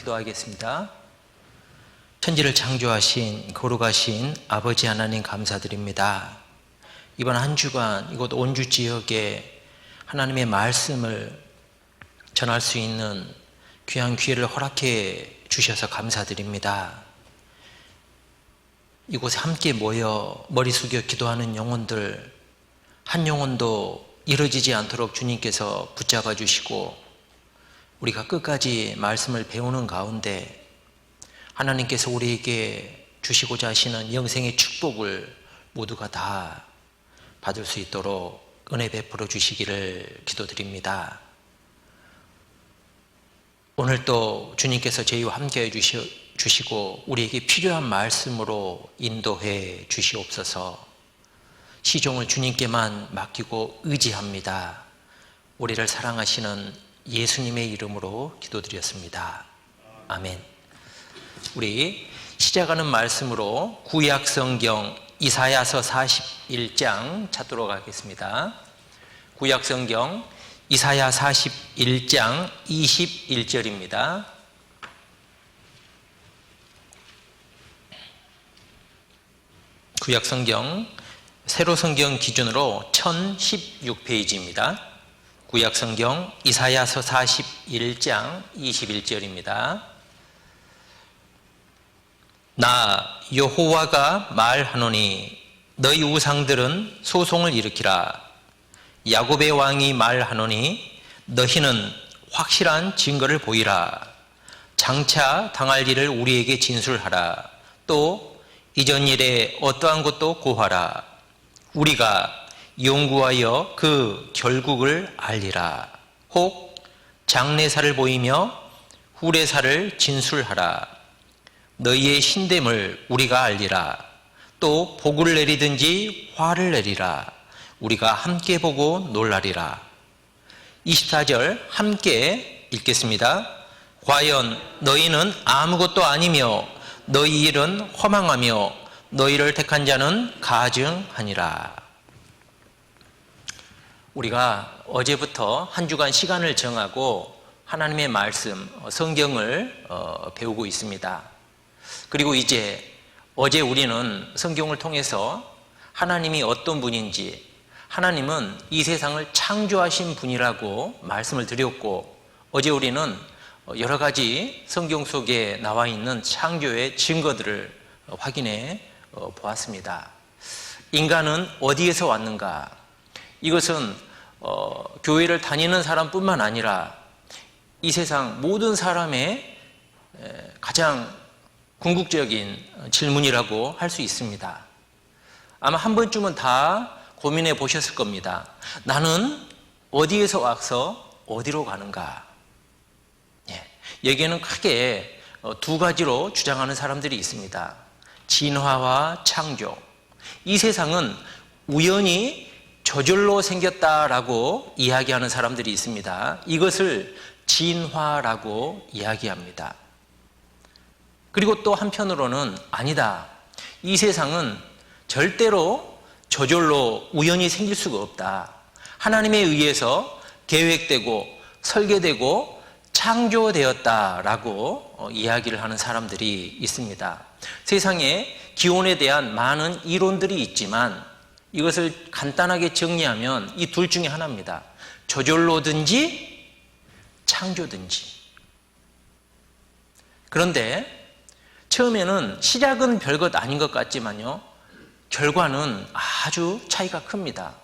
기도하겠습니다. 천지를 창조하신 거룩하신 아버지 하나님 감사드립니다. 이번 한 주간 이곳 온주 지역에 하나님의 말씀을 전할 수 있는 귀한 기회를 허락해 주셔서 감사드립니다. 이곳에 함께 모여 머리 숙여 기도하는 영혼들 한 영혼도 이뤄지지 않도록 주님께서 붙잡아 주시고 우리가 끝까지 말씀을 배우는 가운데 하나님께서 우리에게 주시고자 하시는 영생의 축복을 모두가 다 받을 수 있도록 은혜 베풀어 주시기를 기도드립니다. 오늘도 주님께서 저희와 함께해 주시고 우리에게 필요한 말씀으로 인도해 주시옵소서. 시종을 주님께만 맡기고 의지합니다. 우리를 사랑하시는 예수님의 이름으로 기도드렸습니다. 아멘. 우리 시작하는 말씀으로 구약성경 이사야서 41장 찾도록 하겠습니다. 구약성경 이사야 41장 21절입니다. 구약성경 새로 성경 기준으로 1016페이지입니다. 구약성경 이사야서 41장 21절입니다. 나 여호와가 말하노니 너희 우상들은 소송을 일으키라. 야곱의 왕이 말하노니 너희는 확실한 증거를 보이라. 장차 당할 일을 우리에게 진술하라. 또 이전 일에 어떠한 것도 고하라. 우리가 연구하여 그 결국을 알리라. 혹 장래사를 보이며 후래사를 진술하라. 너희의 신됨을 우리가 알리라. 또 복을 내리든지 화를 내리라. 우리가 함께 보고 놀라리라. 24절 함께 읽겠습니다. 과연 너희는 아무것도 아니며 너희 일은 허망하며 너희를 택한 자는 가증하니라. 우리가 어제부터 한 주간 시간을 정하고 하나님의 말씀, 성경을 배우고 있습니다. 그리고 이제 어제 우리는 성경을 통해서 하나님이 어떤 분인지, 하나님은 이 세상을 창조하신 분이라고 말씀을 드렸고, 어제 우리는 여러 가지 성경 속에 나와 있는 창조의 증거들을 확인해 보았습니다. 인간은 어디에서 왔는가? 이것은 교회를 다니는 사람뿐만 아니라 이 세상 모든 사람의 가장 궁극적인 질문이라고 할 수 있습니다. 아마 한 번쯤은 다 고민해 보셨을 겁니다. 나는 어디에서 와서 어디로 가는가? 여기에는 크게 두 가지로 주장하는 사람들이 있습니다. 진화와 창조. 이 세상은 우연히 저절로 생겼다라고 이야기하는 사람들이 있습니다. 이것을 진화라고 이야기합니다. 그리고 또 한편으로는 아니다. 이 세상은 절대로 저절로 우연히 생길 수가 없다. 하나님에 의해서 계획되고 설계되고 창조되었다라고 이야기를 하는 사람들이 있습니다. 세상에 기원에 대한 많은 이론들이 있지만 이것을 간단하게 정리하면 이 둘 중에 하나입니다. 저절로든지 창조든지. 그런데 처음에는 시작은 별것 아닌 것 같지만요, 결과는 아주 차이가 큽니다.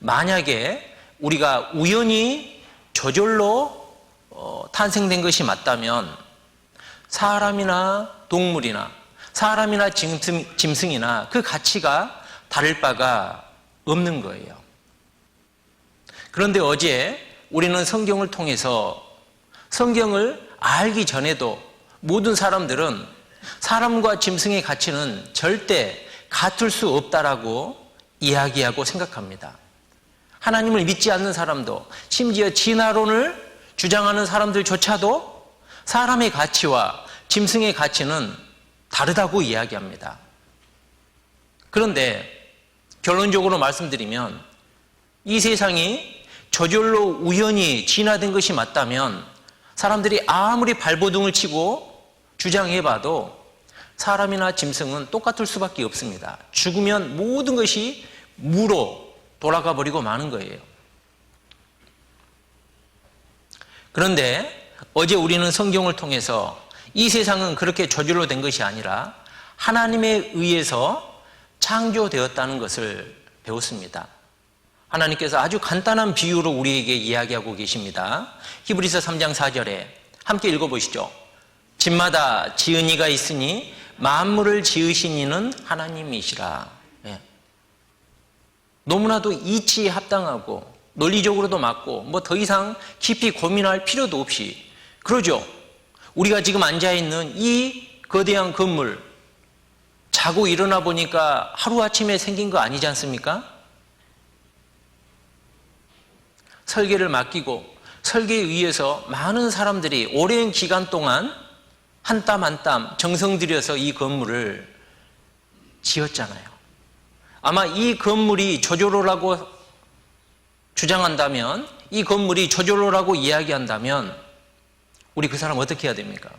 만약에 우리가 우연히 저절로 탄생된 것이 맞다면 사람이나 동물이나 사람이나 짐승이나 그 가치가 다를 바가 없는 거예요. 그런데 어제 우리는 성경을 통해서 성경을 알기 전에도 모든 사람들은 사람과 짐승의 가치는 절대 같을 수 없다라고 이야기하고 생각합니다. 하나님을 믿지 않는 사람도, 심지어 진화론을 주장하는 사람들조차도 사람의 가치와 짐승의 가치는 다르다고 이야기합니다. 그런데 결론적으로 말씀드리면 이 세상이 저절로 우연히 진화된 것이 맞다면 사람들이 아무리 발버둥을 치고 주장해봐도 사람이나 짐승은 똑같을 수밖에 없습니다. 죽으면 모든 것이 무로 돌아가 버리고 마는 거예요. 그런데 어제 우리는 성경을 통해서 이 세상은 그렇게 저절로 된 것이 아니라 하나님에 의해서 창조되었다는 것을 배웠습니다. 하나님께서 아주 간단한 비유로 우리에게 이야기하고 계십니다. 히브리서 3장 4절에 함께 읽어보시죠. 집마다 지은 이가 있으니 만물을 지으신 이는 하나님이시라. 예. 너무나도 이치에 합당하고 논리적으로도 맞고 뭐 더 이상 깊이 고민할 필요도 없이 그러죠. 우리가 지금 앉아있는 이 거대한 건물 자고 일어나 보니까 하루아침에 생긴 거 아니지 않습니까? 설계를 맡기고 설계에 의해서 많은 사람들이 오랜 기간 동안 한 땀 한 땀 정성 들여서 이 건물을 지었잖아요. 아마 이 건물이 저절로라고 주장한다면, 이 건물이 저절로라고 이야기한다면 우리 그 사람 어떻게 해야 됩니까?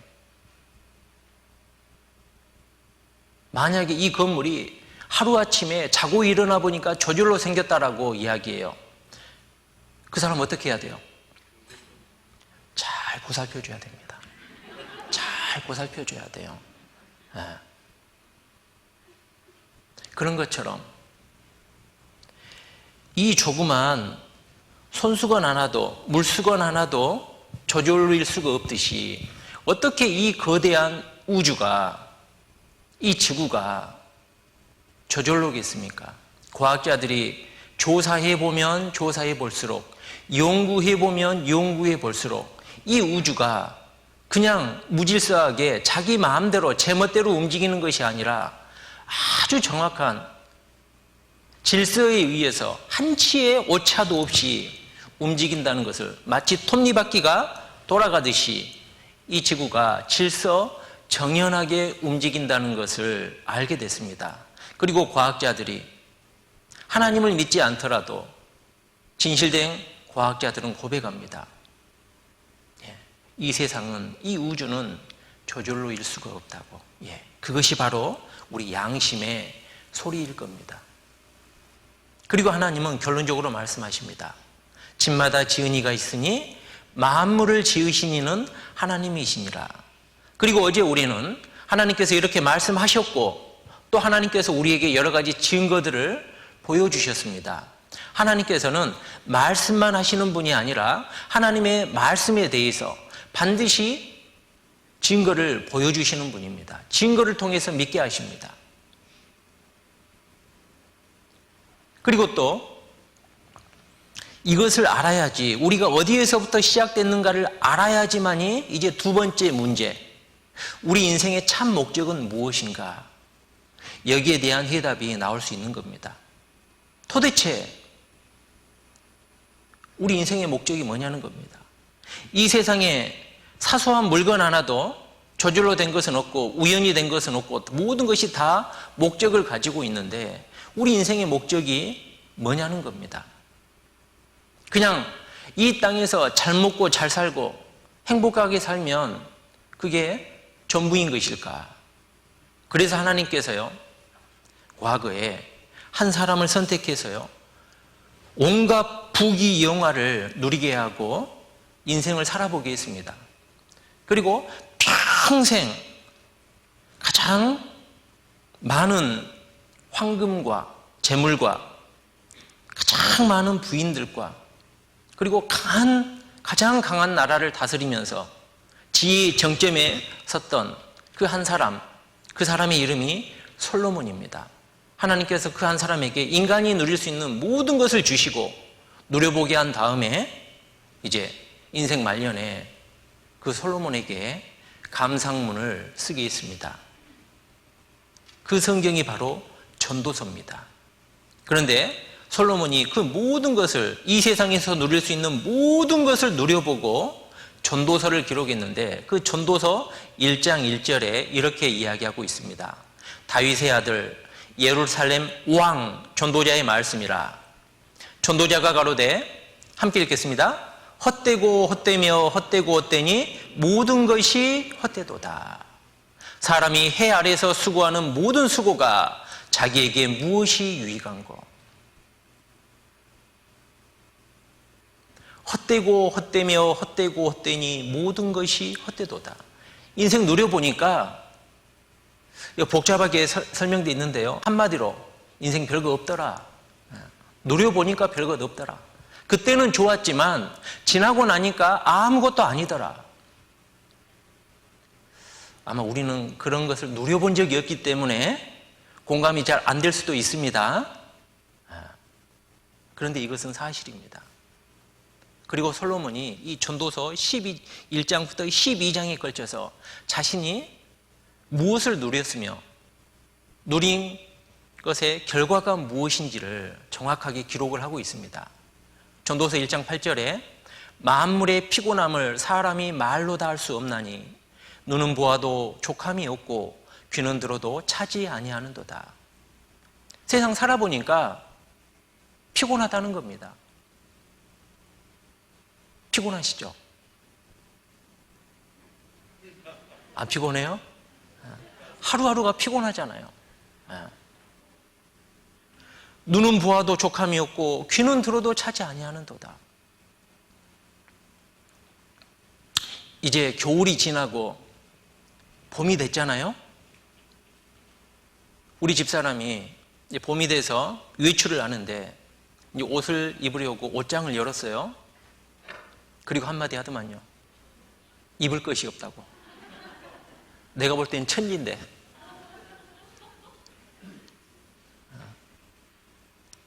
만약에 이 건물이 하루아침에 자고 일어나 보니까 저절로 생겼다라고 이야기해요. 그 사람 어떻게 해야 돼요? 잘 보살펴줘야 됩니다. 잘 보살펴줘야 돼요. 네. 그런 것처럼 이 조그만 손수건 하나도 물수건 하나도 저절로일 수가 없듯이 어떻게 이 거대한 우주가, 이 지구가 저절로겠습니까? 과학자들이 조사해보면 조사해볼수록, 연구해보면 연구해볼수록 이 우주가 그냥 무질서하게 자기 마음대로 제멋대로 움직이는 것이 아니라 아주 정확한 질서에 의해서 한치의 오차도 없이 움직인다는 것을, 마치 톱니바퀴가 돌아가듯이 이 지구가 질서 정연하게 움직인다는 것을 알게 됐습니다. 그리고 과학자들이 하나님을 믿지 않더라도 진실된 과학자들은 고백합니다. 이 세상은, 이 우주는 저절로일 수가 없다고. 그것이 바로 우리 양심의 소리일 겁니다. 그리고 하나님은 결론적으로 말씀하십니다. 집마다 지은 이가 있으니 만물을 지으신 이는 하나님이시니라. 그리고 어제 우리는 하나님께서 이렇게 말씀하셨고 또 하나님께서 우리에게 여러 가지 증거들을 보여주셨습니다. 하나님께서는 말씀만 하시는 분이 아니라 하나님의 말씀에 대해서 반드시 증거를 보여주시는 분입니다. 증거를 통해서 믿게 하십니다. 그리고 또 이것을 알아야지, 우리가 어디에서부터 시작됐는가를 알아야지만이 이제 두 번째 문제, 우리 인생의 참 목적은 무엇인가, 여기에 대한 해답이 나올 수 있는 겁니다. 도대체 우리 인생의 목적이 뭐냐는 겁니다. 이 세상에 사소한 물건 하나도 저절로 된 것은 없고 우연히 된 것은 없고 모든 것이 다 목적을 가지고 있는데 우리 인생의 목적이 뭐냐는 겁니다. 그냥 이 땅에서 잘 먹고 잘 살고 행복하게 살면 그게 전부인 것일까? 그래서 하나님께서요, 과거에 한 사람을 선택해서요, 온갖 부귀영화를 누리게 하고 인생을 살아보게 했습니다. 그리고 평생 가장 많은 황금과 재물과 가장 많은 부인들과 그리고 가장 강한 나라를 다스리면서 지혜의 정점에 섰던 그 한 사람, 그 사람의 이름이 솔로몬입니다. 하나님께서 그 한 사람에게 인간이 누릴 수 있는 모든 것을 주시고 누려보게 한 다음에 이제 인생 말년에 그 솔로몬에게 감상문을 쓰게 했습니다. 그 성경이 바로 전도서입니다. 그런데 솔로몬이 그 모든 것을, 이 세상에서 누릴 수 있는 모든 것을 누려보고 전도서를 기록했는데 그 전도서 1장 1절에 이렇게 이야기하고 있습니다. 다윗의 아들 예루살렘 왕 전도자의 말씀이라. 전도자가 가로되, 함께 읽겠습니다. 헛되고 헛되며 헛되고 헛되니 모든 것이 헛되도다. 사람이 해 아래서 수고하는 모든 수고가 자기에게 무엇이 유익한고. 헛되고 헛되며 헛되고 헛되니 모든 것이 헛되도다. 인생 누려보니까 복잡하게 설명되어 있는데요. 한마디로 인생 별거 없더라. 누려보니까 별것 없더라. 그때는 좋았지만 지나고 나니까 아무것도 아니더라. 아마 우리는 그런 것을 누려본 적이 없기 때문에 공감이 잘 안 될 수도 있습니다. 그런데 이것은 사실입니다. 그리고 솔로몬이 이 전도서 1장부터 12장에 걸쳐서 자신이 무엇을 누렸으며 누린 것의 결과가 무엇인지를 정확하게 기록을 하고 있습니다. 전도서 1장 8절에 만물의 피곤함을 사람이 말로 다 할 수 없나니 눈은 보아도 족함이 없고 귀는 들어도 차지 아니하는도다. 세상 살아보니까 피곤하다는 겁니다. 피곤하시죠? 안 피곤해요? 하루하루가 피곤하잖아요. 눈은 보아도 족함이 없고 귀는 들어도 차지 아니하는도다. 이제 겨울이 지나고 봄이 됐잖아요. 우리 집사람이 이제 봄이 돼서 외출을 하는데 이제 옷을 입으려고 옷장을 열었어요. 그리고 한마디 하더만요. 입을 것이 없다고. 내가 볼 땐 천리인데.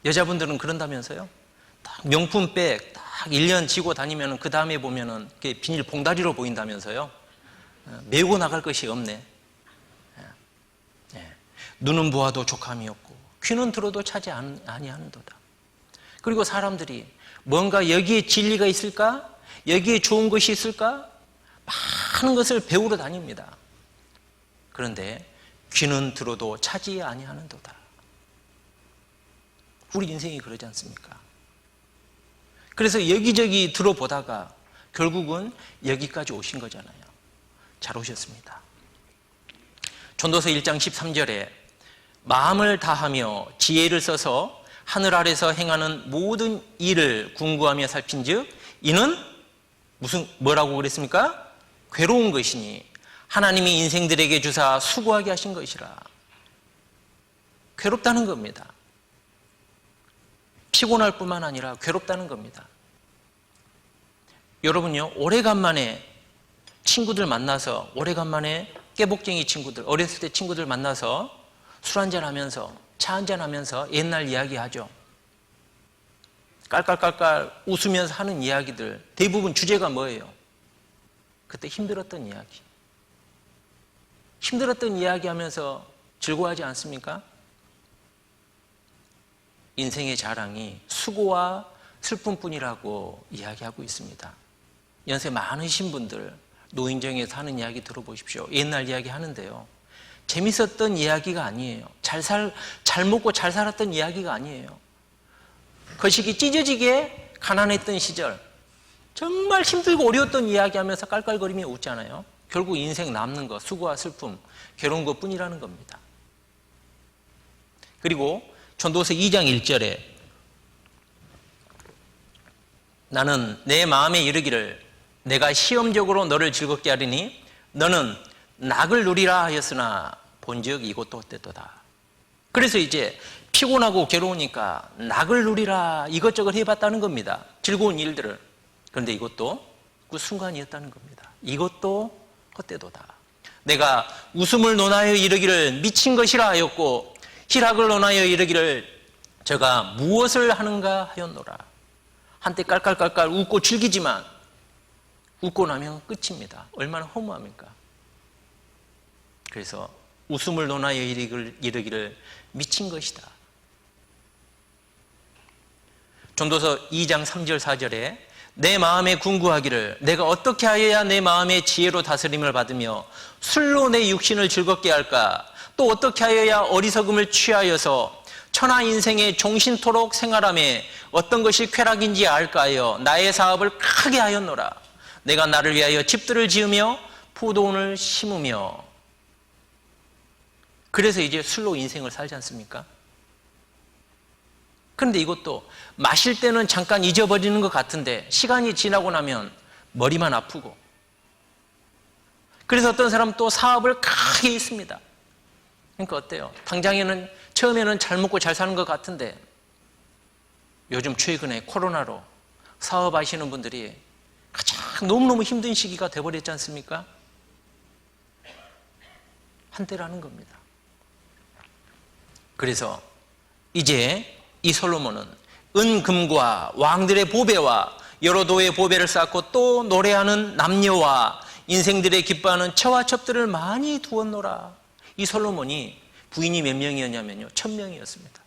여자분들은 그런다면서요? 딱 명품백 딱 1년 지고 다니면 그 다음에 보면은 비닐 봉다리로 보인다면서요? 메고 나갈 것이 없네. 눈은 보아도 족함이 없고 귀는 들어도 차지 아니하는도다. 그리고 사람들이 뭔가 여기에 진리가 있을까? 여기에 좋은 것이 있을까? 많은 것을 배우러 다닙니다. 그런데 귀는 들어도 차지 아니하는도다. 우리 인생이 그러지 않습니까? 그래서 여기저기 들어보다가 결국은 여기까지 오신 거잖아요. 잘 오셨습니다. 전도서 1장 13절에 마음을 다하며 지혜를 써서 하늘 아래서 행하는 모든 일을 궁구하며 살핀즉 이는 뭐라고 그랬습니까? 괴로운 것이니 하나님이 인생들에게 주사 수고하게 하신 것이라. 괴롭다는 겁니다. 피곤할 뿐만 아니라 괴롭다는 겁니다. 여러분요, 오래간만에 친구들 만나서, 오래간만에 깨복쟁이 친구들, 어렸을 때 친구들 만나서 술 한잔 하면서, 차 한잔 하면서 옛날 이야기 하죠. 깔깔깔깔 웃으면서 하는 이야기들, 대부분 주제가 뭐예요? 그때 힘들었던 이야기. 힘들었던 이야기 하면서 즐거워하지 않습니까? 인생의 자랑이 수고와 슬픔뿐이라고 이야기하고 있습니다. 연세 많으신 분들 노인정에서 하는 이야기 들어보십시오. 옛날 이야기 하는데요. 재밌었던 이야기가 아니에요. 잘 먹고 잘 살았던 이야기가 아니에요. 거시기 찢어지게 가난했던 시절, 정말 힘들고 어려웠던 이야기하면서 깔깔거리며 웃잖아요. 결국 인생 남는 거, 수고와 슬픔, 괴로운 것뿐이라는 겁니다. 그리고 전도서 2장 1절에 나는 내 마음에 이르기를 내가 시험적으로 너를 즐겁게 하리니 너는 낙을 누리라 하였으나 본즉 이것도 헛되도다. 그래서 이제 피곤하고 괴로우니까 낙을 누리라 이것저것 해봤다는 겁니다. 즐거운 일들을. 그런데 이것도 그 순간이었다는 겁니다. 이것도 헛되도다. 내가 웃음을 논하여 이르기를 미친 것이라 하였고 희락을 논하여 이르기를 저가 무엇을 하는가 하였노라. 한때 깔깔깔깔 웃고 즐기지만 웃고 나면 끝입니다. 얼마나 허무합니까? 그래서 웃음을 논하여 이르기를 미친 것이다. 전도서 2장 3절 4절에 내 마음에 궁구하기를 내가 어떻게 하여야 내 마음의 지혜로 다스림을 받으며 술로 내 육신을 즐겁게 할까? 또 어떻게 하여야 어리석음을 취하여서 천하 인생의 종신토록 생활함에 어떤 것이 쾌락인지 알까요? 나의 사업을 크게 하였노라. 내가 나를 위하여 집들을 지으며 포도원을 심으며. 그래서 이제 술로 인생을 살지 않습니까? 그런데 이것도 마실 때는 잠깐 잊어버리는 것 같은데 시간이 지나고 나면 머리만 아프고, 그래서 어떤 사람은 또 사업을 크게 했습니다. 그러니까 어때요? 당장에는 처음에는 잘 먹고 잘 사는 것 같은데 요즘 최근에 코로나로 사업하시는 분들이 가장 너무너무 힘든 시기가 돼버렸지 않습니까? 한때라는 겁니다. 그래서 이제 이 솔로몬은 은금과 왕들의 보배와 여러 도의 보배를 쌓고 또 노래하는 남녀와 인생들의 기뻐하는 처와 첩들을 많이 두었노라. 이 솔로몬이 부인이 몇 명이었냐면요, 1000명이었습니다.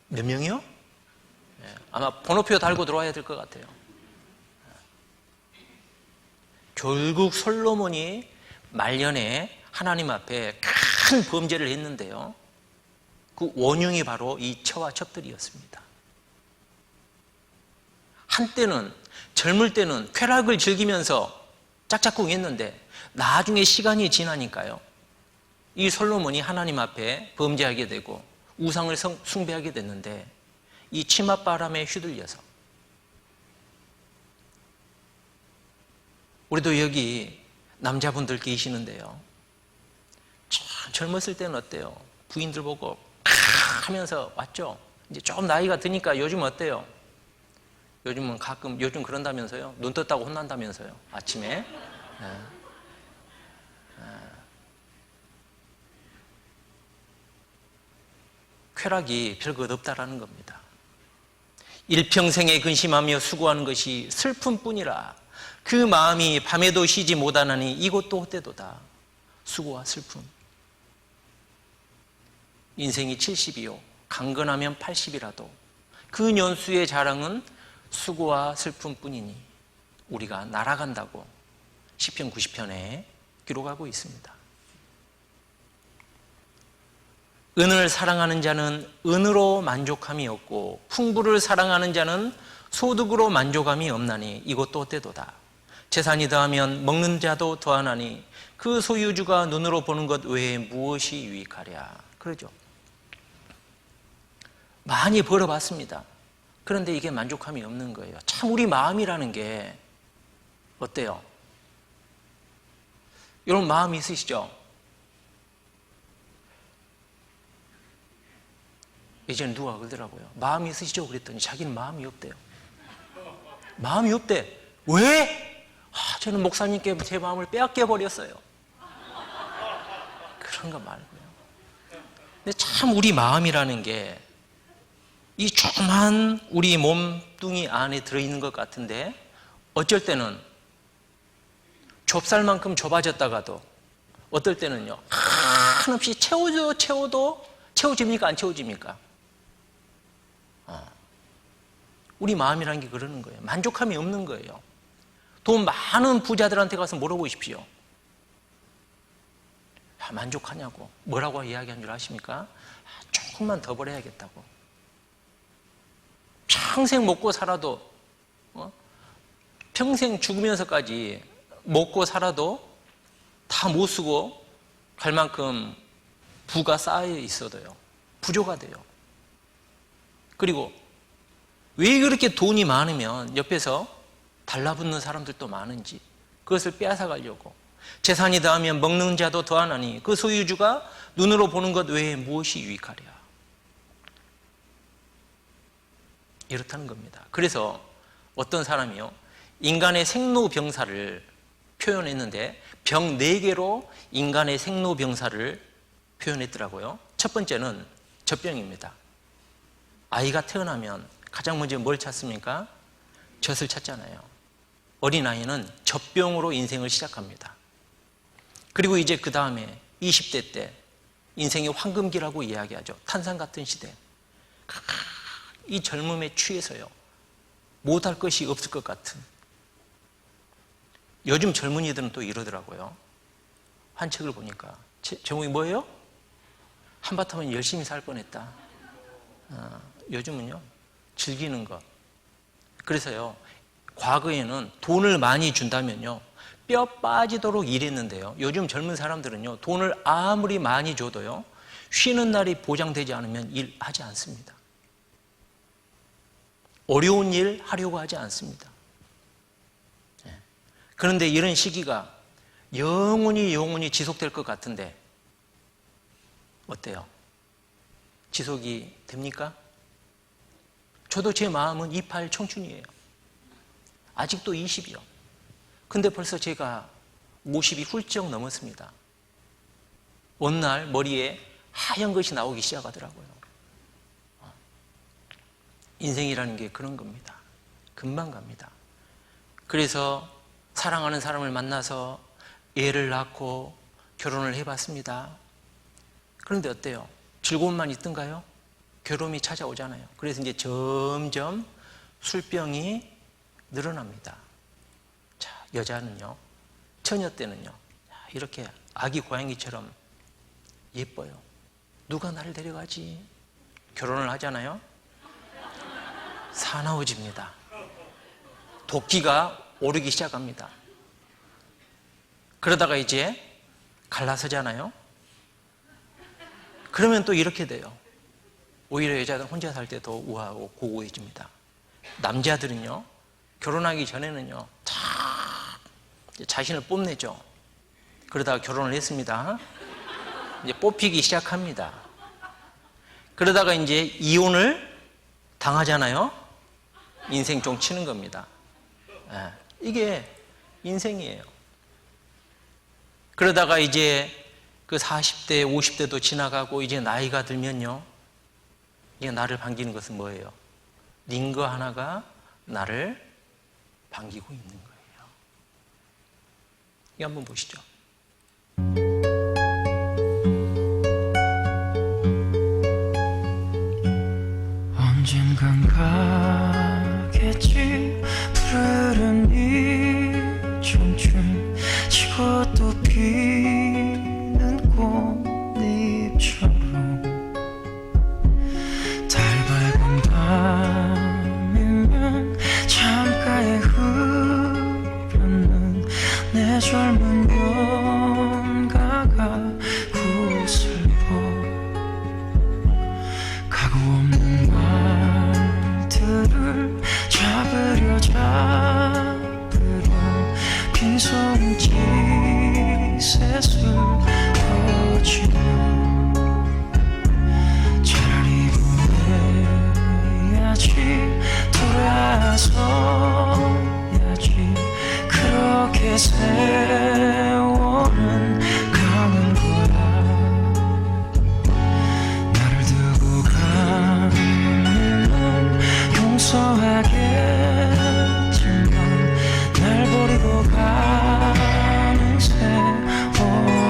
몇 명이요? 아마 번호표 달고 들어와야 될 것 같아요. 결국 솔로몬이 말년에 하나님 앞에 큰 범죄를 했는데요, 그 원흉이 바로 이 처와 첩들이었습니다. 한때는, 젊을 때는 쾌락을 즐기면서 짝짝꿍 했는데 나중에 시간이 지나니까요, 이 솔로몬이 하나님 앞에 범죄하게 되고 우상을 숭배하게 됐는데 이 치맛바람에 휘둘려서, 우리도 여기 남자분들 계시는데요, 젊었을 때는 어때요? 부인들 보고 하면서 왔죠? 이제 좀 나이가 드니까 요즘 어때요? 요즘은 가끔, 요즘 그런다면서요? 눈 떴다고 혼난다면서요? 아침에. 쾌락이 별것 없다라는 겁니다. 일평생에 근심하며 수고하는 것이 슬픔뿐이라. 그 마음이 밤에도 쉬지 못하나니 이것도 헛되도다. 수고와 슬픔. 인생이 70이요, 강건하면 80이라도 그 년수의 자랑은 수고와 슬픔뿐이니 우리가 날아간다고 시편 90편에 기록하고 있습니다. 은을 사랑하는 자는 은으로 만족함이 없고 풍부를 사랑하는 자는 소득으로 만족함이 없나니 이것도 헛되도다. 재산이 더하면 먹는 자도 더하나니 그 소유주가 눈으로 보는 것 외에 무엇이 유익하랴. 그러죠. 많이 벌어봤습니다. 그런데 이게 만족함이 없는 거예요. 참 우리 마음이라는 게 어때요? 여러분 마음이 있으시죠? 예전에 누가 그러더라고요. 마음이 있으시죠? 그랬더니 자기는 마음이 없대요. 마음이 없대. 왜? 저는 목사님께 제 마음을 빼앗겨 버렸어요. 그런 거 말고요. 근데 참 우리 마음이라는 게 이 조그만 우리 몸뚱이 안에 들어있는 것 같은데 어쩔 때는 좁쌀만큼 좁아졌다가도 어떨 때는요, 한없이 채워도 채워집니까? 안 채워집니까? 우리 마음이라는 게 그러는 거예요. 만족함이 없는 거예요. 돈 많은 부자들한테 가서 물어보십시오. 만족하냐고. 뭐라고 이야기한 줄 아십니까? 조금만 더 벌어야겠다고. 평생 먹고 살아도, 평생 죽으면서까지 먹고 살아도 다 못 쓰고 갈 만큼 부가 쌓여 있어도요, 부조가 돼요. 그리고 왜 그렇게 돈이 많으면 옆에서 달라붙는 사람들도 많은지 그것을 빼앗아 가려고. 재산이 더하면 먹는 자도 더하나니 그 소유주가 눈으로 보는 것 외에 무엇이 유익하랴. 이렇다는 겁니다. 그래서 어떤 사람이요, 인간의 생로병사를 표현했는데 병 4개로 인간의 생로병사를 표현했더라고요. 첫 번째는 젖병입니다. 아이가 태어나면 가장 먼저 뭘 찾습니까? 젖을 찾잖아요. 어린아이는 젖병으로 인생을 시작합니다. 그리고 이제 그 다음에 20대 때 인생의 황금기라고 이야기하죠. 탄산 같은 시대. 이 젊음에 취해서요, 못할 것이 없을 것 같은. 요즘 젊은이들은 또 이러더라고요. 한 책을 보니까 제목이 뭐예요? 한바탕은 열심히 살 뻔했다. 요즘은요, 즐기는 것. 그래서요, 과거에는 돈을 많이 준다면요, 뼈 빠지도록 일했는데요, 요즘 젊은 사람들은요, 돈을 아무리 많이 줘도요, 쉬는 날이 보장되지 않으면 일하지 않습니다. 어려운 일 하려고 하지 않습니다. 그런데 이런 시기가 영원히 지속될 것 같은데 어때요? 지속이 됩니까? 저도 제 마음은 28 청춘이에요. 아직도 20이요. 근데 벌써 제가 50이 훌쩍 넘었습니다. 어느 날 머리에 하얀 것이 나오기 시작하더라고요. 인생이라는 게 그런 겁니다. 금방 갑니다. 그래서 사랑하는 사람을 만나서 애를 낳고 결혼을 해봤습니다. 그런데 어때요? 즐거움만 있던가요? 괴로움이 찾아오잖아요. 그래서 이제 점점 술병이 늘어납니다. 자, 여자는요, 처녀 때는요, 이렇게 아기 고양이처럼 예뻐요. 누가 나를 데려가지? 결혼을 하잖아요. 사나워집니다. 도끼가 오르기 시작합니다. 그러다가 이제 갈라서잖아요. 그러면 또 이렇게 돼요. 오히려 여자들은 혼자 살 때 더 우아하고 고고해집니다. 남자들은요, 결혼하기 전에는요, 다 자신을 뽐내죠. 그러다가 결혼을 했습니다. 이제 뽑히기 시작합니다. 그러다가 이제 이혼을 당하잖아요. 인생 종 치는 겁니다. 이게 인생이에요. 그러다가 이제 그 40대, 50대도 지나가고 이제 나이가 들면요, 이게 나를 반기는 것은 뭐예요? 링거 하나가 나를 반기고 있는 거예요. 이거 한번 보시죠. 언젠간 가겠지 푸르른 이 청춘 지고 또 피는 꽃잎처럼 달 밝은 밤이면 창가에 흐르는 내 젊은 연가가 구슬퍼 가구 없는 말들을 잡으려 빈손짓 셋을 거치며 차라리 보내야지 돌아서야지 그렇게 세월은 가는 거야. 나를 두고 가는 일은 용서하겠지만 날 버리고 가는 세월이요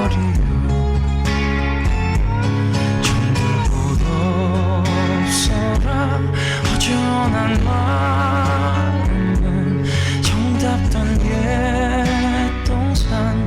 전부 못 없어라 허전한 마음은 정답던 옛 동산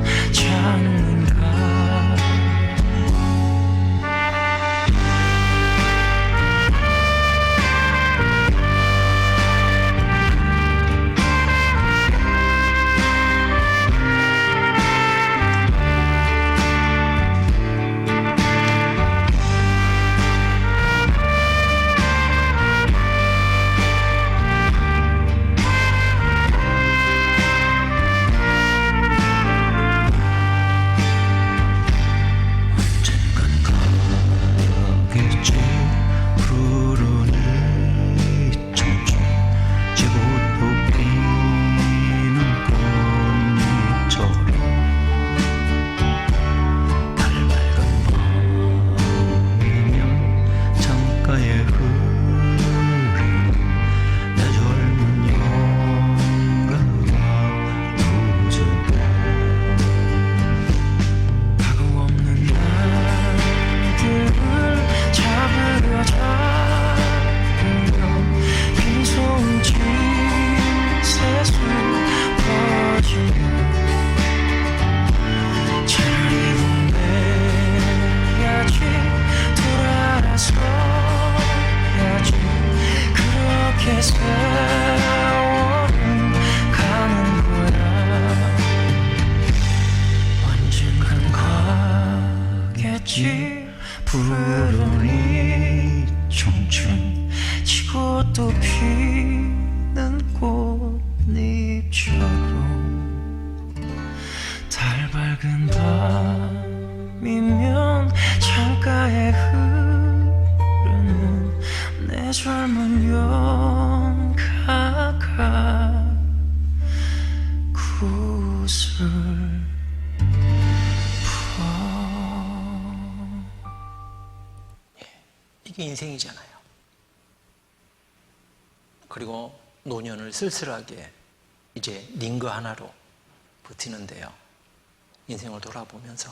밝은 밤이면 창가에 흐르는 내 젊은 연가가 구슬 이게 인생이잖아요. 그리고 노년을 쓸쓸하게 이제 링거 하나로 버티는데요. 인생을 돌아보면서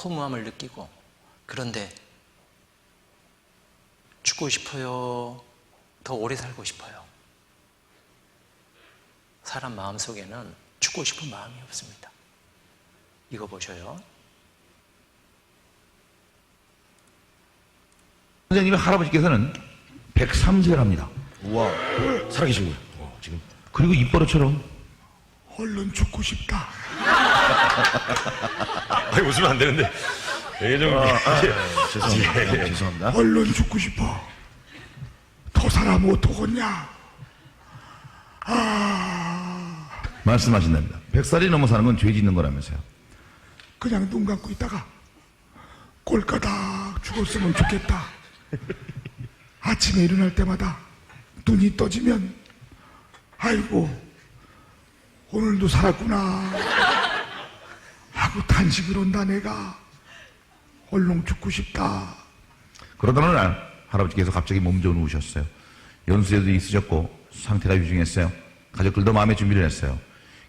허무함을 느끼고, 그런데 죽고 싶어요? 더 오래 살고 싶어요? 사람 마음속에는 죽고 싶은 마음이 없습니다. 이거 보셔요. 선생님의 할아버지께서는 103세랍니다. 우와, 살아계신 거예요. 지금. 그리고 입버릇처럼 얼른 죽고 싶다. 아니, 웃으면 안 되는데. 죄송합니다. 죄송합니다. 얼른 죽고 싶어. 더 살아 못 오겠냐? 말씀하신답니다. 100살이 넘어 사는 건 죄 짓는 거라면서요. 그냥 눈 감고 있다가 꼴까닥 죽었으면 좋겠다. 아침에 일어날 때마다 눈이 떠지면 아이고 오늘도 살았구나 하고 탄식을 한다. 내가 얼른 죽고 싶다. 그러던 어느 날 할아버지께서 갑자기 몸 좋은 누우셨어요. 연세도 있으셨고 상태가 유중했어요. 가족들도 마음의 준비를 했어요.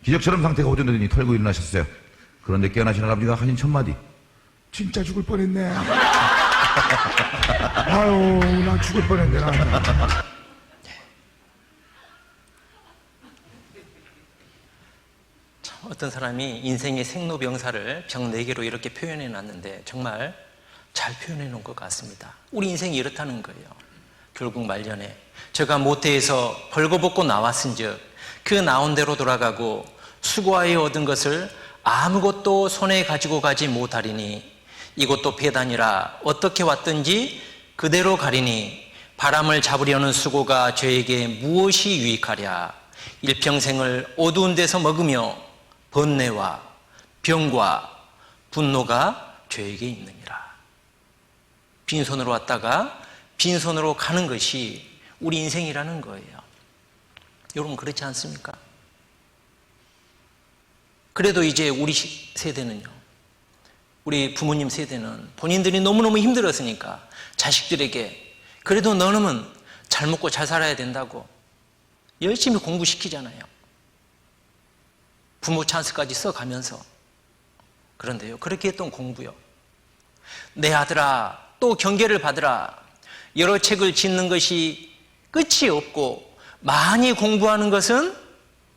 기적처럼 상태가 호전되더니 털고 일어나셨어요. 그런데 깨어나신 할아버지가 하신 첫마디. 진짜 죽을 뻔했네. 아유 나 죽을 뻔했네. 나. 어떤 사람이 인생의 생로병사를 병 4개로 이렇게 표현해 놨는데 정말 잘 표현해 놓은 것 같습니다. 우리 인생이 이렇다는 거예요. 결국 말년에 제가 모태에서 벌거벗고 나왔은즉 그 나온 대로 돌아가고 수고하여 얻은 것을 아무것도 손에 가지고 가지 못하리니 이것도 배단이라 어떻게 왔든지 그대로 가리니 바람을 잡으려는 수고가 죄에게 무엇이 유익하랴. 일평생을 어두운 데서 먹으며 번뇌와 병과 분노가 죄에게 있느니라. 빈손으로 왔다가 빈손으로 가는 것이 우리 인생이라는 거예요. 여러분 그렇지 않습니까? 그래도 이제 우리 세대는요, 우리 부모님 세대는 본인들이 너무너무 힘들었으니까 자식들에게 그래도 너는 잘 먹고 잘 살아야 된다고 열심히 공부시키잖아요. 부모 찬스까지 써가면서. 그런데요, 그렇게 했던 공부요, 내 아들아 또 경계를 받으라. 여러 책을 짓는 것이 끝이 없고 많이 공부하는 것은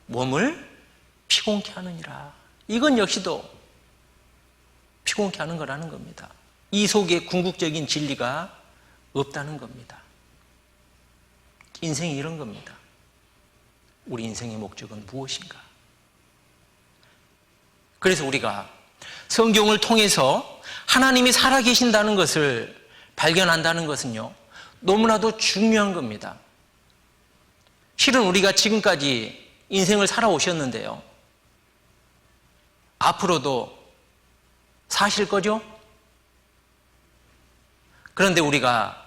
몸을 피곤케 하느니라. 이건 역시도 피곤케 하는 거라는 겁니다. 이 속에 궁극적인 진리가 없다는 겁니다. 인생이 이런 겁니다. 우리 인생의 목적은 무엇인가? 그래서 우리가 성경을 통해서 하나님이 살아계신다는 것을 발견한다는 것은요, 너무나도 중요한 겁니다. 실은 우리가 지금까지 인생을 살아오셨는데요, 앞으로도 사실 거죠? 그런데 우리가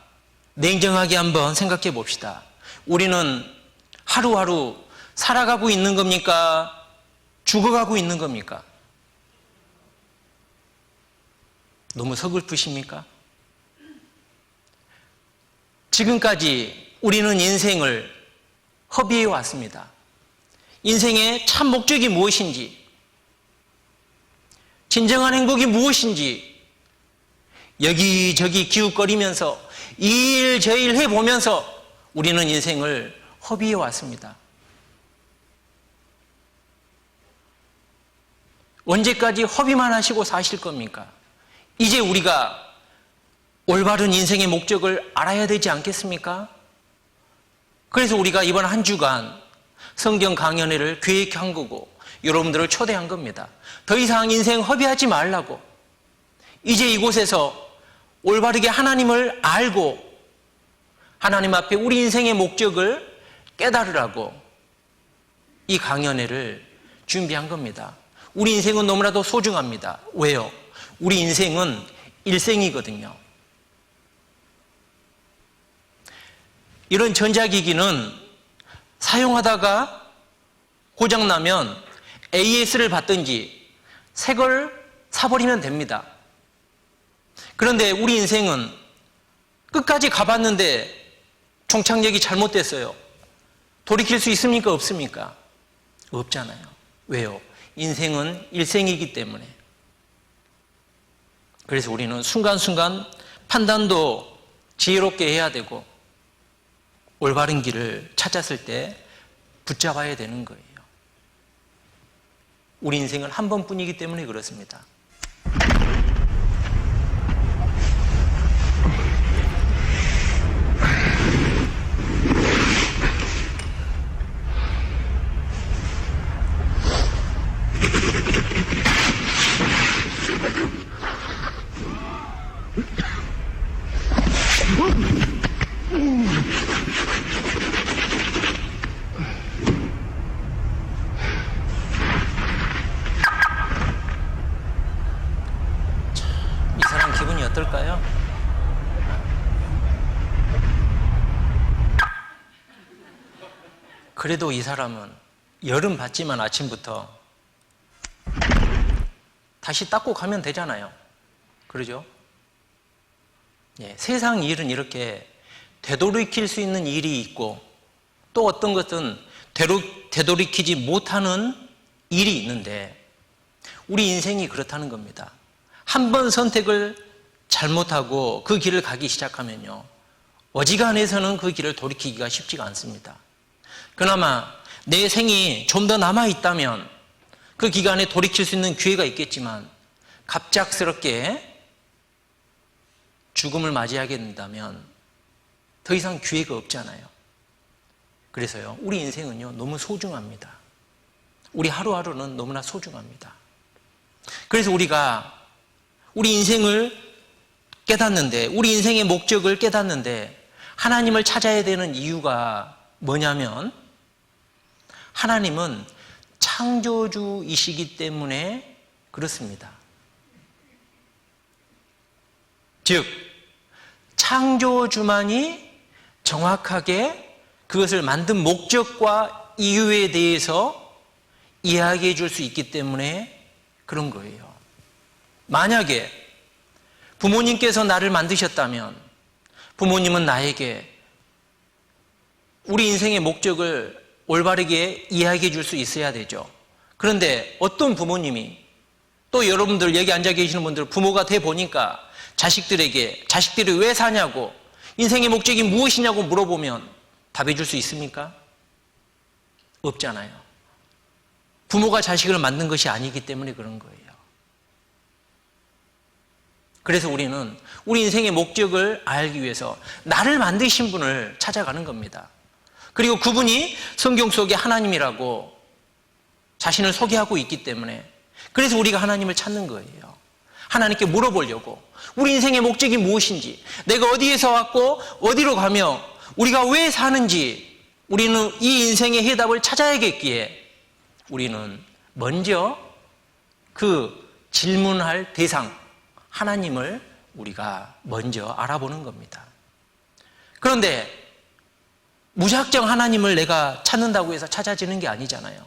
냉정하게 한번 생각해 봅시다. 우리는 하루하루 살아가고 있는 겁니까? 죽어가고 있는 겁니까? 너무 서글프십니까? 지금까지 우리는 인생을 허비해 왔습니다. 인생의 참 목적이 무엇인지, 진정한 행복이 무엇인지 여기저기 기웃거리면서 이 일 저 일 해보면서 우리는 인생을 허비해 왔습니다. 언제까지 허비만 하시고 사실 겁니까? 이제 우리가 올바른 인생의 목적을 알아야 되지 않겠습니까? 그래서 우리가 이번 한 주간 성경 강연회를 계획한 거고 여러분들을 초대한 겁니다. 더 이상 인생 허비하지 말라고, 이제 이곳에서 올바르게 하나님을 알고 하나님 앞에 우리 인생의 목적을 깨달으라고 이 강연회를 준비한 겁니다. 우리 인생은 너무나도 소중합니다. 왜요? 우리 인생은 일생이거든요. 이런 전자기기는 사용하다가 고장나면 AS를 받든지 새 걸 사버리면 됩니다. 그런데 우리 인생은 끝까지 가봤는데 종착역이 잘못됐어요. 돌이킬 수 있습니까? 없습니까? 없잖아요. 왜요? 인생은 일생이기 때문에. 그래서 우리는 순간순간 판단도 지혜롭게 해야 되고 올바른 길을 찾았을 때 붙잡아야 되는 거예요. 우리 인생은 한 번뿐이기 때문에 그렇습니다. 이 사람 기분이 어떨까요? 그래도 이 사람은 열은 받지만 아침부터 다시 닦고 가면 되잖아요. 그러죠? 예, 세상 일은 이렇게 되돌이킬 수 있는 일이 있고 또 어떤 것은 되돌이키지 못하는 일이 있는데 우리 인생이 그렇다는 겁니다. 한 번 선택을 잘못하고 그 길을 가기 시작하면요, 어지간해서는 그 길을 돌이키기가 쉽지가 않습니다. 그나마 내 생이 좀 더 남아있다면 그 기간에 돌이킬 수 있는 기회가 있겠지만 갑작스럽게 죽음을 맞이하게 된다면 더 이상 기회가 없잖아요. 그래서요, 우리 인생은요, 너무 소중합니다. 우리 하루하루는 너무나 소중합니다. 그래서 우리가 우리 인생을 깨닫는데, 우리 인생의 목적을 깨닫는데 하나님을 찾아야 되는 이유가 뭐냐면, 하나님은 창조주이시기 때문에 그렇습니다. 즉, 창조주만이 정확하게 그것을 만든 목적과 이유에 대해서 이야기해 줄 수 있기 때문에 그런 거예요. 만약에 부모님께서 나를 만드셨다면 부모님은 나에게 우리 인생의 목적을 올바르게 이야기해 줄 수 있어야 되죠. 그런데 어떤 부모님이, 또 여러분들 여기 앉아 계시는 분들 부모가 돼 보니까 자식들이 왜 사냐고, 인생의 목적이 무엇이냐고 물어보면 답해 줄 수 있습니까? 없잖아요. 부모가 자식을 만든 것이 아니기 때문에 그런 거예요. 그래서 우리는 우리 인생의 목적을 알기 위해서 나를 만드신 분을 찾아가는 겁니다. 그리고 그분이 성경 속에 하나님이라고 자신을 소개하고 있기 때문에, 그래서 우리가 하나님을 찾는 거예요. 하나님께 물어보려고, 우리 인생의 목적이 무엇인지, 내가 어디에서 왔고 어디로 가며 우리가 왜 사는지, 우리는 이 인생의 해답을 찾아야겠기에 우리는 먼저 그 질문할 대상 하나님을 우리가 먼저 알아보는 겁니다. 그런데 무작정 하나님을 내가 찾는다고 해서 찾아지는 게 아니잖아요.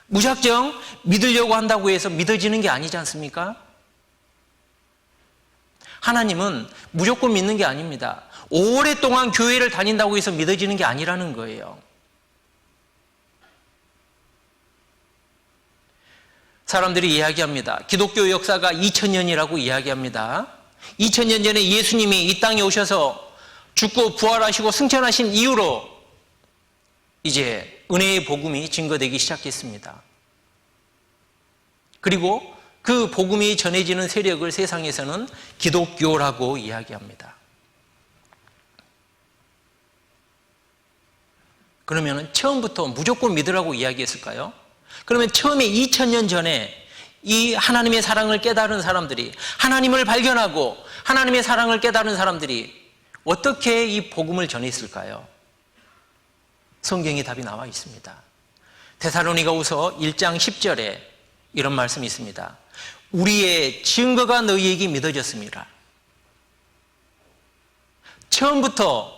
무작정 믿으려고 한다고 해서 믿어지는 게 아니지 않습니까? 하나님은 무조건 믿는 게 아닙니다. 오랫동안 교회를 다닌다고 해서 믿어지는 게 아니라는 거예요. 사람들이 이야기합니다. 기독교 역사가 2000년이라고 이야기합니다. 2000년 전에 예수님이 이 땅에 오셔서 죽고 부활하시고 승천하신 이후로 이제 은혜의 복음이 증거되기 시작했습니다. 그리고 그 복음이 전해지는 세력을 세상에서는 기독교라고 이야기합니다. 그러면 처음부터 무조건 믿으라고 이야기했을까요? 그러면 처음에 2000년 전에 이 하나님의 사랑을 깨달은 사람들이, 하나님을 발견하고 하나님의 사랑을 깨달은 사람들이 어떻게 이 복음을 전했을까요? 성경에 답이 나와 있습니다. 데살로니가후서 1장 10절에 이런 말씀이 있습니다. 우리의 증거가 너희에게 믿어졌습니다. 처음부터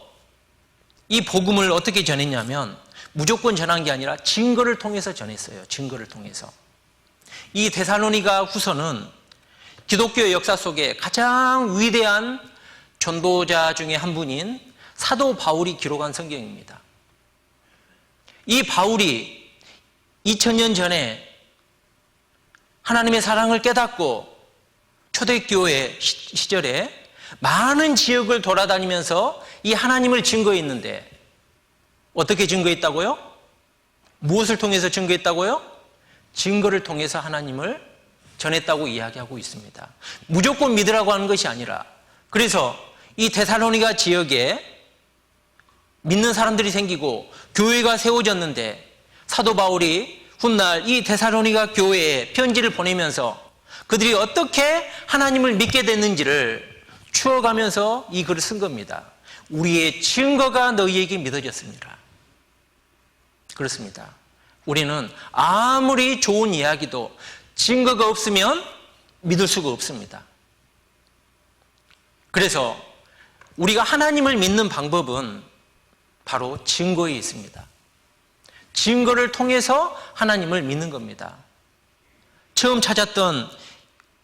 이 복음을 어떻게 전했냐면 무조건 전한 게 아니라 증거를 통해서 전했어요. 증거를 통해서. 이 데살로니가 후서는 기독교의 역사 속에 가장 위대한 전도자 중에 한 분인 사도 바울이 기록한 성경입니다. 이 바울이 2000년 전에 하나님의 사랑을 깨닫고 초대교회 시절에 많은 지역을 돌아다니면서 이 하나님을 증거했는데 어떻게 증거했다고요? 무엇을 통해서 증거했다고요? 증거를 통해서 하나님을 전했다고 이야기하고 있습니다. 무조건 믿으라고 하는 것이 아니라, 그래서 이 데살로니가 지역에 믿는 사람들이 생기고 교회가 세워졌는데 사도 바울이 훗날 이 데살로니가 교회에 편지를 보내면서 그들이 어떻게 하나님을 믿게 됐는지를 추억하면서 이 글을 쓴 겁니다. 우리의 증거가 너희에게 믿어졌습니다. 그렇습니다. 우리는 아무리 좋은 이야기도 증거가 없으면 믿을 수가 없습니다. 그래서 우리가 하나님을 믿는 방법은 바로 증거에 있습니다. 증거를 통해서 하나님을 믿는 겁니다.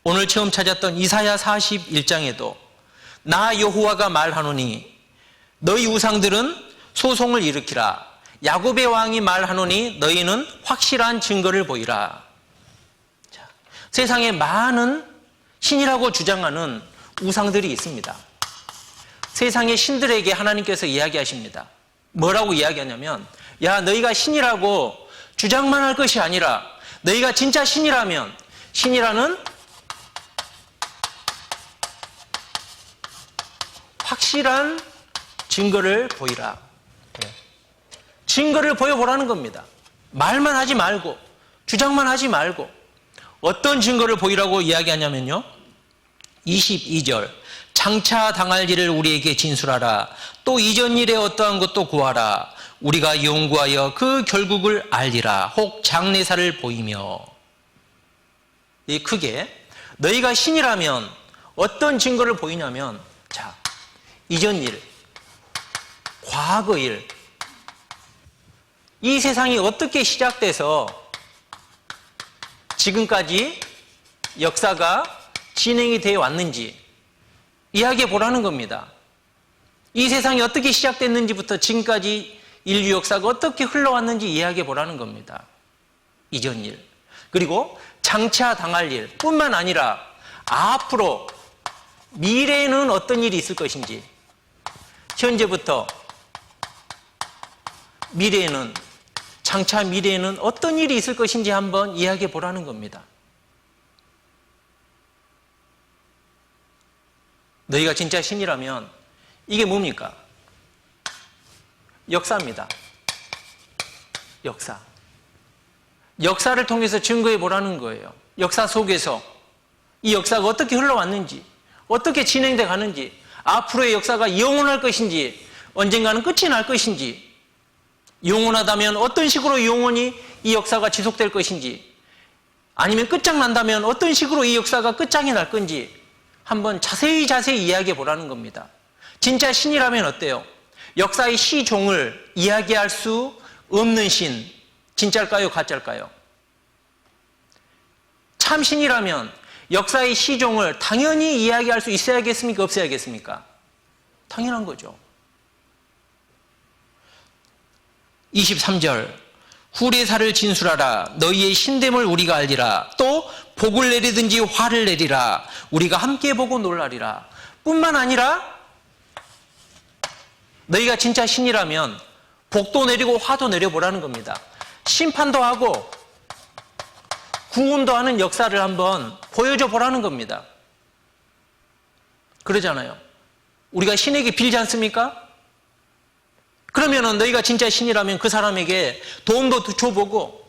오늘 처음 찾았던 이사야 41장에도 나 여호와가 말하노니 너희 우상들은 소송을 일으키라. 야곱의 왕이 말하노니 너희는 확실한 증거를 보이라. 자, 세상에 많은 신이라고 주장하는 우상들이 있습니다. 세상의 신들에게 하나님께서 이야기하십니다. 뭐라고 이야기하냐면, 야, 너희가 신이라고 주장만 할 것이 아니라 너희가 진짜 신이라면 신이라는 확실한 증거를 보이라. 증거를 보여보라는 겁니다. 말만 하지 말고, 주장만 하지 말고. 어떤 증거를 보이라고 이야기하냐면요, 22절 장차 당할 일을 우리에게 진술하라. 또 이전 일에 어떠한 것도 구하라. 우리가 연구하여 그 결국을 알리라. 혹 장래사를 보이며. 이 크게 너희가 신이라면 어떤 증거를 보이냐면, 자, 이전 일, 과거 일, 이 세상이 어떻게 시작돼서 지금까지 역사가 진행이 되어 왔는지 이야기해 보라는 겁니다. 이 세상이 어떻게 시작됐는지부터 지금까지 인류 역사가 어떻게 흘러왔는지 이야기해 보라는 겁니다. 이전 일. 그리고 장차 당할 일 뿐만 아니라 앞으로 미래에는 어떤 일이 있을 것인지, 현재부터 미래에는, 장차 미래에는 어떤 일이 있을 것인지 한번 이야기해 보라는 겁니다. 너희가 진짜 신이라면 이게 뭡니까? 역사입니다. 역사. 역사를 통해서 증거해 보라는 거예요. 역사 속에서 이 역사가 어떻게 흘러왔는지, 어떻게 진행돼 가는지, 앞으로의 역사가 영원할 것인지, 언젠가는 끝이 날 것인지, 영원하다면 어떤 식으로 영원히 이 역사가 지속될 것인지, 아니면 끝장난다면 어떤 식으로 이 역사가 끝장이 날 건지 한번 자세히 이야기해 보라는 겁니다. 진짜 신이라면 어때요? 역사의 시종을 이야기할 수 없는 신, 진짜일까요? 가짜일까요? 참 신이라면 역사의 시종을 당연히 이야기할 수 있어야겠습니까? 없어야겠습니까? 당연한 거죠. 23절 후레사를 진술하라. 너희의 신됨을 우리가 알리라. 또 복을 내리든지 화를 내리라. 우리가 함께 보고 놀라리라. 뿐만 아니라 너희가 진짜 신이라면 복도 내리고 화도 내려보라는 겁니다. 심판도 하고 구원도 하는 역사를 한번 보여줘 보라는 겁니다. 그러잖아요. 우리가 신에게 빌지 않습니까? 그러면은 너희가 진짜 신이라면 그 사람에게 도움도 줘보고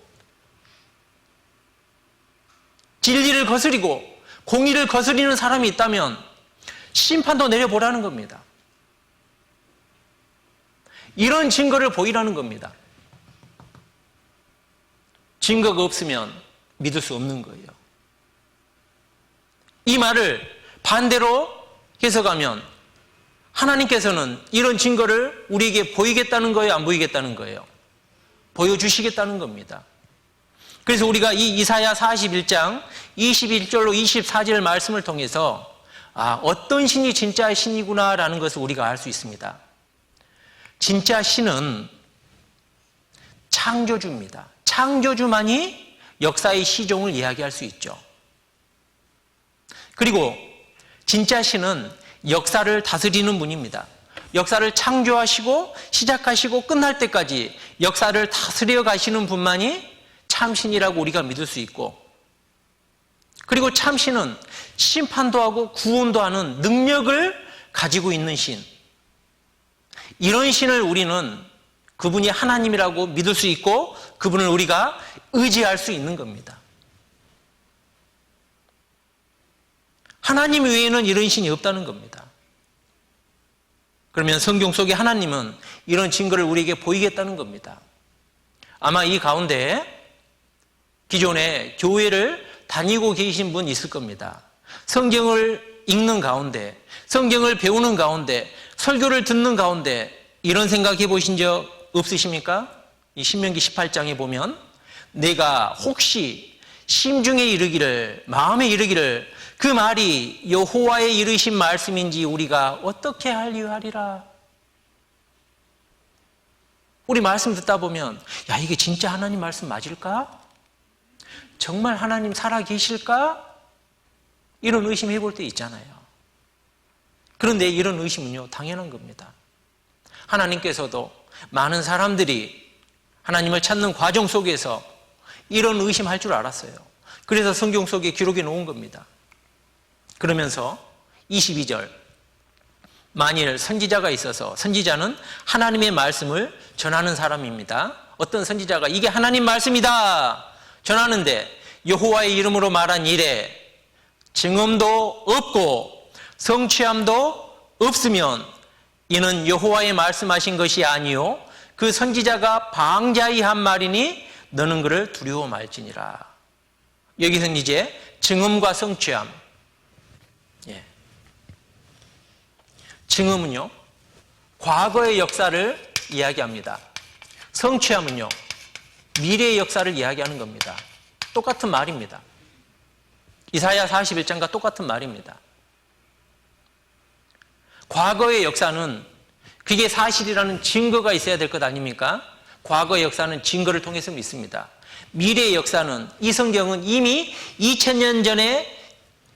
진리를 거스리고 공의를 거스리는 사람이 있다면 심판도 내려보라는 겁니다. 이런 증거를 보이라는 겁니다. 증거가 없으면 믿을 수 없는 거예요. 이 말을 반대로 해석하면 하나님께서는 이런 증거를 우리에게 보이겠다는 거예요? 안 보이겠다는 거예요? 보여주시겠다는 겁니다. 그래서 우리가 이 이사야 41장 21절로 24절 말씀을 통해서 어떤 신이 진짜 신이구나라는 것을 우리가 알 수 있습니다. 진짜 신은 창조주입니다. 창조주만이 역사의 시종을 이야기할 수 있죠. 그리고 진짜 신은 역사를 다스리는 분입니다. 역사를 창조하시고 시작하시고 끝날 때까지 역사를 다스려 가시는 분만이 참신이라고 우리가 믿을 수 있고, 그리고 참신은 심판도 하고 구원도 하는 능력을 가지고 있는 신, 이런 신을 우리는 그분이 하나님이라고 믿을 수 있고 그분을 우리가 의지할 수 있는 겁니다. 하나님 외에는 이런 신이 없다는 겁니다. 그러면 성경 속에 하나님은 이런 증거를 우리에게 보이겠다는 겁니다. 아마 이 가운데 기존에 교회를 다니고 계신 분 있을 겁니다. 성경을 읽는 가운데, 성경을 배우는 가운데, 설교를 듣는 가운데 이런 생각해 보신 적 없으십니까? 이 신명기 18장에 보면 내가 혹시 심중에 이르기를, 마음에 이르기를 그 말이 여호와의 이르신 말씀인지 우리가 어떻게 알리하리라. 우리 말씀 듣다 보면 이게 진짜 하나님 말씀 맞을까? 정말 하나님 살아 계실까? 이런 의심해 볼 때 있잖아요. 그런데 이런 의심은요, 당연한 겁니다. 하나님께서도 많은 사람들이 하나님을 찾는 과정 속에서 이런 의심할 줄 알았어요. 그래서 성경 속에 기록해 놓은 겁니다. 그러면서 22절, 만일 선지자가 있어서, 선지자는 하나님의 말씀을 전하는 사람입니다. 어떤 선지자가 이게 하나님 말씀이다 전하는데 여호와의 이름으로 말한 일에 증언도 없고 성취함도 없으면 이는 여호와의 말씀하신 것이 아니요 그 선지자가 방자히 한 말이니 너는 그를 두려워 말지니라. 여기서 이제 증언과 성취함, 증언은요 과거의 역사를 이야기합니다. 성취함은요 미래의 역사를 이야기하는 겁니다. 똑같은 말입니다. 이사야 41장과 똑같은 말입니다. 과거의 역사는 그게 사실이라는 증거가 있어야 될 것 아닙니까? 과거의 역사는 증거를 통해서 믿습니다. 미래의 역사는, 이 성경은 이미 2000년 전에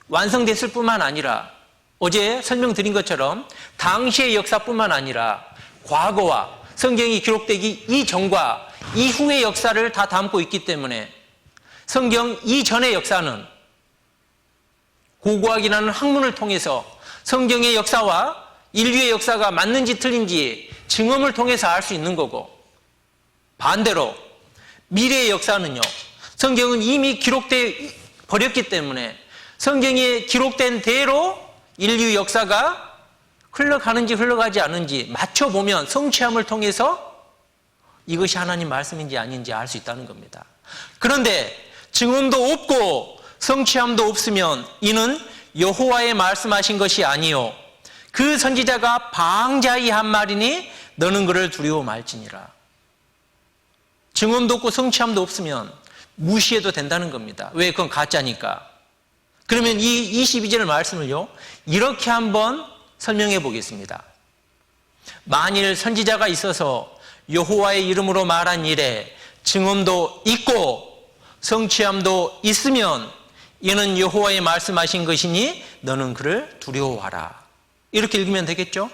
완성됐을 뿐만 아니라 어제 설명드린 것처럼 당시의 역사뿐만 아니라 과거와 성경이 기록되기 이전과 이후의 역사를 다 담고 있기 때문에 성경 이전의 역사는 고고학이라는 학문을 통해서 성경의 역사와 인류의 역사가 맞는지 틀린지 증언을 통해서 알 수 있는 거고, 반대로 미래의 역사는요 성경은 이미 기록되어 버렸기 때문에 성경에 기록된 대로 인류 역사가 흘러가는지 흘러가지 않은지 맞춰보면 성취함을 통해서 이것이 하나님 말씀인지 아닌지 알 수 있다는 겁니다. 그런데 증언도 없고 성취함도 없으면 이는 여호와의 말씀하신 것이 아니요 그 선지자가 방자히 한 말이니 너는 그를 두려워 말지니라. 증언도 없고 성취함도 없으면 무시해도 된다는 겁니다. 왜? 그건 가짜니까. 그러면 이 22절 말씀을요 이렇게 한번 설명해 보겠습니다. 만일 선지자가 있어서 여호와의 이름으로 말한 일에 증언도 있고 성취함도 있으면 이는 여호와의 말씀하신 것이니 너는 그를 두려워하라. 이렇게 읽으면 되겠죠?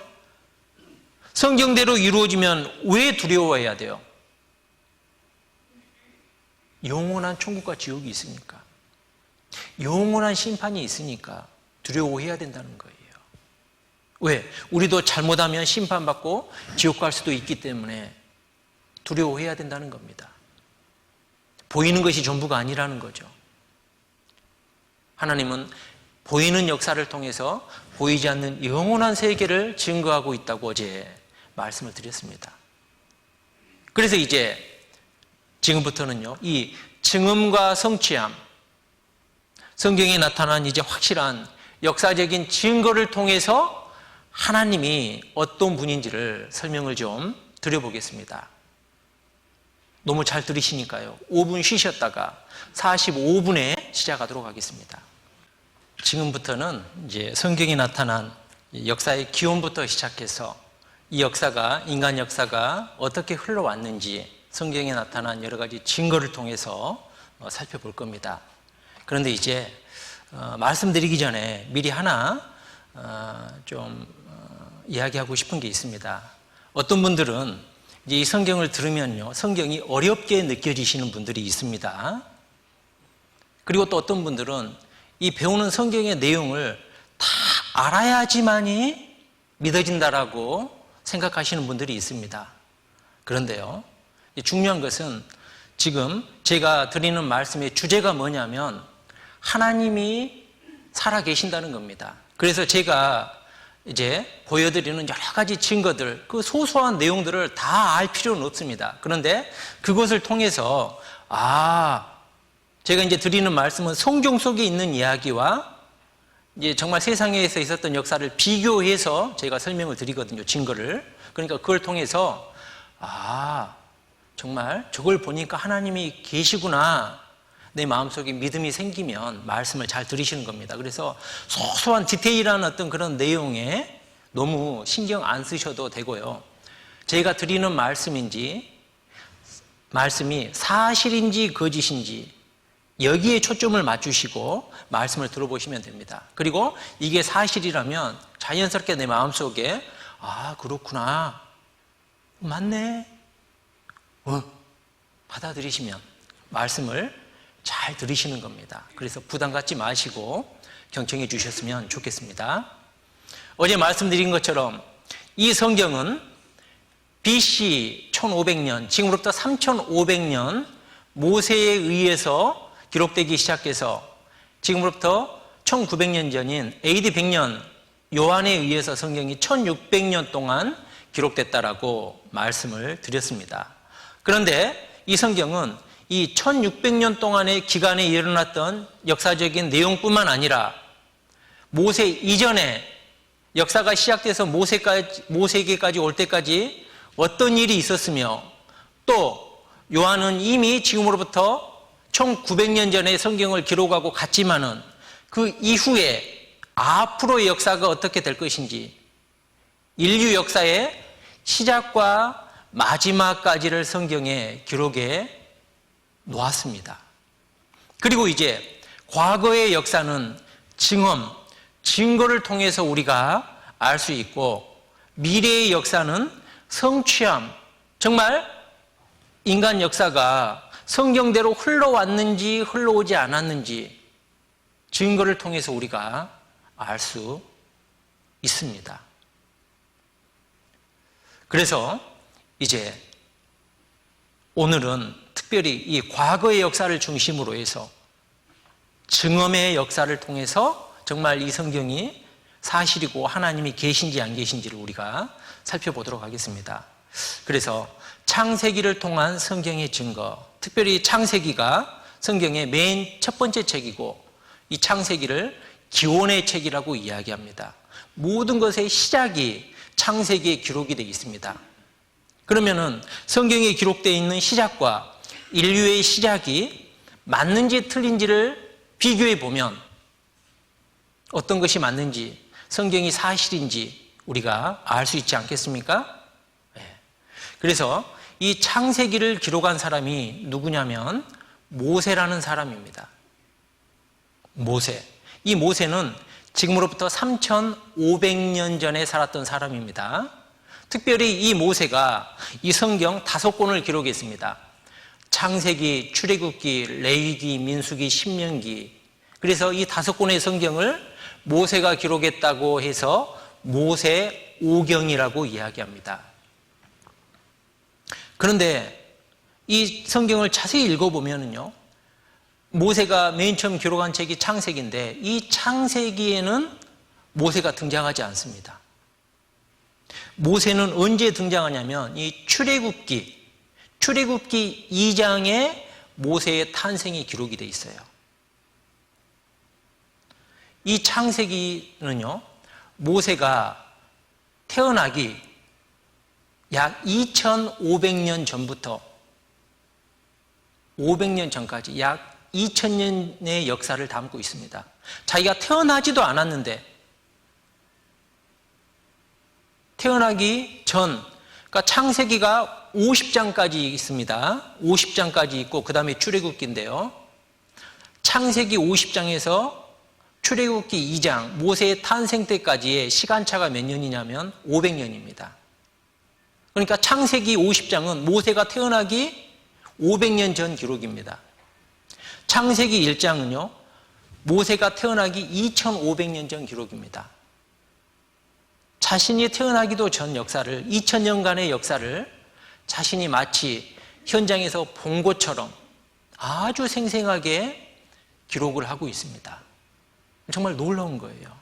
성경대로 이루어지면 왜 두려워해야 돼요? 영원한 천국과 지옥이 있으니까, 영원한 심판이 있으니까 두려워해야 된다는 거예요. 왜? 우리도 잘못하면 심판받고 지옥 갈 수도 있기 때문에 두려워해야 된다는 겁니다. 보이는 것이 전부가 아니라는 거죠. 하나님은 보이는 역사를 통해서 보이지 않는 영원한 세계를 증거하고 있다고 어제 말씀을 드렸습니다. 그래서 이제 지금부터는요 이 증언과 성취함, 성경에 나타난 이제 확실한 역사적인 증거를 통해서 하나님이 어떤 분인지를 설명을 좀 드려보겠습니다. 너무 잘 들으시니까요. 5분 쉬셨다가 45분에 시작하도록 하겠습니다. 지금부터는 이제 성경에 나타난 역사의 기원부터 시작해서 이 역사가, 인간 역사가 어떻게 흘러왔는지 성경에 나타난 여러 가지 증거를 통해서 살펴볼 겁니다. 그런데 이제 말씀드리기 전에 미리 하나 좀 이야기하고 싶은 게 있습니다. 어떤 분들은 이제 이 성경을 들으면요, 성경이 어렵게 느껴지시는 분들이 있습니다. 그리고 또 어떤 분들은 이 배우는 성경의 내용을 다 알아야지만이 믿어진다라고 생각하시는 분들이 있습니다. 그런데요, 중요한 것은 지금 제가 드리는 말씀의 주제가 뭐냐면 하나님이 살아계신다는 겁니다. 그래서 제가 이제 보여드리는 여러 가지 증거들, 그 소소한 내용들을 다 알 필요는 없습니다. 그런데 그것을 통해서 제가 이제 드리는 말씀은 성경 속에 있는 이야기와 이제 정말 세상에서 있었던 역사를 비교해서 제가 설명을 드리거든요. 증거를. 그러니까 그걸 통해서 정말 저걸 보니까 하나님이 계시구나, 내 마음속에 믿음이 생기면 말씀을 잘 들으시는 겁니다. 그래서 소소한 디테일한 어떤 그런 내용에 너무 신경 안 쓰셔도 되고요. 제가 드리는 말씀이 사실인지 거짓인지 여기에 초점을 맞추시고 말씀을 들어보시면 됩니다. 그리고 이게 사실이라면 자연스럽게 내 마음속에 그렇구나, 맞네, 받아들이시면 말씀을 잘 들으시는 겁니다. 그래서 부담 갖지 마시고 경청해 주셨으면 좋겠습니다. 어제 말씀드린 것처럼 이 성경은 BC 1500년, 지금으로부터 3500년 모세에 의해서 기록되기 시작해서 지금으로부터 1900년 전인 AD 100년 요한에 의해서 성경이 1600년 동안 기록됐다라고 말씀을 드렸습니다. 그런데 이 성경은 이 1600년 동안의 기간에 일어났던 역사적인 내용뿐만 아니라 모세 이전에 역사가 시작돼서 모세에게까지 올 때까지 어떤 일이 있었으며, 또 요한은 이미 지금으로부터 1900년 전에 성경을 기록하고 갔지만은 그 이후에 앞으로의 역사가 어떻게 될 것인지, 인류 역사의 시작과 마지막까지를 성경에 기록해 놓았습니다. 그리고 이제 과거의 역사는 증거를 통해서 우리가 알 수 있고, 미래의 역사는 성취함, 정말 인간 역사가 성경대로 흘러왔는지 흘러오지 않았는지 증거를 통해서 우리가 알 수 있습니다. 그래서 이제 오늘은 특별히 이 과거의 역사를 중심으로 해서 증언의 역사를 통해서 정말 이 성경이 사실이고 하나님이 계신지 안 계신지를 우리가 살펴보도록 하겠습니다. 그래서 창세기를 통한 성경의 증거, 특별히 창세기가 성경의 맨 첫 번째 책이고, 이 창세기를 기원의 책이라고 이야기합니다. 모든 것의 시작이 창세기에 기록이 되어 있습니다. 그러면은 성경에 기록되어 있는 시작과 인류의 시작이 맞는지 틀린지를 비교해 보면 어떤 것이 맞는지, 성경이 사실인지 우리가 알 수 있지 않겠습니까? 그래서 이 창세기를 기록한 사람이 누구냐면 모세라는 사람입니다. 모세. 이 모세는 지금으로부터 3500년 전에 살았던 사람입니다. 특별히 이 모세가 이 성경 5권을 기록했습니다. 창세기, 출애굽기, 레위기, 민수기, 신명기. 그래서 이 5권의 성경을 모세가 기록했다고 해서 모세 오경이라고 이야기합니다. 그런데 이 성경을 자세히 읽어보면요, 모세가 맨 처음 기록한 책이 창세기인데 이 창세기에는 모세가 등장하지 않습니다. 모세는 언제 등장하냐면 이 출애굽기 2장에 모세의 탄생이 기록이 되어 있어요. 이 창세기는요, 모세가 태어나기 약 2500년 전부터 500년 전까지 약 2000년의 역사를 담고 있습니다. 자기가 태어나지도 않았는데 태어나기 전, 그러니까 창세기가 50장까지 있습니다. 50장까지 있고 그 다음에 출애굽기인데요. 창세기 50장에서 출애굽기 2장, 모세의 탄생 때까지의 시간차가 몇 년이냐면 500년입니다. 그러니까 창세기 50장은 모세가 태어나기 500년 전 기록입니다. 창세기 1장은요, 모세가 태어나기 2500년 전 기록입니다. 자신이 태어나기도 전 역사를, 2000년간의 역사를 자신이 마치 현장에서 본 것처럼 아주 생생하게 기록을 하고 있습니다. 정말 놀라운 거예요.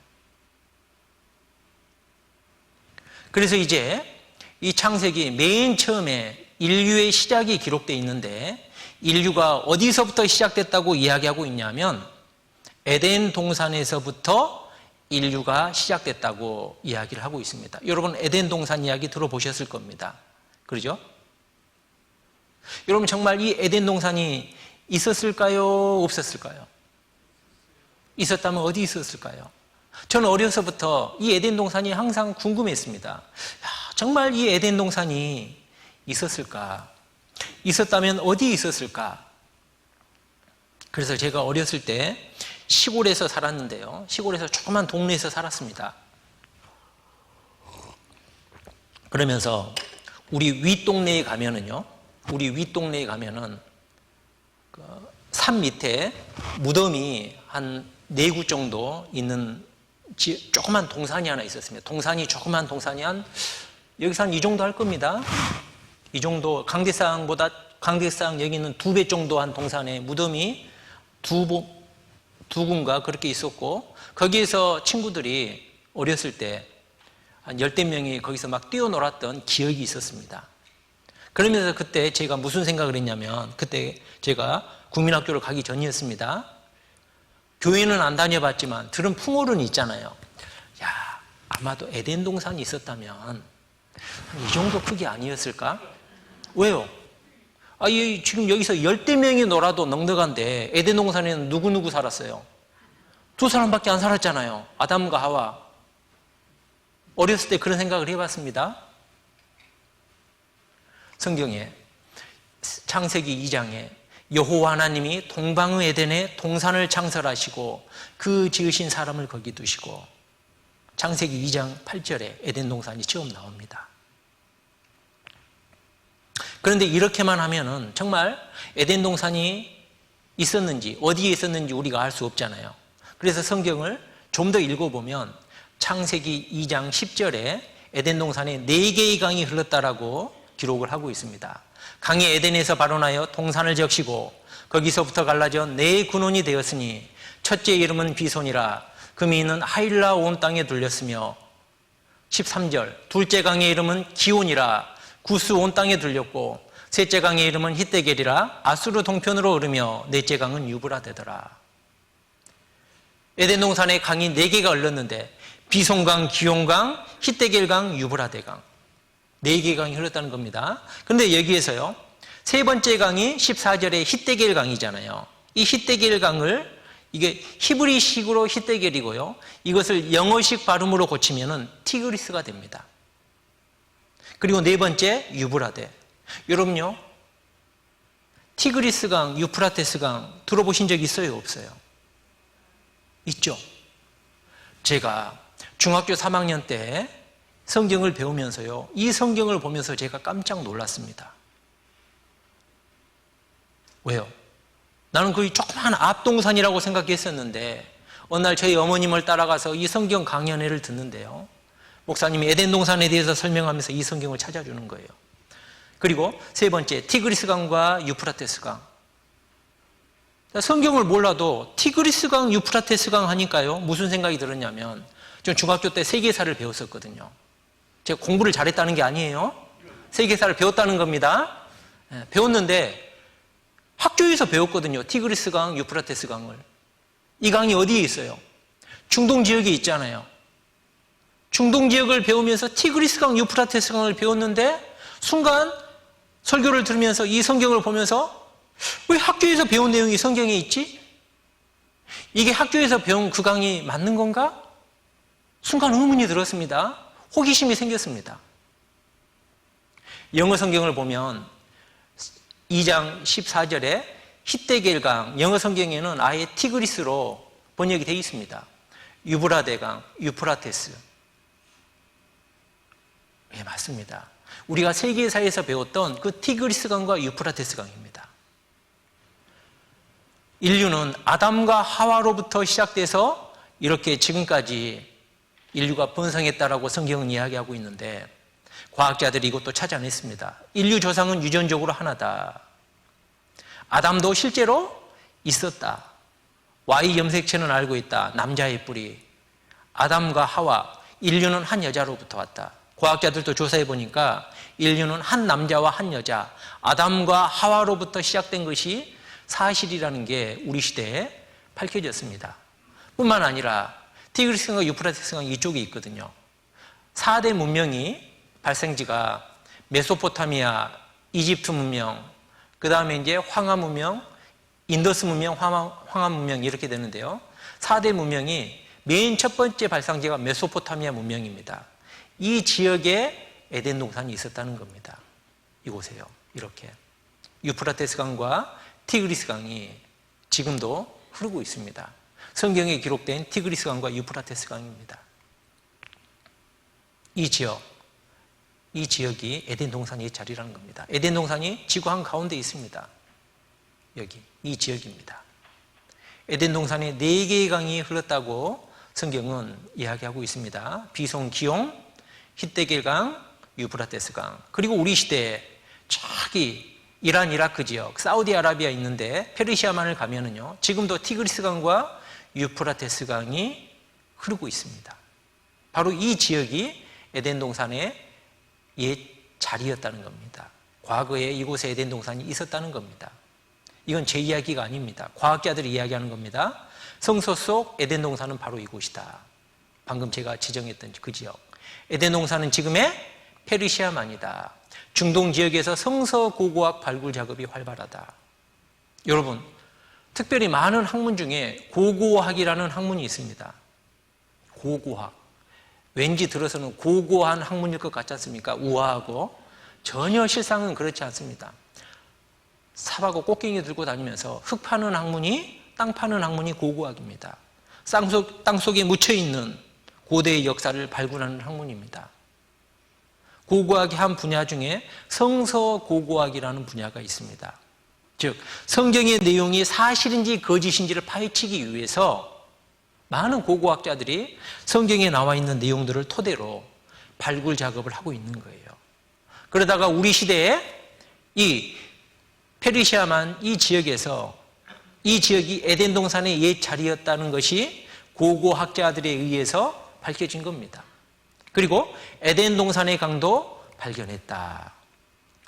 그래서 이제 이 창세기 맨 처음에 인류의 시작이 기록되어 있는데, 인류가 어디서부터 시작됐다고 이야기하고 있냐면 에덴 동산에서부터 인류가 시작됐다고 이야기를 하고 있습니다. 여러분 에덴 동산 이야기 들어보셨을 겁니다. 그러죠? 여러분 정말 이 에덴 동산이 있었을까요? 없었을까요? 있었다면 어디 있었을까요? 저는 어려서부터 이 에덴 동산이 항상 궁금했습니다. 야, 정말 이 에덴 동산이 있었을까? 있었다면 어디 있었을까? 그래서 제가 어렸을 때 시골에서 살았는데요. 시골에서 조그만 동네에서 살았습니다. 그러면서 우리 윗동네에 가면은 그 산 밑에 무덤이 한 4구 정도 있는 조그만 동산이 하나 있었습니다. 조그만 동산이 여기서 한 이 정도 할 겁니다. 이 정도, 강대상 여기 있는 2배 정도 한 동산에 무덤이 두 군가 그렇게 있었고, 거기에서 친구들이 어렸을 때 한 10대 명이 거기서 막 뛰어놀았던 기억이 있었습니다. 그러면서 그때 제가 무슨 생각을 했냐면, 그때 제가 국민학교를 가기 전이었습니다. 교회는 안 다녀봤지만 들은 풍어는 있잖아요. 야, 아마도 에덴 동산이 있었다면 이 정도 크기 아니었을까? 왜요? 지금 여기서 10대 명이 놀아도 넉넉한데 에덴 동산에는 누구 살았어요? 2사람밖에 안 살았잖아요. 아담과 하와. 어렸을 때 그런 생각을 해봤습니다. 성경에 창세기 2장에 여호와 하나님이 동방의 에덴에 동산을 창설하시고 그 지으신 사람을 거기 두시고, 창세기 2장 8절에 에덴 동산이 처음 나옵니다. 그런데 이렇게만 하면은 정말 에덴 동산이 있었는지 어디에 있었는지 우리가 알 수 없잖아요. 그래서 성경을 좀 더 읽어보면 창세기 2장 10절에 에덴 동산에 4개의 강이 흘렀다라고 기록을 하고 있습니다. 강이 에덴에서 발원하여 동산을 적시고 거기서부터 갈라져 4군원이 되었으니 첫째 이름은 비손이라 그 미인은 하일라 온 땅에 들렸으며, 13절 둘째 강의 이름은 기온이라 구스 온 땅에 들렸고, 셋째 강의 이름은 히데겔이라 아수르 동편으로 흐르며, 넷째 강은 유브라데더라. 에덴 동산에 강이 4개가 흘렀는데 비손강, 기온강, 히데겔강, 유브라데강 4개의 강이 흘렀다는 겁니다. 그런데 여기에서요, 세 번째 강이 14절에 히데겔 강이잖아요. 이 히데겔 강을, 이게 히브리식으로 히데겔이고요, 이것을 영어식 발음으로 고치면은 티그리스가 됩니다. 그리고 네 번째 유브라데. 여러분요, 티그리스 강, 유프라테스 강 들어보신 적 있어요, 없어요? 있죠. 제가 중학교 3학년 때 성경을 배우면서요, 이 성경을 보면서 제가 깜짝 놀랐습니다. 왜요? 나는 거의 조그만 앞동산이라고 생각했었는데 어느 날 저희 어머님을 따라가서 이 성경 강연회를 듣는데요, 목사님이 에덴 동산에 대해서 설명하면서 이 성경을 찾아주는 거예요. 그리고 세 번째, 티그리스 강과 유프라테스 강. 성경을 몰라도 티그리스 강, 유프라테스 강 하니까요, 무슨 생각이 들었냐면, 전 중학교 때 세계사를 배웠었거든요. 제가 공부를 잘했다는 게 아니에요. 세계사를 배웠다는 겁니다. 배웠는데 학교에서 배웠거든요. 티그리스 강, 유프라테스 강을. 이 강이 어디에 있어요? 중동 지역에 있잖아요. 중동 지역을 배우면서 티그리스 강, 유프라테스 강을 배웠는데 순간 설교를 들으면서 이 성경을 보면서 왜 학교에서 배운 내용이 성경에 있지? 이게 학교에서 배운 그 강이 맞는 건가? 순간 의문이 들었습니다. 호기심이 생겼습니다. 영어 성경을 보면 2장 14절에 히데겔강, 영어 성경에는 아예 티그리스로 번역이 되어 있습니다. 유브라데강, 유프라테스. 예, 맞습니다. 우리가 세계사에서 배웠던 그 티그리스 강과 유프라테스 강입니다. 인류는 아담과 하와로부터 시작돼서 이렇게 지금까지 인류가 번성했다라고 성경은 이야기하고 있는데 과학자들이 이것도 찾아냈습니다. 인류 조상은 유전적으로 하나다. 아담도 실제로 있었다. Y 염색체는 알고 있다. 남자의 뿌리. 아담과 하와, 인류는 한 여자로부터 왔다. 과학자들도 조사해 보니까 인류는 한 남자와 한 여자, 아담과 하와로부터 시작된 것이 사실이라는 게 우리 시대에 밝혀졌습니다. 뿐만 아니라 티그리스강과 유프라테스강 이쪽에 있거든요. 4대 문명이 발생지가 메소포타미아, 이집트 문명, 그 다음에 이제 황하 문명, 인더스 문명, 황하 문명 이렇게 되는데요. 4대 문명이 맨 첫 번째 발상지가 메소포타미아 문명입니다. 이 지역에 에덴 동산이 있었다는 겁니다. 이곳에요. 이렇게 유프라테스 강과 티그리스 강이 지금도 흐르고 있습니다. 성경에 기록된 티그리스 강과 유프라테스 강입니다. 이 지역이 에덴 동산의 자리라는 겁니다. 에덴 동산이 지구 한가운데 있습니다. 여기 이 지역입니다. 에덴 동산에 4개의 강이 흘렀다고 성경은 이야기하고 있습니다. 비송, 기용, 히데겔강, 유프라테스강. 그리고 우리 시대에 저기 이란, 이라크 지역, 사우디아라비아 있는데 페르시아만을 가면은요, 지금도 티그리스강과 유프라테스강이 흐르고 있습니다. 바로 이 지역이 에덴 동산의 옛 자리였다는 겁니다. 과거에 이곳에 에덴 동산이 있었다는 겁니다. 이건 제 이야기가 아닙니다. 과학자들이 이야기하는 겁니다. 성서 속 에덴 동산은 바로 이곳이다. 방금 제가 지정했던 그 지역. 에덴 동산은 지금의 페르시아만이다. 중동 지역에서 성서 고고학 발굴 작업이 활발하다. 여러분, 특별히 많은 학문 중에 고고학이라는 학문이 있습니다. 고고학. 왠지 들어서는 고고한 학문일 것 같지 않습니까? 우아하고. 전혀 실상은 그렇지 않습니다. 삽하고 꽃갱이 들고 다니면서 흙 파는 학문이, 땅 파는 학문이 고고학입니다. 땅속에 묻혀있는 고대의 역사를 발굴하는 학문입니다. 고고학의 한 분야 중에 성서 고고학이라는 분야가 있습니다. 즉, 성경의 내용이 사실인지 거짓인지를 파헤치기 위해서 많은 고고학자들이 성경에 나와 있는 내용들을 토대로 발굴 작업을 하고 있는 거예요. 그러다가 우리 시대에 이 페르시아만 이 지역에서 이 지역이 에덴 동산의 옛 자리였다는 것이 고고학자들에 의해서 밝혀진 겁니다. 그리고 에덴 동산의 강도 발견했다.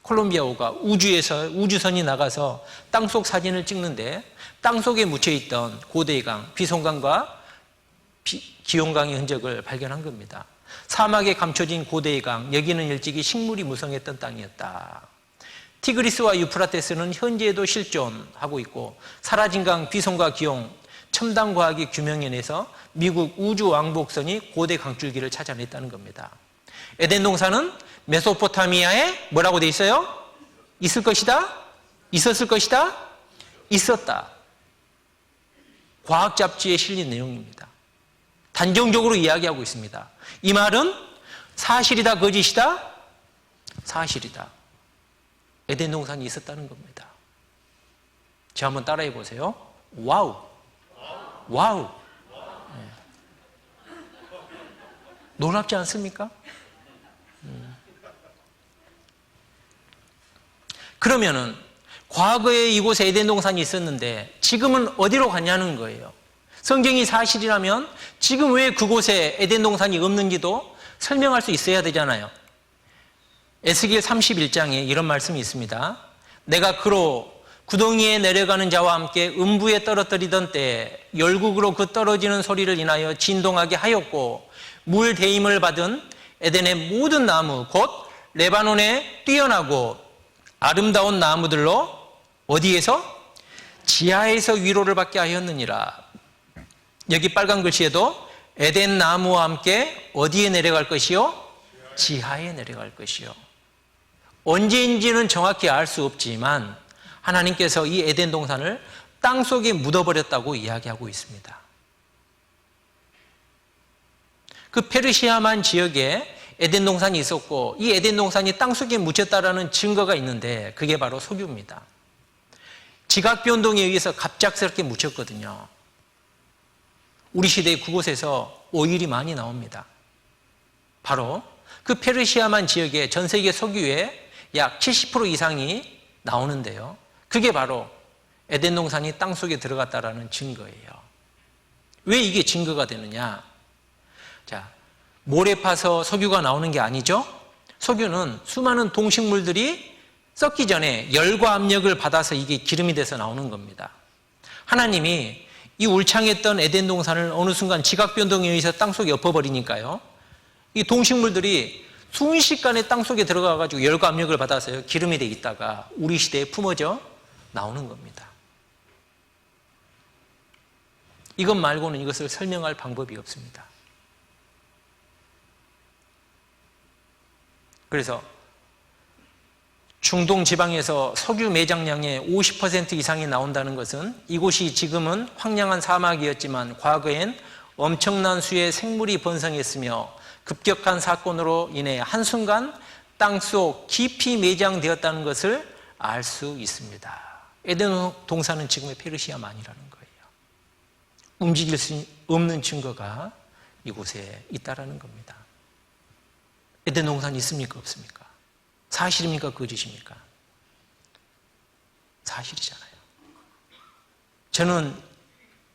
콜롬비아호가 우주선이 나가서 땅속 사진을 찍는데 땅속에 묻혀있던 고대의 강, 비송강과 기용강의 흔적을 발견한 겁니다. 사막에 감춰진 고대의 강, 여기는 일찍이 식물이 무성했던 땅이었다. 티그리스와 유프라테스는 현재에도 실존하고 있고 사라진 강, 비송과 기용, 첨단 과학의 규명연에서 미국 우주왕복선이 고대 강줄기를 찾아냈다는 겁니다. 에덴 동산은 메소포타미아에 뭐라고 돼 있어요? 있을 것이다? 있었을 것이다? 있었다. 과학 잡지에 실린 내용입니다. 단정적으로 이야기하고 있습니다. 이 말은 사실이다, 거짓이다? 사실이다. 에덴 동산이 있었다는 겁니다. 저 한번 따라해 보세요. 와우. 와우. 네. 놀랍지 않습니까? 그러면은 과거에 이곳에 에덴 동산이 있었는데 지금은 어디로 갔냐는 거예요. 성경이 사실이라면 지금 왜 그곳에 에덴 동산이 없는지도 설명할 수 있어야 되잖아요. 에스겔 31장에 이런 말씀이 있습니다. 내가 그로 구덩이에 내려가는 자와 함께 음부에 떨어뜨리던 때에 열국으로 그 떨어지는 소리를 인하여 진동하게 하였고 물 대임을 받은 에덴의 모든 나무 곧 레바논에 뛰어나고 아름다운 나무들로 어디에서? 지하에서 위로를 받게 하였느니라. 여기 빨간 글씨에도 에덴 나무와 함께 어디에 내려갈 것이요? 지하에 내려갈 것이요. 언제인지는 정확히 알 수 없지만 하나님께서 이 에덴 동산을 땅속에 묻어버렸다고 이야기하고 있습니다. 그 페르시아만 지역에 에덴 동산이 있었고 이 에덴 동산이 땅속에 묻혔다라는 증거가 있는데 그게 바로 석유입니다. 지각변동에 의해서 갑작스럽게 묻혔거든요. 우리 시대에 그곳에서 오일이 많이 나옵니다. 바로 그 페르시아만 지역에 전 세계 석유의 약 70% 이상이 나오는데요. 그게 바로 에덴 동산이 땅속에 들어갔다라는 증거예요. 왜 이게 증거가 되느냐? 자, 모래 파서 석유가 나오는 게 아니죠. 석유는 수많은 동식물들이 썩기 전에 열과 압력을 받아서 이게 기름이 돼서 나오는 겁니다. 하나님이 이 울창했던 에덴 동산을 어느 순간 지각 변동에 의해서 땅속에 엎어버리니까요. 이 동식물들이 순식간에 땅속에 들어가가지고 열과 압력을 받아서요. 기름이 돼 있다가 우리 시대에 품어져 나오는 겁니다. 이것 말고는 이것을 설명할 방법이 없습니다. 그래서 중동 지방에서 석유 매장량의 50% 이상이 나온다는 것은 이곳이 지금은 황량한 사막이었지만 과거엔 엄청난 수의 생물이 번성했으며 급격한 사건으로 인해 한순간 땅속 깊이 매장되었다는 것을 알 수 있습니다. 에덴 동산은 지금의 페르시아만이라는 거예요. 움직일 수 없는 증거가 이곳에 있다라는 겁니다. 에덴 동산이 있습니까? 없습니까? 사실입니까? 거짓입니까? 사실이잖아요. 저는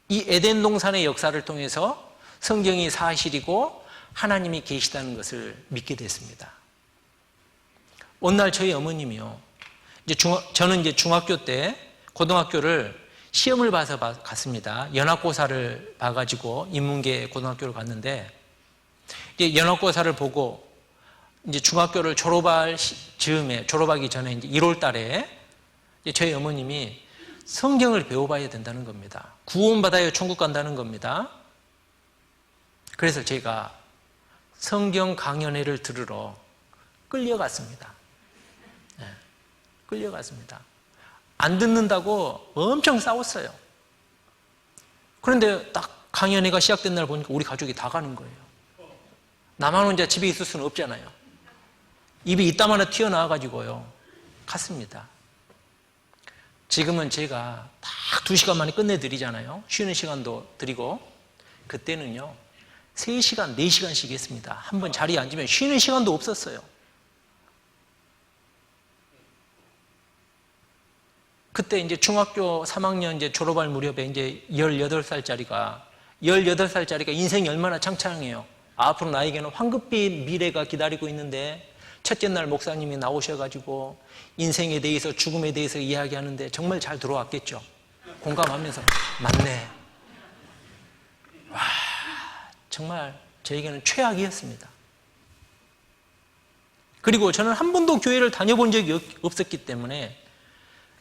이 에덴 동산의 역사를 통해서 성경이 사실이고 하나님이 계시다는 것을 믿게 됐습니다. 어느 날 저희 어머님이요. 저는 이제 중학교 때 고등학교를 시험을 봐서 갔습니다. 연합고사를 봐가지고 인문계 고등학교를 갔는데 이제 연합고사를 보고 이제 중학교를 졸업하기 전에 이제 1월 달에 이제 저희 어머님이 성경을 배워봐야 된다는 겁니다. 구원받아야 천국 간다는 겁니다. 그래서 제가 성경 강연회를 들으러 끌려갔습니다. 네, 끌려갔습니다. 안 듣는다고 엄청 싸웠어요. 그런데 딱 강연회가 시작된 날 보니까 우리 가족이 다 가는 거예요. 나만 혼자 집에 있을 수는 없잖아요. 입이 이따마나 튀어나와가지고요. 갔습니다. 지금은 제가 딱 2시간 만에 끝내드리잖아요. 쉬는 시간도 드리고. 그때는요, 3시간, 4시간씩 했습니다. 한번 자리에 앉으면 쉬는 시간도 없었어요. 그때 이제 중학교 3학년 이제 졸업할 무렵에 이제 18살짜리가 인생이 얼마나 창창해요. 앞으로 나에게는 황급빛 미래가 기다리고 있는데 첫째 날 목사님이 나오셔가지고 인생에 대해서 죽음에 대해서 이야기하는데 정말 잘 들어왔겠죠. 공감하면서 맞네. 와, 정말 저에게는 최악이었습니다. 그리고 저는 한 번도 교회를 다녀본 적이 없었기 때문에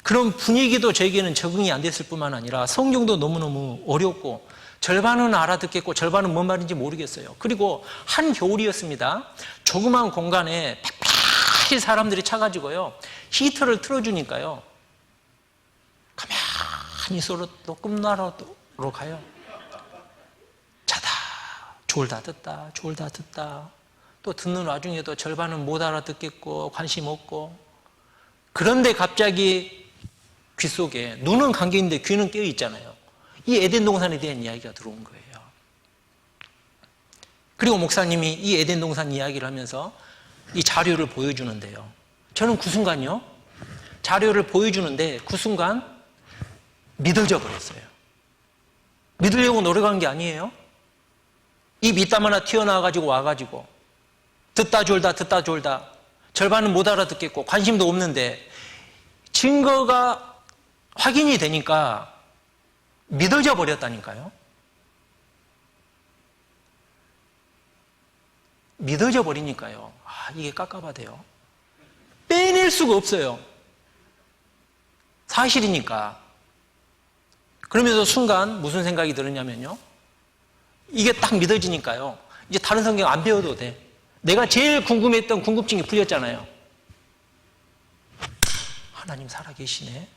그런 분위기도 저에게는 적응이 안 됐을 뿐만 아니라 성경도 너무너무 어렵고 절반은 알아듣겠고 절반은 뭔 말인지 모르겠어요. 그리고 한겨울이었습니다. 조그만 공간에 빽빽히 사람들이 차가지고요. 히터를 틀어주니까요. 가만히 있어도 또 꿈나라로 가요. 자다 졸다 듣다 또 듣는 와중에도 절반은 못 알아듣겠고 관심 없고 그런데 갑자기 귀 속에 눈은 감겨있는데 귀는 깨어있잖아요. 이 에덴 동산에 대한 이야기가 들어온 거예요. 그리고 목사님이 이 에덴 동산 이야기를 하면서 이 자료를 보여주는데요. 저는 그 순간요. 자료를 보여주는데 그 순간 믿어져 버렸어요. 믿으려고 노력한 게 아니에요. 입 이따 하나 튀어나와가지고 와가지고 듣다 졸다 절반은 못 알아듣겠고 관심도 없는데 증거가 확인이 되니까 믿어져 버렸다니까요. 믿어져 버리니까요. 이게 깝깝하대요. 빼낼 수가 없어요. 사실이니까. 그러면서 순간 무슨 생각이 들었냐면요. 이게 딱 믿어지니까요. 이제 다른 성경 안 배워도 돼. 내가 제일 궁금했던 궁금증이 풀렸잖아요. 하나님 살아계시네.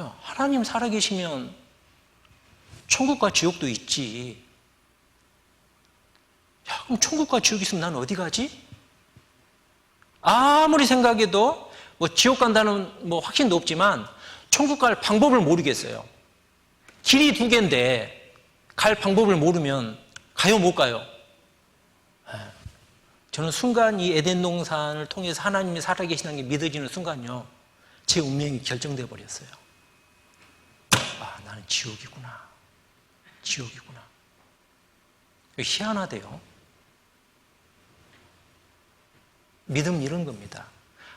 야, 하나님 살아계시면 천국과 지옥도 있지. 야, 그럼 천국과 지옥 있으면 난 어디 가지? 아무리 생각해도 뭐 지옥 간다는 뭐 확신도 없지만 천국 갈 방법을 모르겠어요. 길이 두 개인데 갈 방법을 모르면 가요 못 가요? 저는 순간 이 에덴 동산을 통해서 하나님이 살아계시는 게 믿어지는 순간요, 제 운명이 결정돼 버렸어요. 나는 지옥이구나. 지옥이구나. 희한하대요. 믿음 이런 겁니다.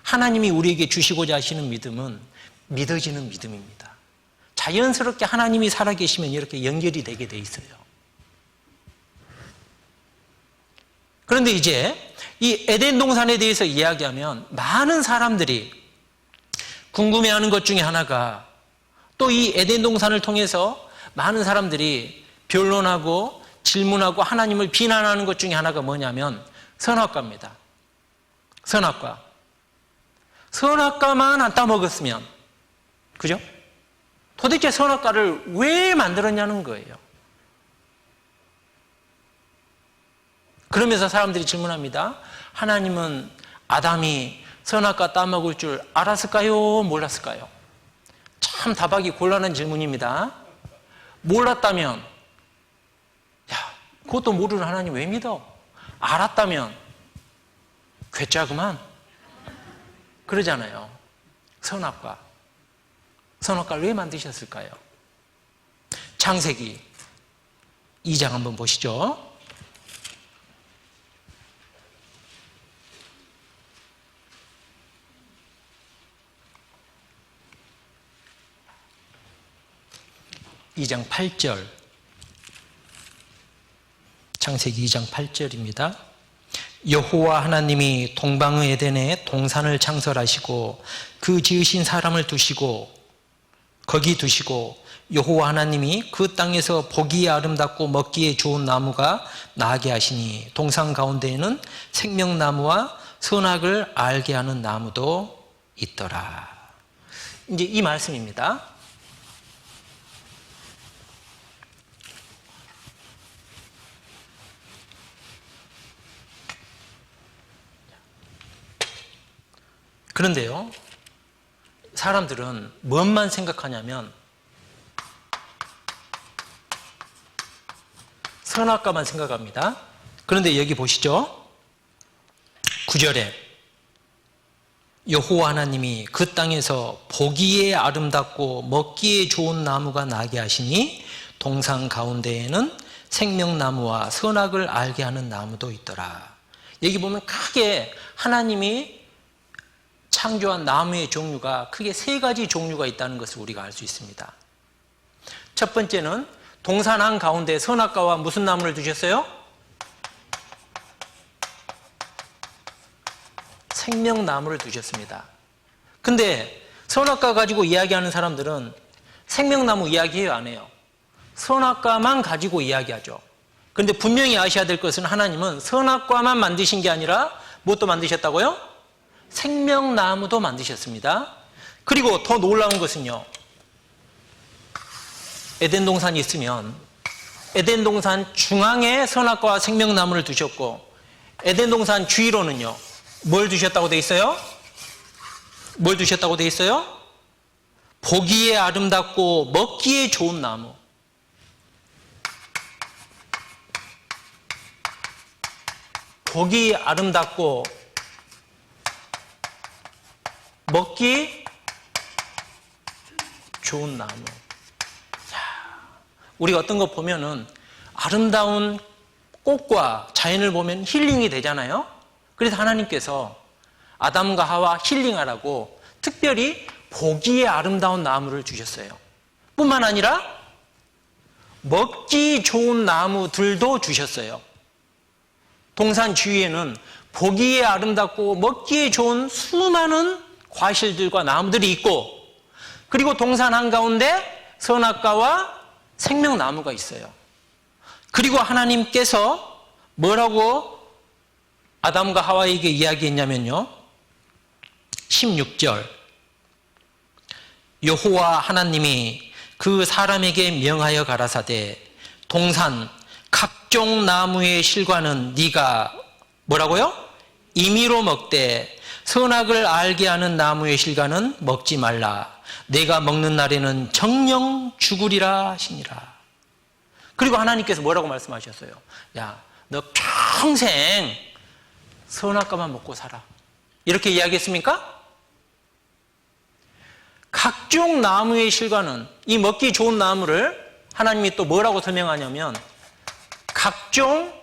하나님이 우리에게 주시고자 하시는 믿음은 믿어지는 믿음입니다. 자연스럽게 하나님이 살아계시면 이렇게 연결이 되게 돼 있어요. 그런데 이제 이 에덴 동산에 대해서 이야기하면 많은 사람들이 궁금해하는 것 중에 하나가, 또 이 에덴 동산을 통해서 많은 사람들이 변론하고 질문하고 하나님을 비난하는 것 중에 하나가 뭐냐면 선악과입니다. 선악과. 선악과만 안 따먹었으면, 그죠? 도대체 선악과를 왜 만들었냐는 거예요. 그러면서 사람들이 질문합니다. 하나님은 아담이 선악과 따먹을 줄 알았을까요? 몰랐을까요? 참 답하기 곤란한 질문입니다. 몰랐다면, 그것도 모르는 하나님 왜 믿어? 알았다면, 괴짜구만. 그러잖아요. 선악과. 선악과를 왜 만드셨을까요? 창세기 2장 한번 보시죠. (2장 8절) 창세기 2장 8절입니다. 여호와 하나님이 동방의 에덴에 동산을 창설하시고 그 지으신 사람을 두시고 거기 두시고 여호와 하나님이 그 땅에서 보기에 아름답고 먹기에 좋은 나무가 나게 하시니 동산 가운데에는 생명나무와 선악을 알게 하는 나무도 있더라. 이제 이 말씀입니다. 그런데요, 사람들은 뭔만 생각하냐면 선악과만 생각합니다. 그런데 여기 보시죠. 9절에 여호와 하나님이 그 땅에서 보기에 아름답고 먹기에 좋은 나무가 나게 하시니 동산 가운데에는 생명나무와 선악을 알게 하는 나무도 있더라. 여기 보면 크게 하나님이 창조한 나무의 종류가 크게 세 가지 종류가 있다는 것을 우리가 알 수 있습니다. 첫 번째는 동산 한가운데 선악과와 무슨 나무를 두셨어요? 생명나무를 두셨습니다. 근데 선악과 가지고 이야기하는 사람들은 생명나무 이야기해요, 안 해요? 선악과만 가지고 이야기하죠. 그런데 분명히 아셔야 될 것은 하나님은 선악과만 만드신 게 아니라 무엇도 만드셨다고요? 생명나무도 만드셨습니다. 그리고 더 놀라운 것은요, 에덴 동산이 있으면 에덴 동산 중앙에 선악과와 생명나무를 두셨고 에덴 동산 주위로는요, 뭘 두셨다고 돼 있어요? 뭘 두셨다고 돼 있어요? 보기에 아름답고 먹기에 좋은 나무. 보기 아름답고 먹기 좋은 나무. 우리가 어떤 거 보면은 아름다운 꽃과 자연을 보면 힐링이 되잖아요. 그래서 하나님께서 아담과 하와 힐링하라고 특별히 보기에 아름다운 나무를 주셨어요. 뿐만 아니라 먹기 좋은 나무들도 주셨어요. 동산 주위에는 보기에 아름답고 먹기에 좋은 수많은 과실들과 나무들이 있고, 그리고 동산 한가운데 선악과와 생명나무가 있어요. 그리고 하나님께서 뭐라고 아담과 하와에게 이야기했냐면요, 16절, 여호와 하나님이 그 사람에게 명하여 가라사대 동산 각종 나무의 실과는 네가 뭐라고요? 임의로 먹되 선악을 알게 하는 나무의 실과는 먹지 말라. 내가 먹는 날에는 정령 죽으리라 하시니라. 그리고 하나님께서 뭐라고 말씀하셨어요? 야, 너 평생 선악과만 먹고 살아. 이렇게 이야기했습니까? 각종 나무의 실과는, 이 먹기 좋은 나무를 하나님이 또 뭐라고 설명하냐면 각종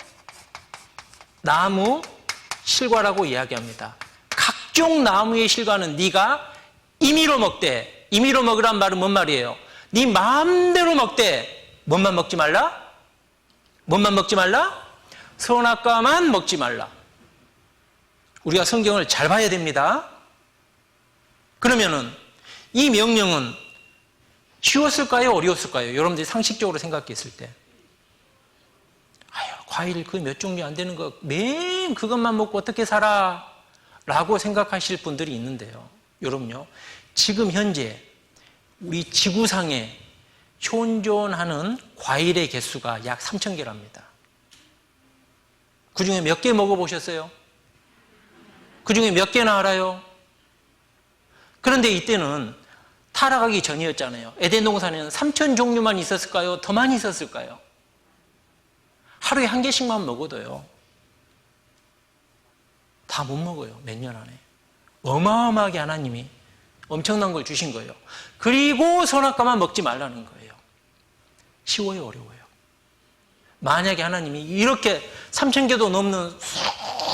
나무 실과라고 이야기합니다. 각종 나무의 실과는 네가 임의로 먹되, 임의로 먹으란 말은 뭔 말이에요? 네 마음대로 먹되 뭔만 먹지 말라? 뭔만 먹지 말라? 선악과만 먹지 말라. 우리가 성경을 잘 봐야 됩니다. 그러면은 이 명령은 쉬웠을까요? 어려웠을까요? 여러분들이 상식적으로 생각했을 때. 아유, 과일 그 몇 종류 안 되는 거 매일 그것만 먹고 어떻게 살아? 라고 생각하실 분들이 있는데요. 여러분요, 지금 현재 우리 지구상에 현존하는 과일의 개수가 약 3,000개랍니다. 그 중에 몇 개 먹어보셨어요? 그 중에 몇 개나 알아요? 그런데 이때는 타락하기 전이었잖아요. 에덴 동산에는 3,000종류만 있었을까요? 더 많이 있었을까요? 하루에 한 개씩만 먹어도요, 다 못 먹어요. 몇 년 안에. 어마어마하게 하나님이 엄청난 걸 주신 거예요. 그리고 선악과만 먹지 말라는 거예요. 쉬워요, 어려워요? 만약에 하나님이 이렇게 3,000개도 넘는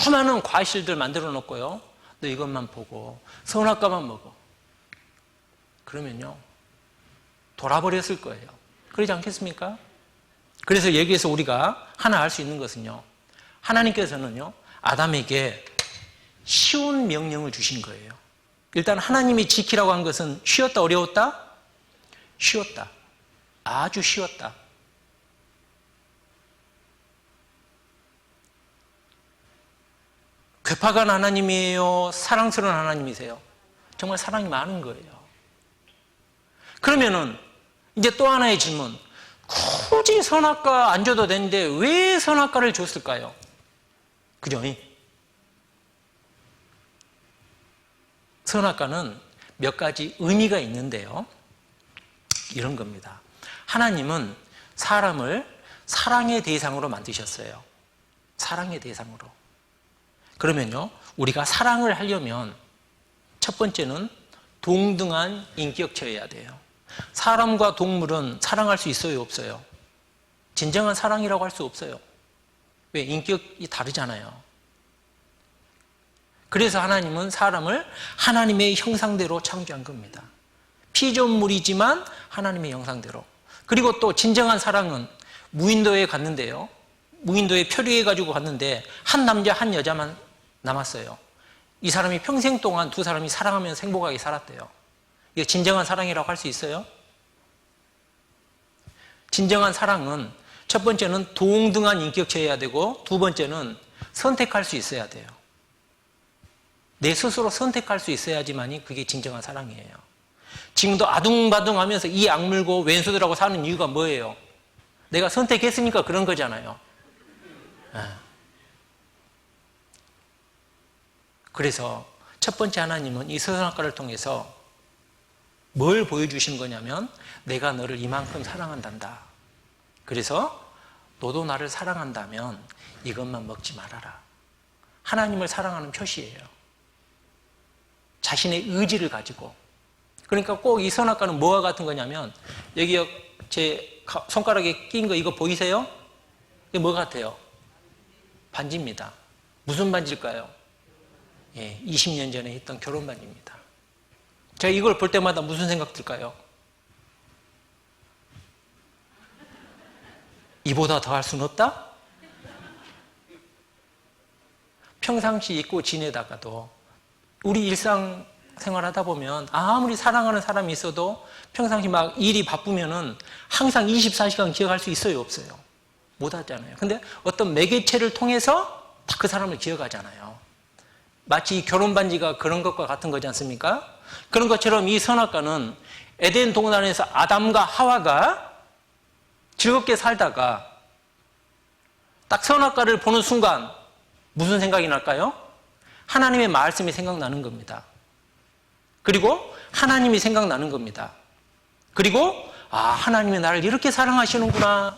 수많은 과실들 만들어 놓고요, 너 이것만 보고 선악과만 먹어. 그러면요, 돌아버렸을 거예요. 그러지 않겠습니까? 그래서 여기에서 우리가 하나 알 수 있는 것은요, 하나님께서는요, 아담에게 쉬운 명령을 주신 거예요. 일단 하나님이 지키라고 한 것은 쉬웠다, 어려웠다? 쉬웠다. 아주 쉬웠다. 괴팍한 하나님이에요? 사랑스러운 하나님이세요? 정말 사랑이 많은 거예요. 그러면은 이제 또 하나의 질문, 굳이 선악과 안 줘도 되는데 왜 선악과를 줬을까요? 그죠? 선악과는 몇 가지 의미가 있는데요, 이런 겁니다. 하나님은 사람을 사랑의 대상으로 만드셨어요. 사랑의 대상으로. 그러면요, 우리가 사랑을 하려면 첫 번째는 동등한 인격체여야 돼요. 사람과 동물은 사랑할 수 있어요, 없어요? 진정한 사랑이라고 할 수 없어요. 왜? 인격이 다르잖아요. 그래서 하나님은 사람을 하나님의 형상대로 창조한 겁니다. 피조물이지만 하나님의 형상대로. 그리고 또 진정한 사랑은 무인도에 갔는데요, 무인도에 표류해 가지고 갔는데 한 남자 한 여자만 남았어요. 이 사람이 평생 동안 두 사람이 사랑하면서 행복하게 살았대요. 이게 진정한 사랑이라고 할 수 있어요? 진정한 사랑은 첫 번째는 동등한 인격체여야 되고, 두 번째는 선택할 수 있어야 돼요. 내 스스로 선택할 수 있어야지만이 그게 진정한 사랑이에요. 지금도 아둥바둥하면서 이 악물고 왼수들하고 사는 이유가 뭐예요? 내가 선택했으니까 그런 거잖아요. 그래서 첫 번째 하나님은 이 선악과를 통해서 뭘 보여주신 거냐면, 내가 너를 이만큼 사랑한단다. 그래서 너도 나를 사랑한다면 이것만 먹지 말아라. 하나님을 사랑하는 표시예요. 자신의 의지를 가지고. 그러니까 꼭 이 선악과는 뭐와 같은 거냐면, 여기 제 손가락에 낀 거 이거 보이세요? 이게 뭐 같아요? 반지입니다. 무슨 반지일까요? 예, 20년 전에 했던 결혼 반지입니다. 제가 이걸 볼 때마다 무슨 생각 들까요? 이보다 더 할 수는 없다? 평상시 잊고 지내다가도 우리 일상생활 하다 보면 아무리 사랑하는 사람이 있어도 평상시 막 일이 바쁘면은 항상 24시간 기억할 수 있어요, 없어요? 못 하잖아요. 근데 어떤 매개체를 통해서 다 그 사람을 기억하잖아요. 마치 이 결혼 반지가 그런 것과 같은 거지 않습니까? 그런 것처럼 이 선악과는 에덴 동산에서 아담과 하와가 즐겁게 살다가 딱 선악과를 보는 순간 무슨 생각이 날까요? 하나님의 말씀이 생각나는 겁니다. 그리고 하나님이 생각나는 겁니다. 그리고 하나님이 나를 이렇게 사랑하시는구나.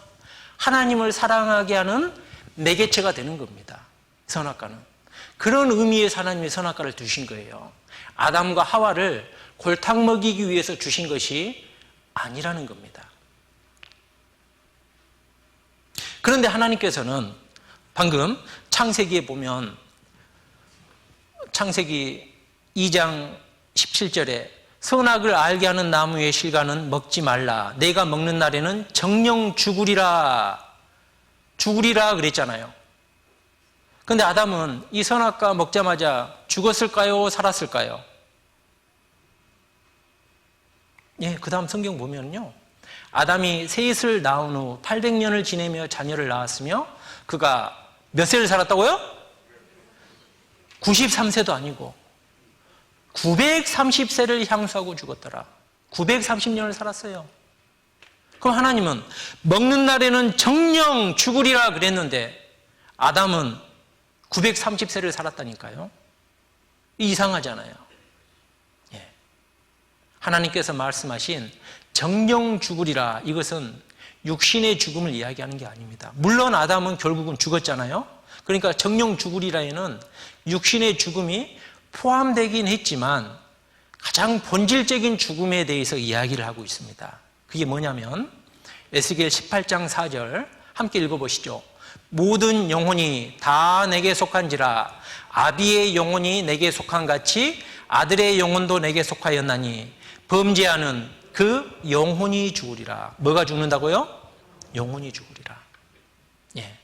하나님을 사랑하게 하는 매개체가 되는 겁니다. 선악과는. 그런 의미에서 하나님이 선악과를 두신 거예요. 아담과 하와를 골탕 먹이기 위해서 주신 것이 아니라는 겁니다. 그런데 하나님께서는 방금 창세기에 보면 창세기 2장 17절에 선악을 알게 하는 나무의 실과는 먹지 말라. 내가 먹는 날에는 정령 죽으리라. 죽으리라 그랬잖아요. 그런데 아담은 이 선악과 먹자마자 죽었을까요? 살았을까요? 예, 그 다음 성경 보면요. 아담이 셋을 낳은 후 800년을 지내며 자녀를 낳았으며 그가 몇 세를 살았다고요? 93세도 아니고 930세를 향수하고 죽었더라. 930년을 살았어요. 그럼 하나님은 먹는 날에는 정령 죽으리라 그랬는데 아담은 930세를 살았다니까요. 이상하잖아요. 예. 하나님께서 말씀하신 정령 죽으리라, 이것은 육신의 죽음을 이야기하는 게 아닙니다. 물론 아담은 결국은 죽었잖아요. 그러니까 정령 죽으리라에는 육신의 죽음이 포함되긴 했지만 가장 본질적인 죽음에 대해서 이야기를 하고 있습니다. 그게 뭐냐면 에스겔 18장 4절 함께 읽어보시죠. 모든 영혼이 다 내게 속한지라 아비의 영혼이 내게 속한 같이 아들의 영혼도 내게 속하였나니 범죄하는 그 영혼이 죽으리라. 뭐가 죽는다고요? 영혼이 죽으리라. 예.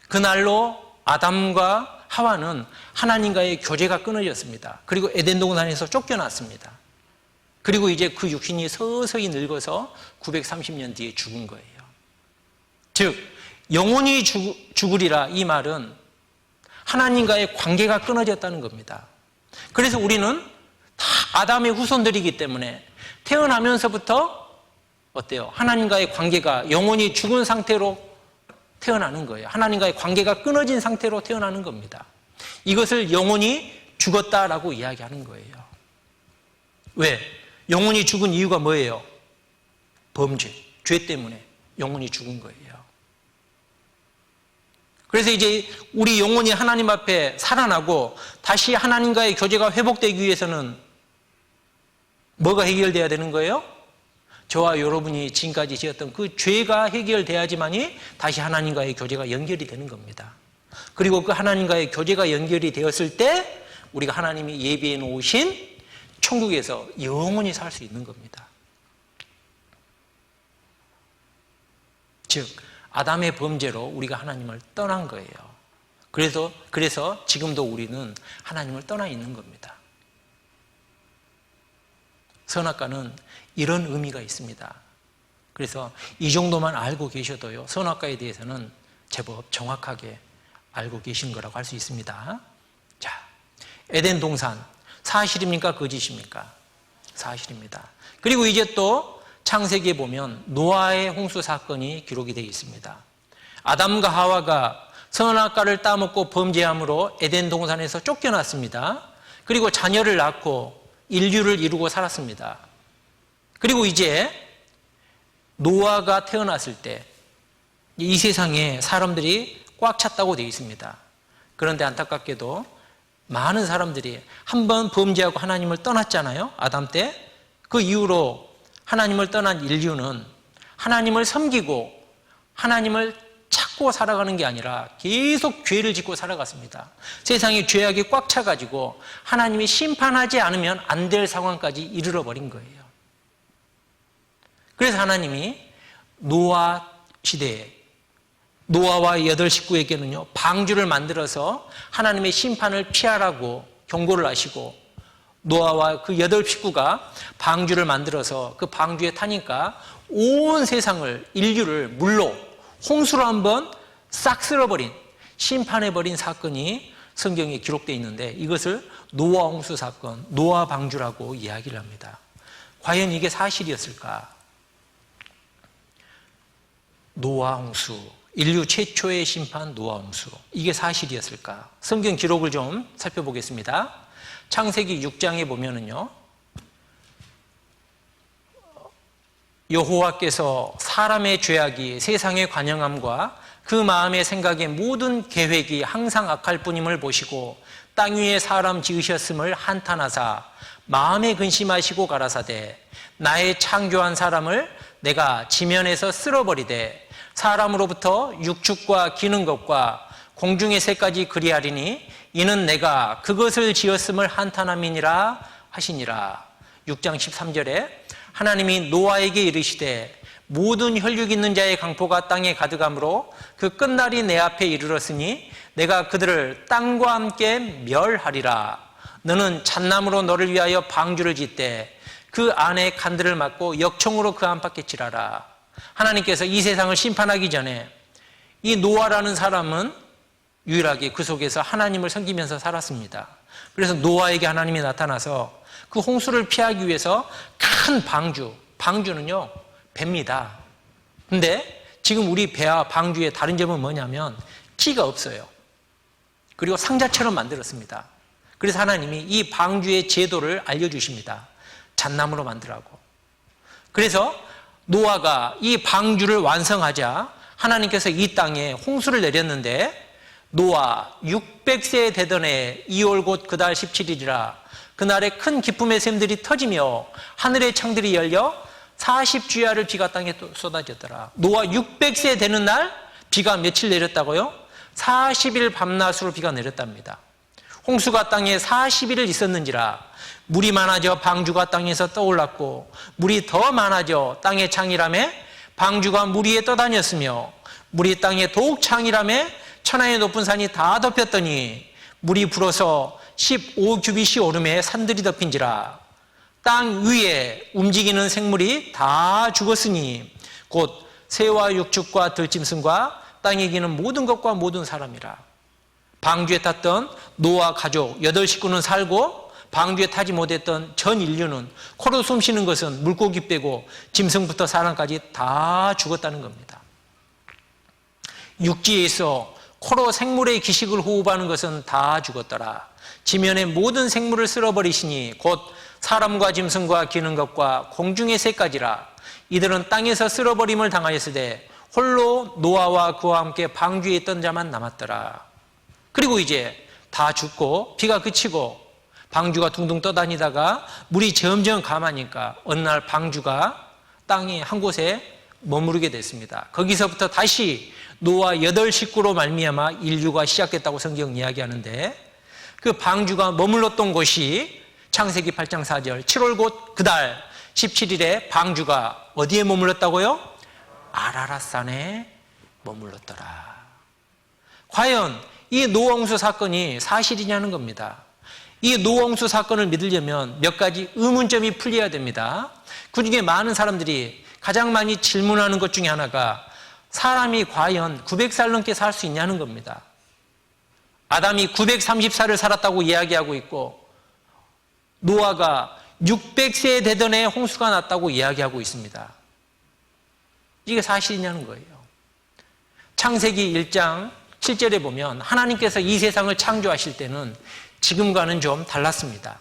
그날로 아담과 하와는 하나님과의 교제가 끊어졌습니다. 그리고 에덴 동산에서 쫓겨났습니다. 그리고 이제 그 육신이 서서히 늙어서 930년 뒤에 죽은 거예요. 즉 영혼이 죽으리라, 이 말은 하나님과의 관계가 끊어졌다는 겁니다. 그래서 우리는 다 아담의 후손들이기 때문에 태어나면서부터 어때요? 하나님과의 관계가 영혼이 죽은 상태로 태어나는 거예요. 하나님과의 관계가 끊어진 상태로 태어나는 겁니다. 이것을 영혼이 죽었다라고 이야기하는 거예요. 왜? 영혼이 죽은 이유가 뭐예요? 범죄, 죄 때문에 영혼이 죽은 거예요. 그래서 이제 우리 영혼이 하나님 앞에 살아나고 다시 하나님과의 교제가 회복되기 위해서는 뭐가 해결돼야 되는 거예요? 저와 여러분이 지금까지 지었던 그 죄가 해결돼야지만이 다시 하나님과의 교제가 연결이 되는 겁니다. 그리고 그 하나님과의 교제가 연결이 되었을 때 우리가 하나님이 예비해 놓으신 천국에서 영원히 살 수 있는 겁니다. 즉 아담의 범죄로 우리가 하나님을 떠난 거예요. 그래서 지금도 우리는 하나님을 떠나 있는 겁니다. 선악과는 이런 의미가 있습니다. 그래서 이 정도만 알고 계셔도요, 선악과에 대해서는 제법 정확하게 알고 계신 거라고 할 수 있습니다. 자, 에덴 동산 사실입니까? 거짓입니까? 사실입니다. 그리고 이제 또 창세기에 보면 노아의 홍수 사건이 기록이 되어 있습니다. 아담과 하와가 선악과를 따먹고 범죄함으로 에덴 동산에서 쫓겨났습니다. 그리고 자녀를 낳고 인류를 이루고 살았습니다. 그리고 이제 노아가 태어났을 때 이 세상에 사람들이 꽉 찼다고 되어 있습니다. 그런데 안타깝게도 많은 사람들이 한번 범죄하고 하나님을 떠났잖아요. 아담 때. 그 이후로 하나님을 떠난 인류는 하나님을 섬기고 하나님을 찾고 살아가는 게 아니라 계속 죄를 짓고 살아갔습니다. 세상에 죄악이 꽉 차가지고 하나님이 심판하지 않으면 안 될 상황까지 이르러 버린 거예요. 그래서 하나님이 노아 시대에 노아와 8 식구에게는요, 방주를 만들어서 하나님의 심판을 피하라고 경고를 하시고, 노아와 그 8 식구가 방주를 만들어서 그 방주에 타니까 온 세상을, 인류를 물로, 홍수로 한번 싹 쓸어버린, 심판해버린 사건이 성경에 기록되어 있는데, 이것을 노아 홍수 사건, 노아 방주라고 이야기를 합니다. 과연 이게 사실이었을까? 노아 홍수, 인류 최초의 심판 노아 홍수, 이게 사실이었을까? 성경 기록을 좀 살펴보겠습니다. 창세기 6장에 보면은요, 여호와께서 사람의 죄악이 세상의 관영함과 그 마음의 생각의 모든 계획이 항상 악할 뿐임을 보시고 땅 위에 사람 지으셨음을 한탄하사 마음에 근심하시고 가라사대 나의 창조한 사람을 내가 지면에서 쓸어버리되 사람으로부터 육축과 기는 것과 공중의 새까지 그리하리니 이는 내가 그것을 지었음을 한탄함이니라 하시니라. 6장 13절에 하나님이 노아에게 이르시되 모든 혈육 있는 자의 강포가 땅에 가득함으로 그 끝날이 내 앞에 이르렀으니 내가 그들을 땅과 함께 멸하리라. 너는 잣나무로 너를 위하여 방주를 짓되 그 안에 간들을 막고 역청으로 그 안팎에 칠하라. 하나님께서 이 세상을 심판하기 전에 이 노아라는 사람은 유일하게 그 속에서 하나님을 섬기면서 살았습니다. 그래서 노아에게 하나님이 나타나서 그 홍수를 피하기 위해서 큰 방주는요, 배입니다. 근데 지금 우리 배와 방주의 다른 점은 뭐냐면 키가 없어요. 그리고 상자처럼 만들었습니다. 그래서 하나님이 이 방주의 제도를 알려주십니다. 잣나무로 만들라고. 그래서 노아가 이 방주를 완성하자 하나님께서 이 땅에 홍수를 내렸는데 노아 600세 되던 해 2월 곧 그달 17일이라 그날에 큰 기쁨의 샘들이 터지며 하늘의 창들이 열려 40주야를 비가 땅에 쏟아졌더라. 노아 600세 되는 날 비가 며칠 내렸다고요? 40일 밤낮으로 비가 내렸답니다. 홍수가 땅에 40일을 있었는지라 물이 많아져 방주가 땅에서 떠올랐고 물이 더 많아져 땅의 창이라매 방주가 물 위에 떠다녔으며 물이 땅의 더욱 창이라매 천하의 높은 산이 다 덮였더니 물이 불어서 15규빗이 오름에 산들이 덮인지라. 땅 위에 움직이는 생물이 다 죽었으니 곧 새와 육축과 들짐승과 땅에 기는 모든 것과 모든 사람이라. 방주에 탔던 노아 가족 8 식구는 살고 방주에 타지 못했던 전 인류는 코로 숨쉬는 것은 물고기 빼고 짐승부터 사람까지 다 죽었다는 겁니다. 육지에 있어 코로 생물의 기식을 호흡하는 것은 다 죽었더라. 지면의 모든 생물을 쓸어버리시니 곧 사람과 짐승과 기는 것과 공중의 새까지라. 이들은 땅에서 쓸어버림을 당하였으되 홀로 노아와 그와 함께 방주에 있던 자만 남았더라. 그리고 이제 다 죽고 비가 그치고 방주가 둥둥 떠다니다가 물이 점점 감하니까 어느 날 방주가 땅의 한 곳에 머무르게 됐습니다. 거기서부터 다시 노아 8 식구로 말미암아 인류가 시작됐다고 성경 이야기하는데 그 방주가 머물렀던 곳이 창세기 8장 4절 7월 곧 그달 17일에 방주가 어디에 머물렀다고요? 아라랏산에 머물렀더라. 과연 이 노아 홍수 사건이 사실이냐는 겁니다. 이 노아 홍수 사건을 믿으려면 몇 가지 의문점이 풀려야 됩니다. 그중에 많은 사람들이 가장 많이 질문하는 것 중에 하나가 사람이 과연 900살 넘게 살 수 있냐는 겁니다. 아담이 930살을 살았다고 이야기하고 있고 노아가 600세 되던 해 홍수가 났다고 이야기하고 있습니다. 이게 사실이냐는 거예요. 창세기 1장 7절에 보면 하나님께서 이 세상을 창조하실 때는 지금과는 좀 달랐습니다.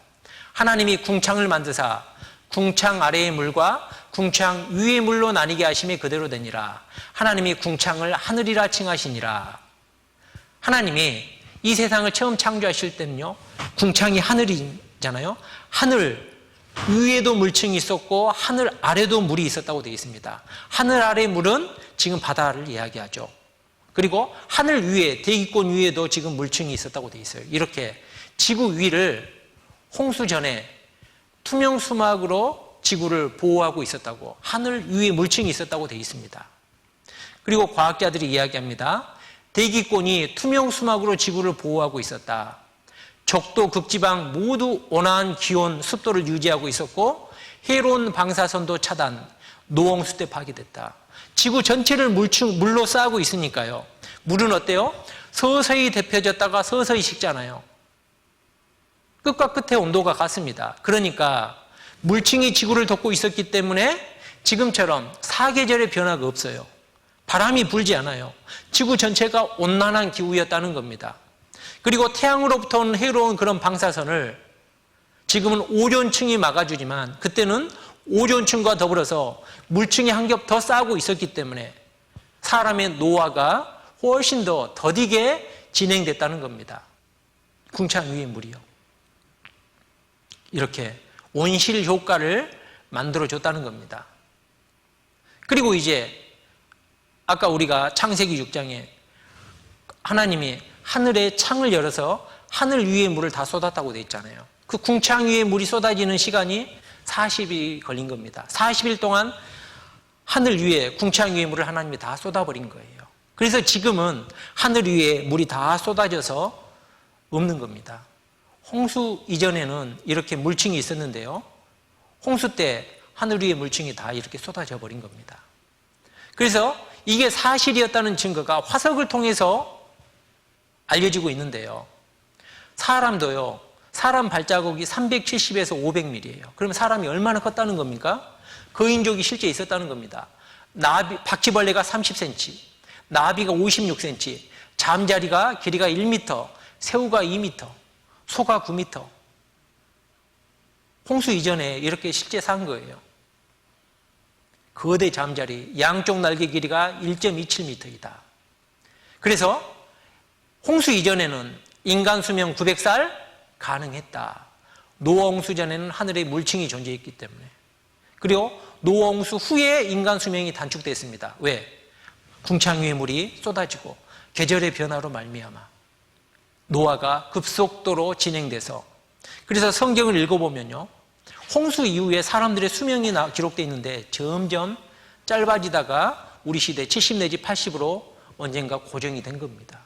하나님이 궁창을 만드사 궁창 아래의 물과 궁창 위의 물로 나뉘게 하심이 그대로 되니라. 하나님이 궁창을 하늘이라 칭하시니라. 하나님이 이 세상을 처음 창조하실 때는요, 궁창이 하늘이잖아요. 하늘 위에도 물층이 있었고 하늘 아래도 물이 있었다고 되어 있습니다. 하늘 아래 물은 지금 바다를 이야기하죠. 그리고 하늘 위에, 대기권 위에도 지금 물층이 있었다고 돼 있어요. 이렇게 지구 위를 홍수 전에 투명 수막으로 지구를 보호하고 있었다고, 하늘 위에 물층이 있었다고 돼 있습니다. 그리고 과학자들이 이야기합니다. 대기권이 투명 수막으로 지구를 보호하고 있었다. 적도, 극지방 모두 온화한 기온, 습도를 유지하고 있었고 해로운 방사선도 차단, 노홍수 때 파괴됐다. 지구 전체를 물로 싸고 있으니까요. 물은 어때요? 서서히 데펴졌다가 서서히 식잖아요. 끝과 끝의 온도가 같습니다. 그러니까 물층이 지구를 덮고 있었기 때문에 지금처럼 사계절의 변화가 없어요. 바람이 불지 않아요. 지구 전체가 온난한 기후였다는 겁니다. 그리고 태양으로부터 온 해로운 그런 방사선을 지금은 오존층이 막아주지만 그때는 오존층과 더불어서 물층이 한 겹 더 쌓고 있었기 때문에 사람의 노화가 훨씬 더 더디게 진행됐다는 겁니다. 궁창 위의 물이요. 이렇게 온실 효과를 만들어줬다는 겁니다. 그리고 이제 아까 우리가 창세기 6장에 하나님이 하늘의 창을 열어서 하늘 위에 물을 다 쏟았다고 돼 있잖아요. 그 궁창 위에 물이 쏟아지는 시간이 40일 걸린 겁니다. 40일 동안 하늘 위에, 궁창 위에 물을 하나님이 다 쏟아버린 거예요. 그래서 지금은 하늘 위에 물이 다 쏟아져서 없는 겁니다. 홍수 이전에는 이렇게 물층이 있었는데요. 홍수 때 하늘 위에 물층이 다 이렇게 쏟아져 버린 겁니다. 그래서 이게 사실이었다는 증거가 화석을 통해서 알려지고 있는데요. 사람도요, 사람 발자국이 370에서 500mm예요. 그러면 사람이 얼마나 컸다는 겁니까? 거인족이 실제 있었다는 겁니다. 바퀴벌레가 30cm, 나비가 56cm, 잠자리가 길이가 1m, 새우가 2m, 소가 9m. 홍수 이전에 이렇게 실제 산 거예요. 거대 잠자리, 양쪽 날개 길이가 1.27m이다. 그래서 홍수 이전에는 인간 수명 900살 가능했다. 노홍수 전에는 하늘에 물층이 존재했기 때문에. 그리고 노홍수 후에 인간 수명이 단축됐습니다. 왜? 궁창 위의 물이 쏟아지고 계절의 변화로 말미암아 노화가 급속도로 진행돼서, 그래서 성경을 읽어보면요, 홍수 이후에 사람들의 수명이 기록되어 있는데 점점 짧아지다가 우리 시대 70 내지 80으로 언젠가 고정이 된 겁니다.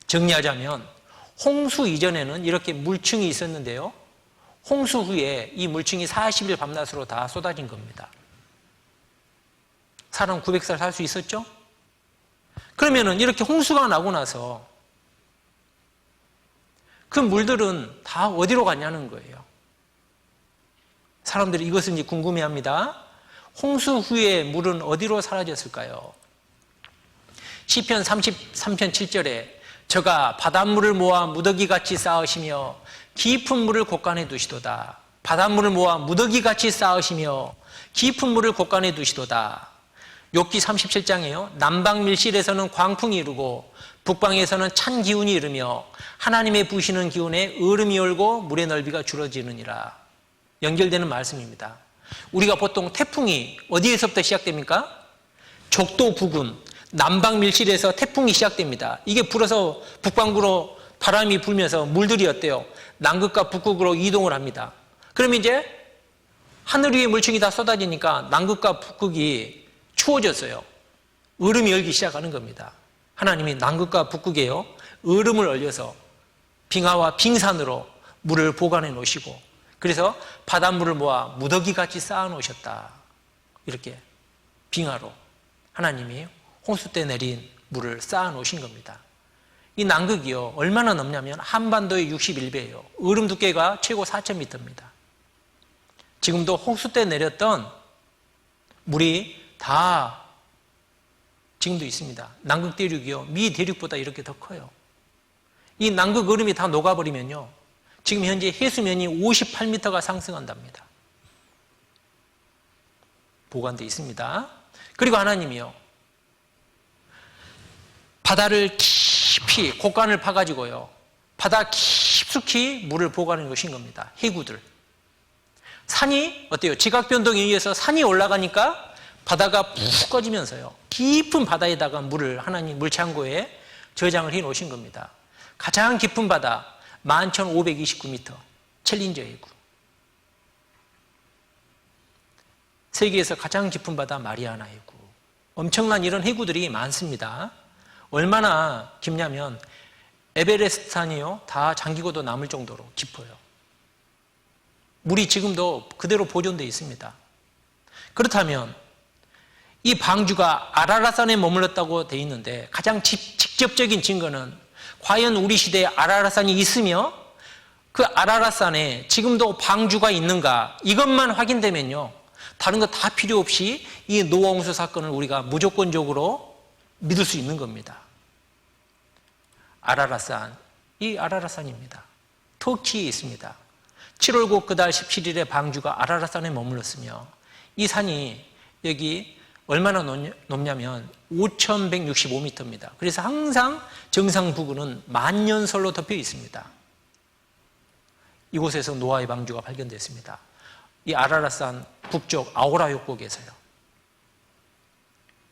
정리하자면 홍수 이전에는 이렇게 물층이 있었는데요, 홍수 후에 이 물층이 40일 밤낮으로 다 쏟아진 겁니다. 사람 900살 살 수 있었죠? 그러면은 이렇게 홍수가 나고 나서 그 물들은 다 어디로 갔냐는 거예요. 사람들이 이것을 이제 궁금해합니다. 홍수 후에 물은 어디로 사라졌을까요? 시편 33편 7절에 저가 바닷물을 모아 무더기같이 쌓으시며 깊은 물을 곳간에 두시도다. 바닷물을 모아 무더기같이 쌓으시며 깊은 물을 곳간에 두시도다. 욥기 37장에요. 남방 밀실에서는 광풍이 이르고 북방에서는 찬 기운이 이르며 하나님의 부시는 기운에 얼음이 얼고 물의 넓이가 줄어지느니라. 연결되는 말씀입니다. 우리가 보통 태풍이 어디에서부터 시작됩니까? 적도 부근, 남방 밀실에서 태풍이 시작됩니다. 이게 불어서 북반구로 바람이 불면서 물들이 어때요? 남극과 북극으로 이동을 합니다. 그럼 이제 하늘 위에 물층이 다 쏟아지니까 남극과 북극이 추워졌어요. 얼음이 얼기 시작하는 겁니다. 하나님이 남극과 북극에요, 얼음을 얼려서 빙하와 빙산으로 물을 보관해 놓으시고, 그래서 바닷물을 모아 무더기같이 쌓아 놓으셨다. 이렇게 빙하로 하나님이 홍수 때 내린 물을 쌓아 놓으신 겁니다. 이 남극이요, 얼마나 넓냐면 한반도의 61배예요. 얼음 두께가 최고 4,000m입니다. 지금도 홍수 때 내렸던 물이 다 지금도 있습니다. 남극 대륙이요, 미 대륙보다 이렇게 더 커요. 이 남극 얼음이 다 녹아버리면요, 지금 현재 해수면이 58m가 상승한답니다. 보관되어 있습니다. 그리고 하나님이요, 바다를 깊이 곳간을 파가지고요, 바다 깊숙이 물을 보관해 놓으신 겁니다. 해구들. 산이 어때요? 지각 변동에 의해서 산이 올라가니까 바다가 푹 꺼지면서요, 깊은 바다에다가 물을 하나님 물창고에 저장을 해 놓으신 겁니다. 가장 깊은 바다 11,529m 챌린저 해구. 세계에서 가장 깊은 바다 마리아나 해구. 엄청난 이런 해구들이 많습니다. 얼마나 깊냐면 에베레스트 산이요 다 잠기고도 남을 정도로 깊어요. 물이 지금도 그대로 보존되어 있습니다. 그렇다면 이 방주가 아라라산에 머물렀다고 되어 있는데 가장 직접적인 증거는 과연 우리 시대에 아라라산이 있으며 그 아라라산에 지금도 방주가 있는가, 이것만 확인되면요 다른 거 다 필요 없이 이 노아 홍수 사건을 우리가 무조건적으로 믿을 수 있는 겁니다. 아라라산, 이 아라라산입니다. 터키에 있습니다. 7월 9달 17일에 방주가 아라라산에 머물렀으며 이 산이 여기 얼마나 높냐면 5,165m입니다. 그래서 항상 정상 부근은 만년설로 덮여 있습니다. 이곳에서 노아의 방주가 발견됐습니다. 이 아라라산 북쪽 아오라 협곡에서요.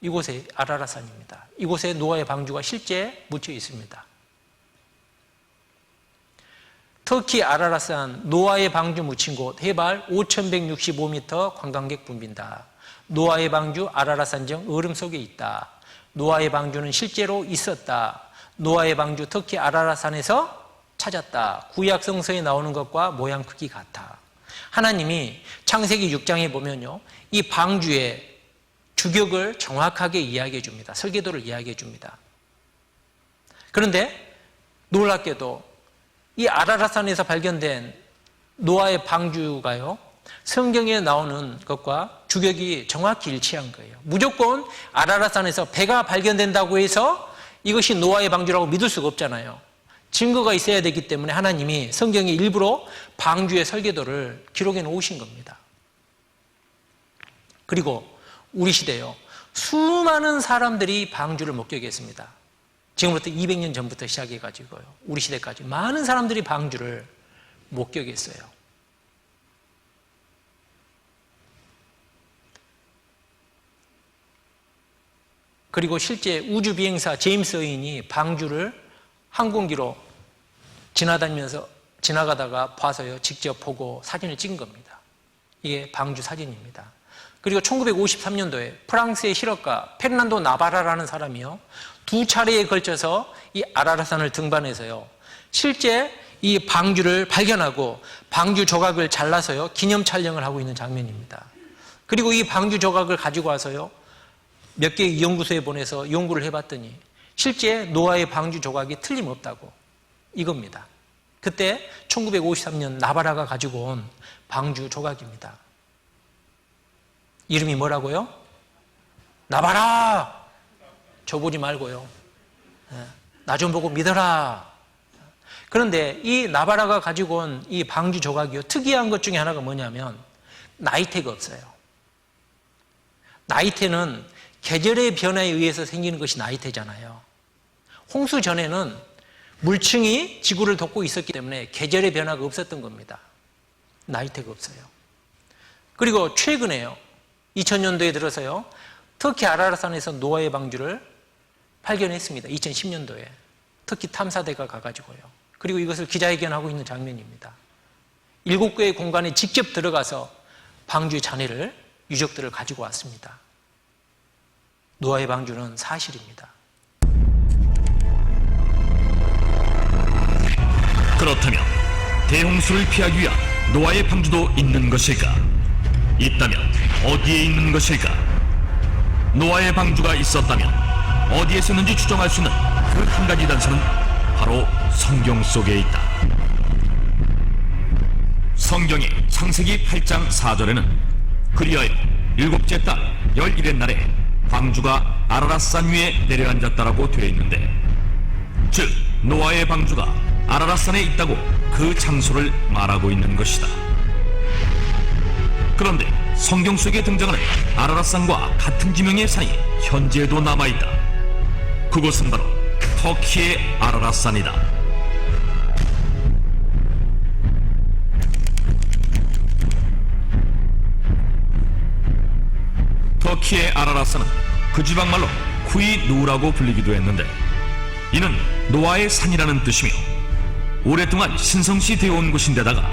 이곳에 아라라산입니다. 이곳에 노아의 방주가 실제 묻혀 있습니다. 터키 아라라산 노아의 방주 묻힌 곳 해발 5,165m 관광객 붐빈다. 노아의 방주 아라라산정 얼음 속에 있다. 노아의 방주는 실제로 있었다. 노아의 방주 터키 아라라산에서 찾았다. 구약 성서에 나오는 것과 모양 크기 같아. 하나님이 창세기 6장에 보면요, 이 방주의 주격을 정확하게 이야기해 줍니다. 설계도를 이야기해 줍니다. 그런데 놀랍게도 이 아라라산에서 발견된 노아의 방주가요, 성경에 나오는 것과 주격이 정확히 일치한 거예요. 무조건 아라라산에서 배가 발견된다고 해서 이것이 노아의 방주라고 믿을 수가 없잖아요. 증거가 있어야 되기 때문에 하나님이 성경에 일부러 방주의 설계도를 기록해 놓으신 겁니다. 그리고 우리 시대요, 수많은 사람들이 방주를 목격했습니다. 지금부터 200년 전부터 시작해가지고요, 우리 시대까지 많은 사람들이 방주를 목격했어요. 그리고 실제 우주비행사 제임스 어인이 방주를 항공기로 지나가다가 봐서요, 직접 보고 사진을 찍은 겁니다. 이게 방주 사진입니다. 그리고 1953년도에 프랑스의 실업가 페르난도 나바라라는 사람이요, 2차례에 걸쳐서 이 아라라산을 등반해서요, 실제 이 방주를 발견하고 방주 조각을 잘라서요, 기념 촬영을 하고 있는 장면입니다. 그리고 이 방주 조각을 가지고 와서요, 몇 개의 연구소에 보내서 연구를 해봤더니 실제 노아의 방주 조각이 틀림없다고, 이겁니다. 그때 1953년 나바라가 가지고 온 방주 조각입니다. 이름이 뭐라고요? 나바라! 줘보지 말고요, 나 좀 보고 믿어라. 그런데 이 나바라가 가지고 온 이 방주 조각이요, 특이한 것 중에 하나가 뭐냐면 나이테가 없어요. 나이테는 계절의 변화에 의해서 생기는 것이 나이테잖아요. 홍수 전에는 물층이 지구를 덮고 있었기 때문에 계절의 변화가 없었던 겁니다. 나이테가 없어요. 그리고 최근에요, 2000년도에 들어서요, 터키 아라라산에서 노아의 방주를 발견했습니다. 2010년도에 터키 탐사대가 가가지고요. 그리고 이것을 기자회견하고 있는 장면입니다. 7개의 공간에 직접 들어가서 방주의 잔해를, 유적들을 가지고 왔습니다. 노아의 방주는 사실입니다. 그렇다면 대홍수를 피하기 위한 노아의 방주도 있는 것일까? 있다면 어디에 있는 것일까? 노아의 방주가 있었다면 어디에 있었는지 추정할 수 있는 그 한 가지 단서는 바로 성경 속에 있다. 성경의 창세기 8장 4절에는 그리하여 7째 달 11의 날에 방주가 아라랏산 위에 내려앉았다라고 되어 있는데, 즉 노아의 방주가 아라랏산에 있다고 그 장소를 말하고 있는 것이다. 그런데 성경 속에 등장하는 아라랏산과 같은 지명의 산이 현재도 남아있다. 그곳은 바로 터키의 아라랏산이다. 터키의 아라랏산은 그 지방말로 쿠이-누라고 불리기도 했는데 이는 노아의 산이라는 뜻이며 오랫동안 신성시 되어온 곳인데다가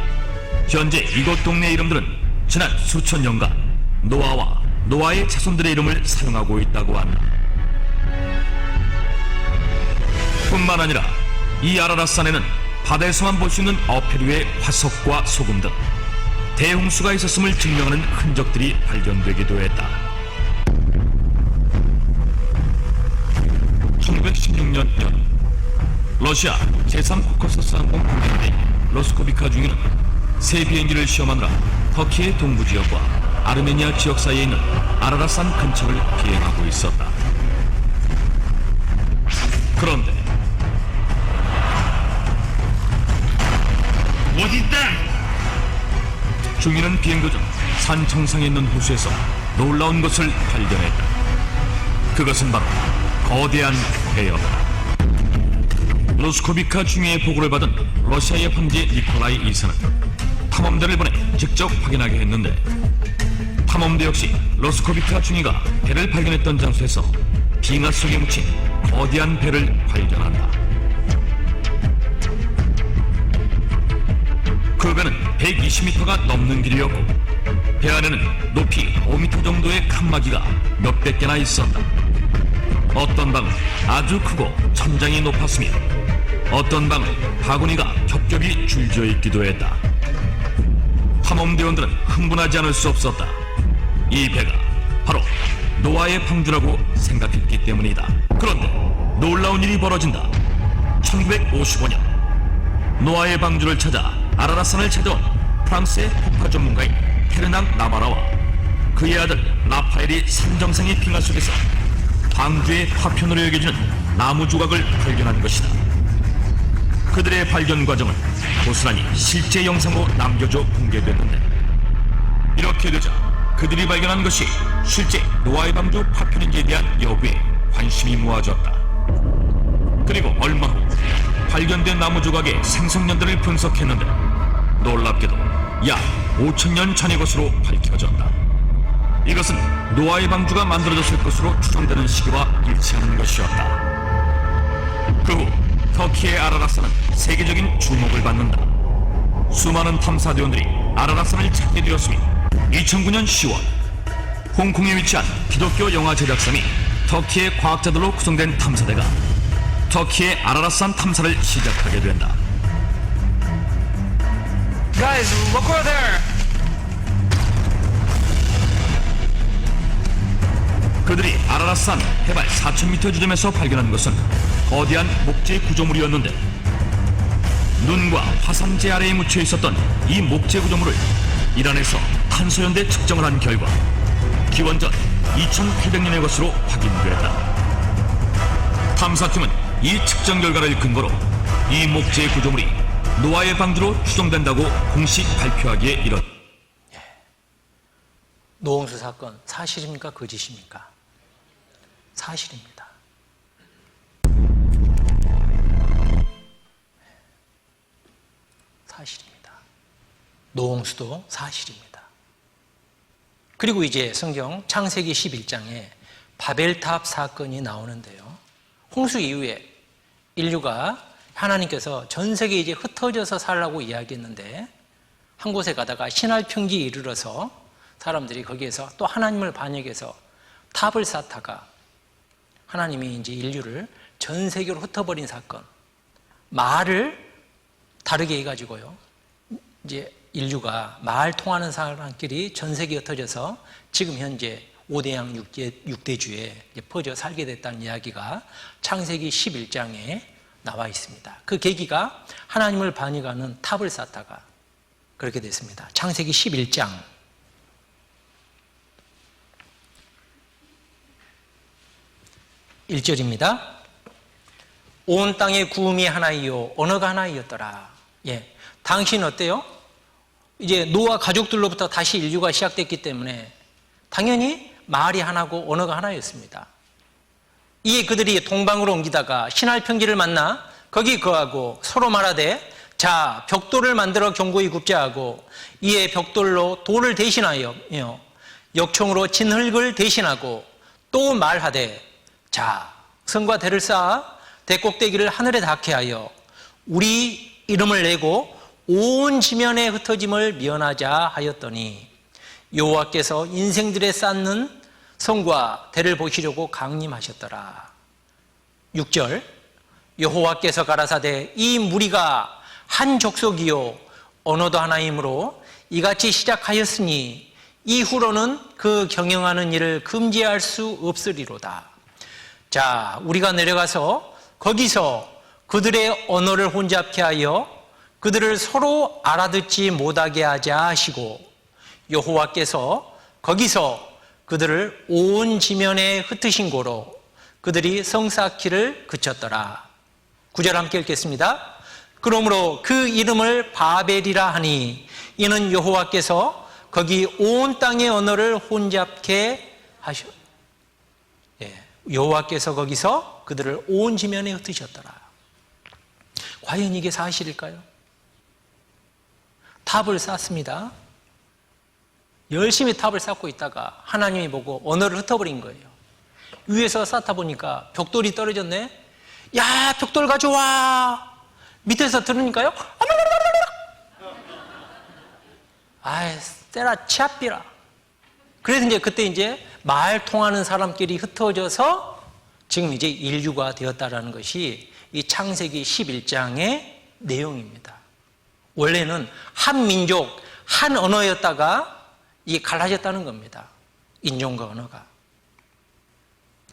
현재 이곳 동네 이름들은 지난 수천 년간 노아와 노아의 자손들의 이름을 사용하고 있다고 한다. 뿐만 아니라 이 아라랏산에는 바다에서만 볼 수 있는 어패류의 화석과 소금 등 대홍수가 있었음을 증명하는 흔적들이 발견되기도 했다. 1916년 연 러시아 제3코커서스 항공 공대인 로스코비카 중위는 새 비행기를 시험하느라 터키의 동부 지역과 아르메니아 지역 사이에 있는 아라랏산 근처를 비행하고 있었다. 그런데 중위는 비행 도중 산 정상에 있는 호수에서 놀라운 것을 발견했다. 그것은 바로 거대한 배였다. 로스코비카 중위의 보고를 받은 러시아의 황제 니콜라이 2세는 탐험대를 보내 직접 확인하게 했는데 탐험대 역시 로스코비카 중위가 배를 발견했던 장소에서 빙하 속에 묻힌 거대한 배를 발견한다. 그 배는 120m가 넘는 길이었고 배 안에는 높이 5m 정도의 칸막이가 몇백 개나 있었다. 어떤 방은 아주 크고 천장이 높았으며 어떤 방은 바구니가 겹겹이 줄지어 있기도 했다. 탐험대원들은 흥분하지 않을 수 없었다. 이 배가 바로 노아의 방주라고 생각했기 때문이다. 그런데 놀라운 일이 벌어진다. 1955년 노아의 방주를 찾아 아라랏산을 찾아온 프랑스의 폭파 전문가인 페르낭 나바라와 그의 아들 라파엘이 산정상의 빙하 속에서 방주의 파편으로 여겨지는 나무 조각을 발견한 것이다. 그들의 발견 과정은 고스란히 실제 영상으로 남겨져 공개됐는데 이렇게 되자 그들이 발견한 것이 실제 노아의 방주 파편인지에 대한 여부에 관심이 모아졌다. 그리고 얼마 후 발견된 나무 조각의 생성년들을 분석했는데 놀랍게도 약 5,000년 전의 것으로 밝혀졌다. 이것은 노아의 방주가 만들어졌을 것으로 추정되는 시기와 일치하는 것이었다. 그 후 터키의 아라랏산은 세계적인 주목을 받는다. 수많은 탐사대원들이 아라랏산을 찾게 되었으며 2009년 10월 홍콩에 위치한 기독교 영화 제작사인 터키의 과학자들로 구성된 탐사대가 터키의 아라랏산 탐사를 시작하게 된다. Guys, look over there. 그들이 아라랏산 해발 4,000m 지점에서 발견한 것은 거대한 목재 구조물이었는데 눈과 화산재 아래에 묻혀 있었던 이 목재 구조물을 이란에서 탄소연대 측정을 한 결과 기원전 2800년의 것으로 확인됐다. 탐사팀은 이 측정 결과를 근거로 이 목재 구조물이 노아의 방주로 추정된다고 공식 발표하기에 이뤘다. 노홍수 사건 사실입니까? 거짓입니까? 사실입니다. 사실입니다. 노홍수도 사실입니다. 그리고 이제 성경 창세기 11장에 바벨탑 사건이 나오는데요. 홍수 이후에 인류가 하나님께서 전 세계에 이제 흩어져서 살라고 이야기했는데 한 곳에 가다가 신할 평지에 이르러서 사람들이 거기에서 또 하나님을 반역해서 탑을 쌓다가 하나님이 이제 인류를 전 세계로 흩어버린 사건. 말을 다르게 해가지고요. 이제 인류가 말 통하는 사람끼리 전 세계에 흩어져서 지금 현재 5대양 6대주에 퍼져 살게 됐다는 이야기가 창세기 11장에 나와 있습니다. 그 계기가 하나님을 반역하는 탑을 쌓다가 그렇게 됐습니다. 창세기 11장 1절입니다. 온 땅에 구음이 하나이요 언어가 하나이었더라. 예, 당신 어때요? 이제 노아 가족들로부터 다시 인류가 시작됐기 때문에 당연히 말이 하나고 언어가 하나였습니다. 이에 그들이 동방으로 옮기다가 신할 평지를 만나 거기 거하고 서로 말하되 자 벽돌을 만들어 견고히 굽자 하고 이에 벽돌로 돌을 대신하여 역청으로 진흙을 대신하고 또 말하되 자 성과 대를 쌓아 대꼭대기를 하늘에 닿게 하여 우리 이름을 내고 온 지면에 흩어짐을 면하자 하였더니 여호와께서 인생들에 쌓는 성과 대를 보시려고 강림하셨더라. 6절 여호와께서 가라사대 이 무리가 한 족속이요 언어도 하나이므로 이같이 시작하였으니 이후로는 그 경영하는 일을 금지할 수 없으리로다. 자, 우리가 내려가서 거기서 그들의 언어를 혼잡케 하여 그들을 서로 알아듣지 못하게 하자 하시고 여호와께서 거기서 그들을 온 지면에 흩으신 고로 그들이 성 쌓기를 그쳤더라. 9절 함께 읽겠습니다. 그러므로 그 이름을 바벨이라 하니 이는 여호와께서 거기 온 땅의 언어를 혼잡케 하셨. 여호와께서 거기서 그들을 온 지면에 흩으셨더라. 과연 이게 사실일까요? 탑을 쌓습니다. 열심히 탑을 쌓고 있다가 하나님이 보고 언어를 흩어버린 거예요. 위에서 쌓다 보니까 벽돌이 떨어졌네. 야, 벽돌 가져와. 밑에서 들으니까요. 아이, 때라 치아삐라. 그래서 이제 그때 이제 말 통하는 사람끼리 흩어져서 지금 이제 인류가 되었다라는 것이 이 창세기 11장의 내용입니다. 원래는 한 민족, 한 언어였다가 이게 갈라졌다는 겁니다. 인종과 언어가.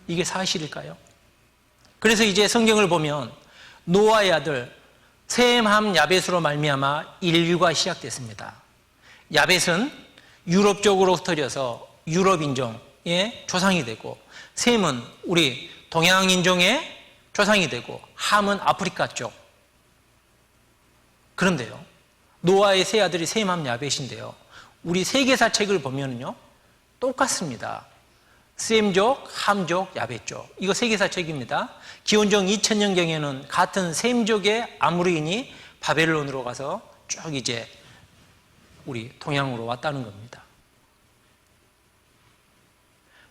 이게 사실일까요? 그래서 이제 성경을 보면 노아의 아들 셈, 함, 야벳으로 말미암아 인류가 시작됐습니다. 야벳은 유럽 쪽으로 흩어져서 유럽 인종의 조상이 되고 셈은 우리 동양 인종의 조상이 되고 함은 아프리카 쪽. 그런데요, 노아의 세 아들이 셈, 함, 야벳인데요, 우리 세계사 책을 보면요 똑같습니다. 셈족, 함족, 야벳족. 이거 세계사 책입니다. 기원전 2000년경에는 같은 셈족의 아모리인이 바벨론으로 가서 쭉 이제 우리 동양으로 왔다는 겁니다.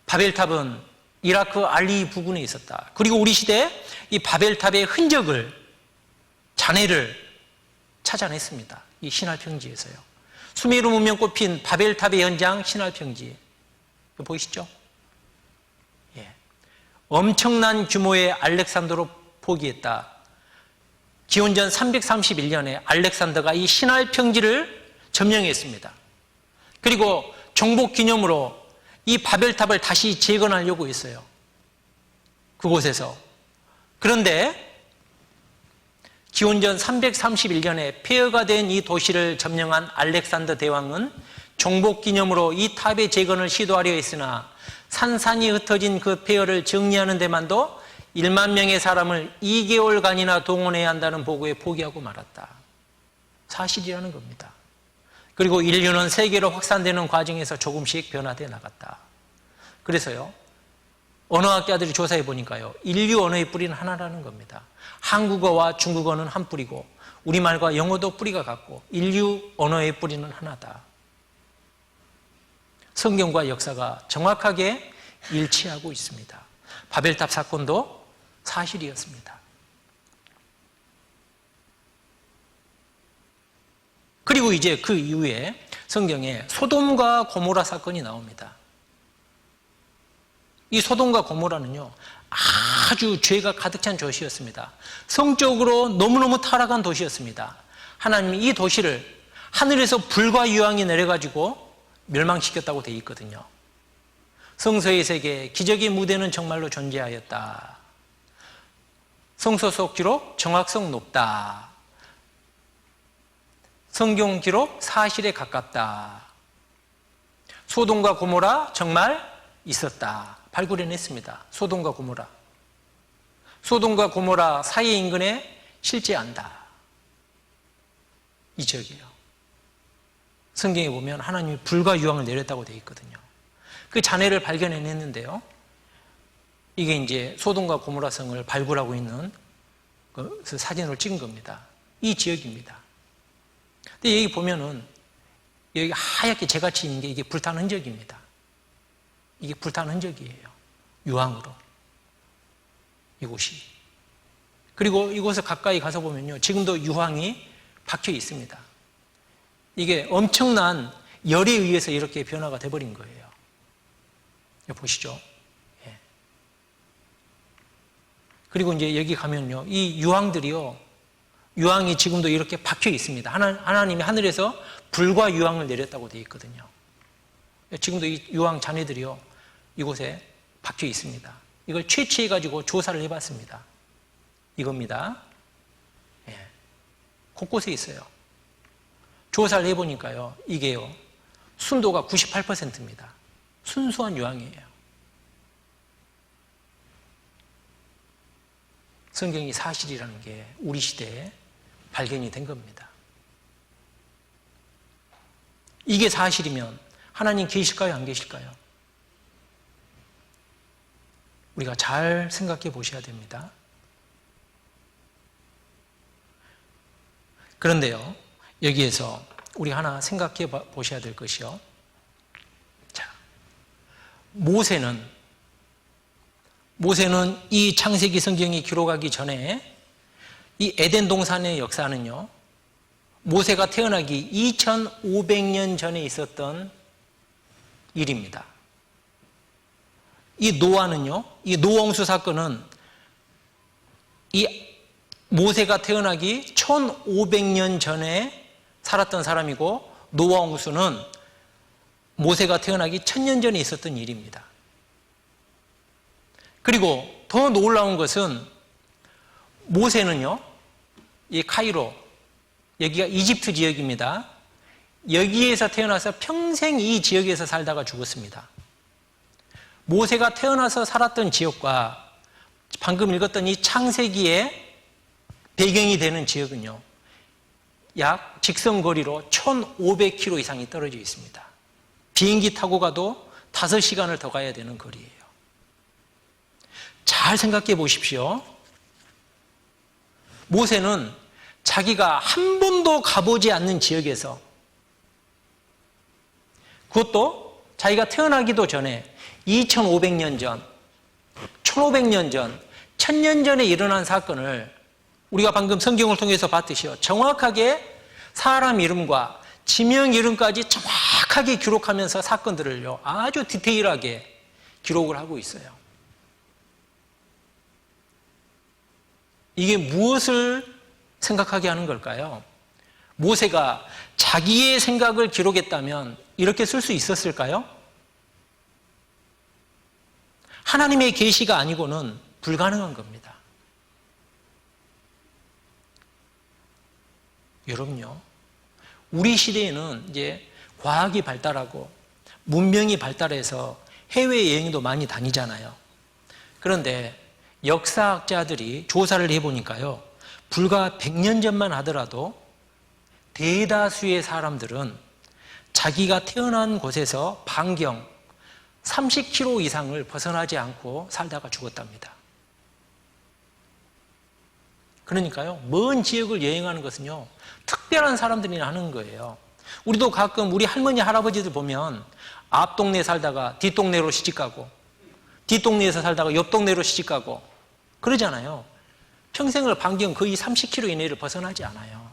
바벨탑은 이라크 알리 부근에 있었다. 그리고 우리 시대에 이 바벨탑의 흔적을, 잔해를 찾아냈습니다. 이 신할평지에서요. 수메르 문명 꼽힌 바벨탑의 현장 신할평지. 이거 보이시죠? 예. 엄청난 규모의 알렉산더로 포기했다. 기원전 331년에 알렉산더가 이 신할평지를 점령했습니다. 그리고 정복 기념으로 이 바벨탑을 다시 재건하려고 했어요. 그곳에서. 그런데 기원전 331년에 폐허가 된 이 도시를 점령한 알렉산더 대왕은 정복 기념으로 이 탑의 재건을 시도하려 했으나 산산이 흩어진 그 폐허를 정리하는 데만도 1만 명의 사람을 2개월간이나 동원해야 한다는 보고에 포기하고 말았다. 사실이라는 겁니다. 그리고 인류는 세계로 확산되는 과정에서 조금씩 변화되어 나갔다. 그래서요, 언어학자들이 조사해 보니까요, 인류 언어의 뿌리는 하나라는 겁니다. 한국어와 중국어는 한 뿌리고 우리말과 영어도 뿌리가 같고 인류 언어의 뿌리는 하나다. 성경과 역사가 정확하게 일치하고 있습니다. 바벨탑 사건도 사실이었습니다. 그리고 이제 그 이후에 성경에 소돔과 고모라 사건이 나옵니다. 이 소돔과 고모라는요, 아주 죄가 가득 찬 도시였습니다. 성적으로 너무너무 타락한 도시였습니다. 하나님이 이 도시를 하늘에서 불과 유황이 내려가지고 멸망시켰다고 되어 있거든요. 성서의 세계에 기적의 무대는 정말로 존재하였다. 성서 속 기록 정확성 높다. 성경 기록 사실에 가깝다. 소돔과 고모라 정말 있었다. 발굴해냈습니다. 소돔과 고모라. 소돔과 고모라 사이 인근에 실제한다. 이 지역이에요. 성경에 보면 하나님이 불과 유황을 내렸다고 되어 있거든요. 그 잔해를 발견해냈는데요, 이게 이제 소돔과 고모라 성을 발굴하고 있는 그 사진을 찍은 겁니다. 이 지역입니다. 근데 여기 보면은 여기 하얗게 재같이 있는 게 이게 불탄 흔적입니다. 이게 불탄 흔적이에요. 유황으로. 이곳이. 그리고 이곳에 가까이 가서 보면요. 지금도 유황이 박혀 있습니다. 이게 엄청난 열에 의해서 이렇게 변화가 돼버린 거예요. 여기 보시죠. 예. 그리고 이제 여기 가면요. 이 유황들이요. 유황이 지금도 이렇게 박혀 있습니다. 하나님이 하늘에서 불과 유황을 내렸다고 되어 있거든요. 지금도 이 유황 잔해들이요. 이곳에 박혀 있습니다. 이걸 채취해가지고 조사를 해봤습니다. 이겁니다. 예. 곳곳에 있어요. 조사를 해보니까요. 이게요. 순도가 98%입니다. 순수한 유황이에요. 성경이 사실이라는 게 우리 시대에 발견이 된 겁니다. 이게 사실이면 하나님 계실까요? 안 계실까요? 우리가 잘 생각해 보셔야 됩니다. 그런데요, 여기에서 우리 하나 생각해 보셔야 될 것이요. 자, 모세는 이 창세기 성경이 기록하기 전에 이 에덴 동산의 역사는요, 모세가 태어나기 2500년 전에 있었던 일입니다. 이 노아는요, 이 노홍수 사건은 이 모세가 태어나기 1500년 전에 살았던 사람이고, 노아 홍수는 모세가 태어나기 1000년 전에 있었던 일입니다. 그리고 더 놀라운 것은 모세는요, 이 카이로, 여기가 이집트 지역입니다. 여기에서 태어나서 평생 이 지역에서 살다가 죽었습니다. 모세가 태어나서 살았던 지역과 방금 읽었던 이 창세기의 배경이 되는 지역은요, 약 직선거리로 1500km 이상이 떨어져 있습니다. 비행기 타고 가도 5시간을 더 가야 되는 거리예요. 잘 생각해 보십시오. 모세는 자기가 한 번도 가보지 않는 지역에서, 그것도 자기가 태어나기도 전에 2500년 전, 1500년 전, 1000년 전에 일어난 사건을 우리가 방금 성경을 통해서 봤듯이요, 정확하게 사람 이름과 지명 이름까지 정확하게 기록하면서 사건들을요, 아주 디테일하게 기록을 하고 있어요. 이게 무엇을 생각하게 하는 걸까요? 모세가 자기의 생각을 기록했다면 이렇게 쓸 수 있었을까요? 하나님의 계시가 아니고는 불가능한 겁니다. 여러분요, 우리 시대에는 이제 과학이 발달하고 문명이 발달해서 해외여행도 많이 다니잖아요. 그런데 역사학자들이 조사를 해보니까요, 불과 100년 전만 하더라도 대다수의 사람들은 자기가 태어난 곳에서 반경 30km 이상을 벗어나지 않고 살다가 죽었답니다. 그러니까요, 먼 지역을 여행하는 것은요, 특별한 사람들이 하는 거예요. 우리도 가끔 우리 할머니, 할아버지들 보면 앞 동네 살다가 뒷동네로 시집가고, 뒷동네에서 살다가 옆 동네로 시집가고 그러잖아요. 평생을 반경 거의 30km 이내를 벗어나지 않아요.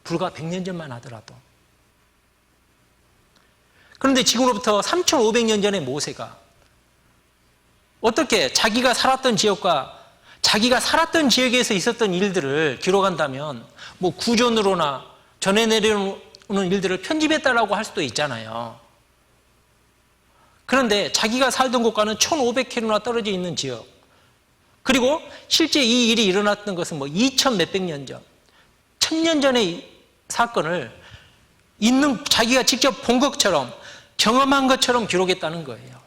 불과 100년 전만 하더라도. 그런데 지금으로부터 3500년 전에 모세가 어떻게 자기가 살았던 지역과 자기가 살았던 지역에서 있었던 일들을 기록한다면 뭐 구전으로나 전해 내려오는 일들을 편집했다라고 할 수도 있잖아요. 그런데 자기가 살던 곳과는 1500km나 떨어져 있는 지역, 그리고 실제 이 일이 일어났던 것은 뭐 2000 몇백 년 전, 1000년 전의 사건을 있는 자기가 직접 본 것처럼 경험한 것처럼 기록했다는 거예요.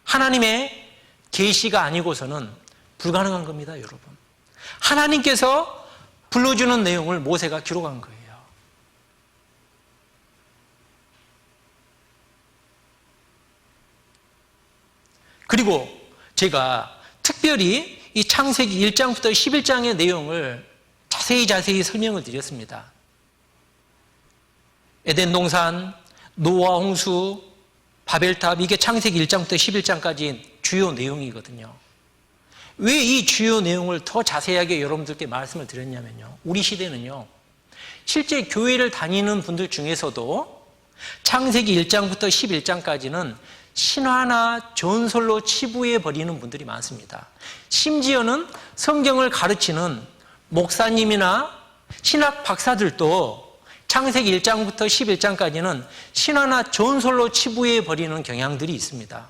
하나님의 계시가 아니고서는 불가능한 겁니다, 여러분. 하나님께서 불러주는 내용을 모세가 기록한 거예요. 그리고 제가 특별히 이 창세기 1장부터 11장의 내용을 자세히 설명을 드렸습니다. 에덴 동산, 노아 홍수, 바벨탑, 이게 창세기 1장부터 11장까지 주요 내용이거든요. 왜 이 주요 내용을 더 자세하게 여러분들께 말씀을 드렸냐면요, 우리 시대는요, 실제 교회를 다니는 분들 중에서도 창세기 1장부터 11장까지는 신화나 전설로 치부해 버리는 분들이 많습니다. 심지어는 성경을 가르치는 목사님이나 신학 박사들도 창세기 1장부터 11장까지는 신화나 전설로 치부해 버리는 경향들이 있습니다.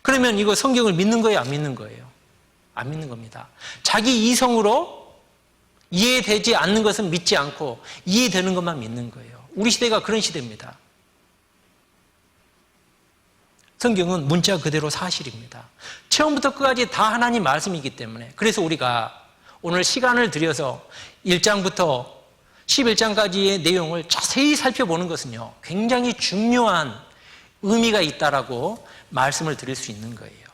그러면 이거 성경을 믿는 거예요, 안 믿는 거예요? 안 믿는 겁니다. 자기 이성으로 이해되지 않는 것은 믿지 않고 이해되는 것만 믿는 거예요. 우리 시대가 그런 시대입니다. 성경은 문자 그대로 사실입니다. 처음부터 끝까지 다 하나님 말씀이기 때문에, 그래서 우리가 오늘 시간을 들여서 1장부터 11장까지의 내용을 자세히 살펴보는 것은요, 굉장히 중요한 의미가 있다라고 말씀을 드릴 수 있는 거예요.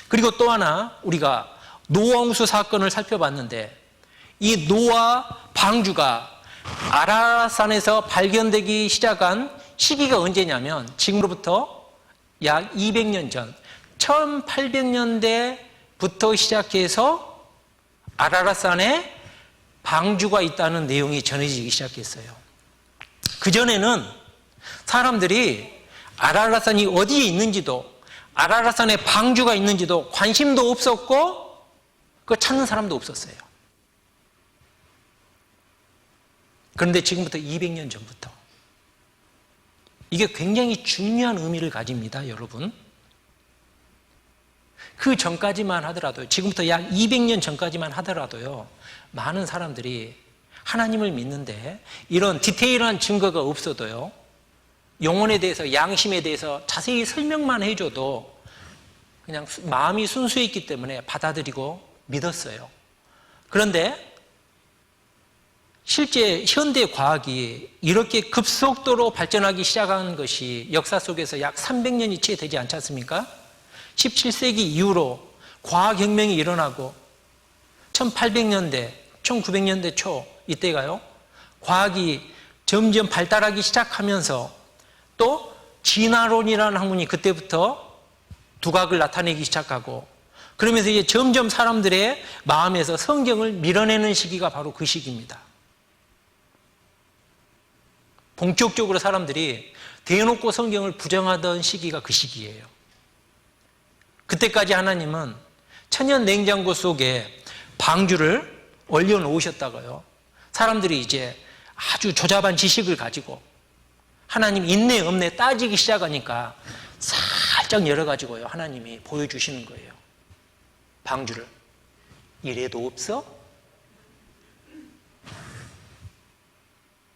그리고 또 하나, 우리가 노아홍수 사건을 살펴봤는데, 이 노아 방주가 아라라산에서 발견되기 시작한 시기가 언제냐면 지금으로부터 약 200년 전 1800년대부터 시작해서 아라라산에 방주가 있다는 내용이 전해지기 시작했어요. 그전에는 사람들이 아라라산이 어디에 있는지도, 아라라산에 방주가 있는지도 관심도 없었고 그거 찾는 사람도 없었어요. 그런데 지금부터 200년 전부터 이게 굉장히 중요한 의미를 가집니다, 여러분. 그 전까지만 하더라도, 지금부터 약 200년 전까지만 하더라도요, 많은 사람들이 하나님을 믿는데 이런 디테일한 증거가 없어도요, 영혼에 대해서, 양심에 대해서 자세히 설명만 해줘도 그냥 마음이 순수했기 때문에 받아들이고 믿었어요. 그런데 실제 현대 과학이 이렇게 급속도로 발전하기 시작한 것이 역사 속에서 약 300년이 채 되지 않지 않습니까? 17세기 이후로 과학혁명이 일어나고 1800년대, 1900년대 초 이때가요, 과학이 점점 발달하기 시작하면서 또 진화론이라는 학문이 그때부터 두각을 나타내기 시작하고, 그러면서 이제 점점 사람들의 마음에서 성경을 밀어내는 시기가 바로 그 시기입니다. 본격적으로 사람들이 대놓고 성경을 부정하던 시기가 그 시기예요. 그때까지 하나님은 천연 냉장고 속에 방주를 얼려놓으셨다고요. 사람들이 이제 아주 조잡한 지식을 가지고 하나님 있네 없네 따지기 시작하니까 살짝 열어가지고요, 하나님이 보여주시는 거예요. 방주를. 이래도 없어?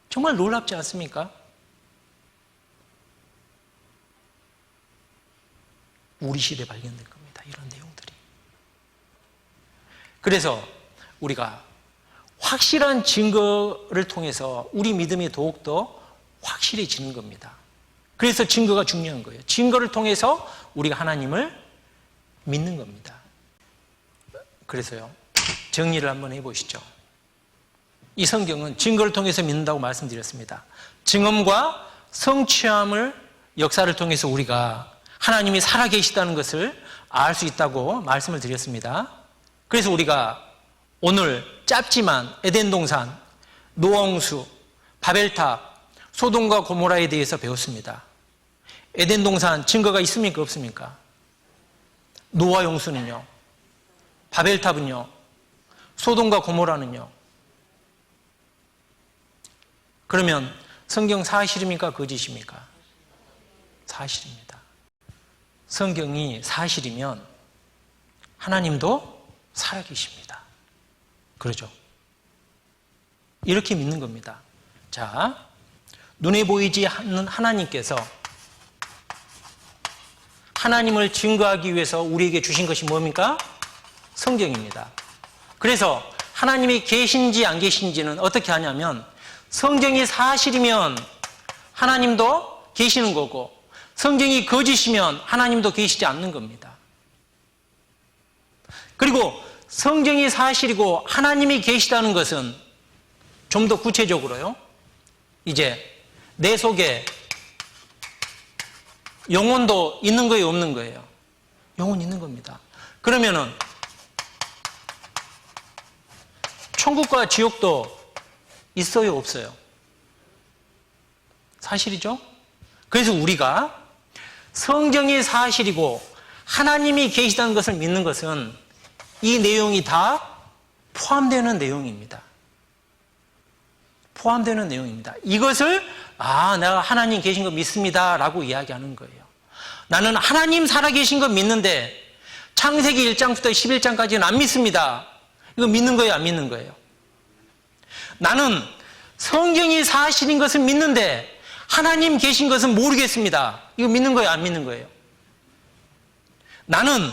정말 놀랍지 않습니까? 우리 시대에 발견된 겁니다, 이런 내용들이. 그래서 우리가 확실한 증거를 통해서 우리 믿음이 더욱더 확실해지는 겁니다. 그래서 증거가 중요한 거예요. 증거를 통해서 우리가 하나님을 믿는 겁니다. 그래서요, 정리를 한번 해보시죠. 이 성경은 증거를 통해서 믿는다고 말씀드렸습니다. 증언과 성취함을, 역사를 통해서 우리가 하나님이 살아계시다는 것을 알 수 있다고 말씀을 드렸습니다. 그래서 우리가 오늘 짧지만 에덴 동산, 노아홍수, 바벨탑, 소돔과 고모라에 대해서 배웠습니다. 에덴 동산 증거가 있습니까, 없습니까? 노아 홍수는요? 바벨탑은요? 소돔과 고모라는요? 그러면 성경 사실입니까, 거짓입니까? 사실입니다. 성경이 사실이면 하나님도 살아계십니다. 그러죠? 이렇게 믿는 겁니다. 자, 눈에 보이지 않는 하나님께서 하나님을 증거하기 위해서 우리에게 주신 것이 뭡니까? 성경입니다. 그래서 하나님이 계신지 안 계신지는 어떻게 하냐면, 성경이 사실이면 하나님도 계시는 거고, 성경이 거짓이면 하나님도 계시지 않는 겁니다. 그리고 성경이 사실이고 하나님이 계시다는 것은 좀 더 구체적으로요, 이제 내 속에 영혼도 있는 거예요, 없는 거예요? 영혼 있는 겁니다. 그러면은 천국과 지옥도 있어요, 없어요? 사실이죠? 그래서 우리가 성경이 사실이고 하나님이 계시다는 것을 믿는 것은 이 내용이 다 포함되는 내용입니다. 포함되는 내용입니다. 이것을 내가 하나님 계신 거 믿습니다 라고 이야기하는 거예요. 나는 하나님 살아계신 거 믿는데 창세기 1장부터 11장까지는 안 믿습니다. 이거 믿는 거예요, 안 믿는 거예요? 나는 성경이 사실인 것은 믿는데 하나님 계신 것은 모르겠습니다. 이거 믿는 거예요, 안 믿는 거예요? 나는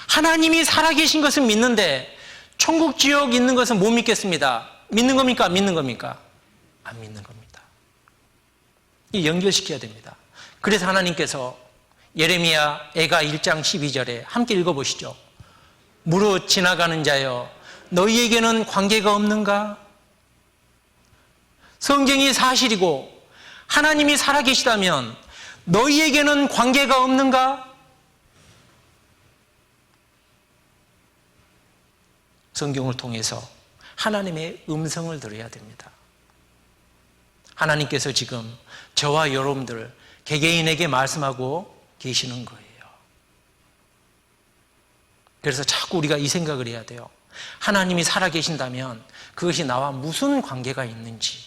하나님이 살아계신 것은 믿는데 천국 지옥 있는 것은 못 믿겠습니다. 믿는 겁니까, 안 믿는 겁니까? 안 믿는 겁니다. 이 연결시켜야 됩니다. 그래서 하나님께서 예레미야 애가 1장 12절에 함께 읽어보시죠. 무릇 지나가는 자여 너희에게는 관계가 없는가? 성경이 사실이고 하나님이 살아계시다면 너희에게는 관계가 없는가? 성경을 통해서 하나님의 음성을 들어야 됩니다. 하나님께서 지금 저와 여러분들 개개인에게 말씀하고 계시는 거예요. 그래서 자꾸 우리가 이 생각을 해야 돼요. 하나님이 살아계신다면 그것이 나와 무슨 관계가 있는지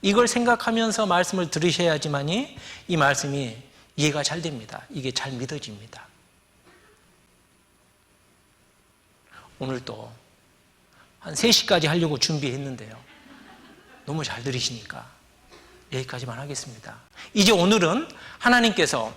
이걸 생각하면서 말씀을 들으셔야지만이 이 말씀이 이해가 잘 됩니다. 이게 잘 믿어집니다. 오늘도 한 3시까지 하려고 준비했는데요. 너무 잘 들으시니까 여기까지만 하겠습니다. 이제 오늘은 하나님께서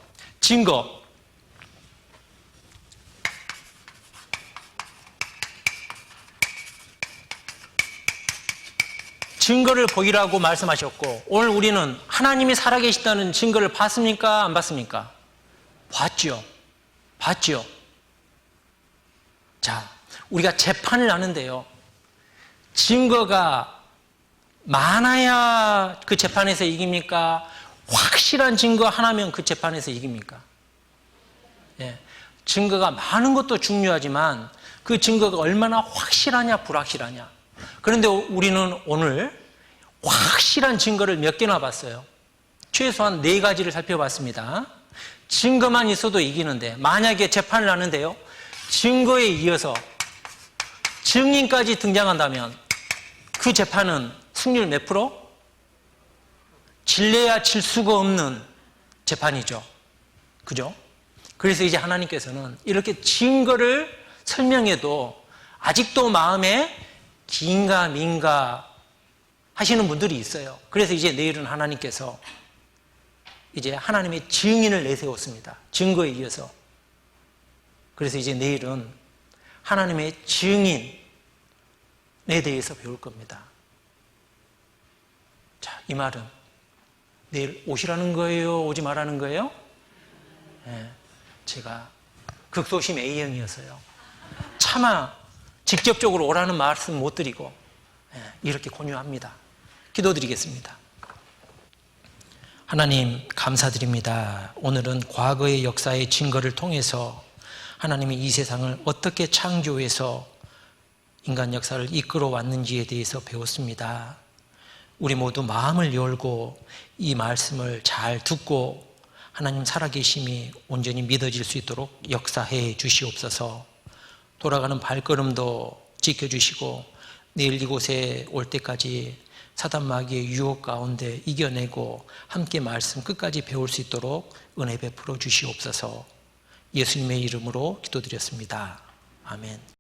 증거를 보이라고 말씀하셨고, 오늘 우리는 하나님이 살아계시다는 증거를 봤습니까? 안 봤습니까? 봤죠. 봤죠. 자, 우리가 재판을 하는데요. 증거가 많아야 그 재판에서 이깁니까? 확실한 증거 하나면 그 재판에서 이깁니까? 예. 증거가 많은 것도 중요하지만 그 증거가 얼마나 확실하냐, 불확실하냐. 그런데 우리는 오늘 확실한 증거를 몇 개나 봤어요. 최소한 4가지를 살펴봤습니다. 증거만 있어도 이기는데, 만약에 재판을 하는데요, 증거에 이어서 증인까지 등장한다면 그 재판은 승률 몇 프로? 질래야 질 수가 없는 재판이죠. 그죠? 그래서 이제 하나님께서는 이렇게 증거를 설명해도 아직도 마음에 긴가 민가 하시는 분들이 있어요. 그래서 이제 내일은 하나님께서 이제 하나님의 증인을 내세웠습니다. 증거에 이어서. 그래서 이제 내일은 하나님의 증인에 대해서 배울 겁니다. 자, 이 말은 내일 오시라는 거예요? 오지 말라는 거예요? 네, 제가 극소심 A형이어서요. 차마 직접적으로 오라는 말씀 못 드리고 이렇게 권유합니다. 기도드리겠습니다. 하나님 감사드립니다. 오늘은 과거의 역사의 증거를 통해서 하나님이 이 세상을 어떻게 창조해서 인간 역사를 이끌어 왔는지에 대해서 배웠습니다. 우리 모두 마음을 열고 이 말씀을 잘 듣고 하나님 살아계심이 온전히 믿어질 수 있도록 역사해 주시옵소서. 돌아가는 발걸음도 지켜주시고 내일 이곳에 올 때까지 사단 마귀의 유혹 가운데 이겨내고 함께 말씀 끝까지 배울 수 있도록 은혜 베풀어 주시옵소서. 예수님의 이름으로 기도드렸습니다. 아멘.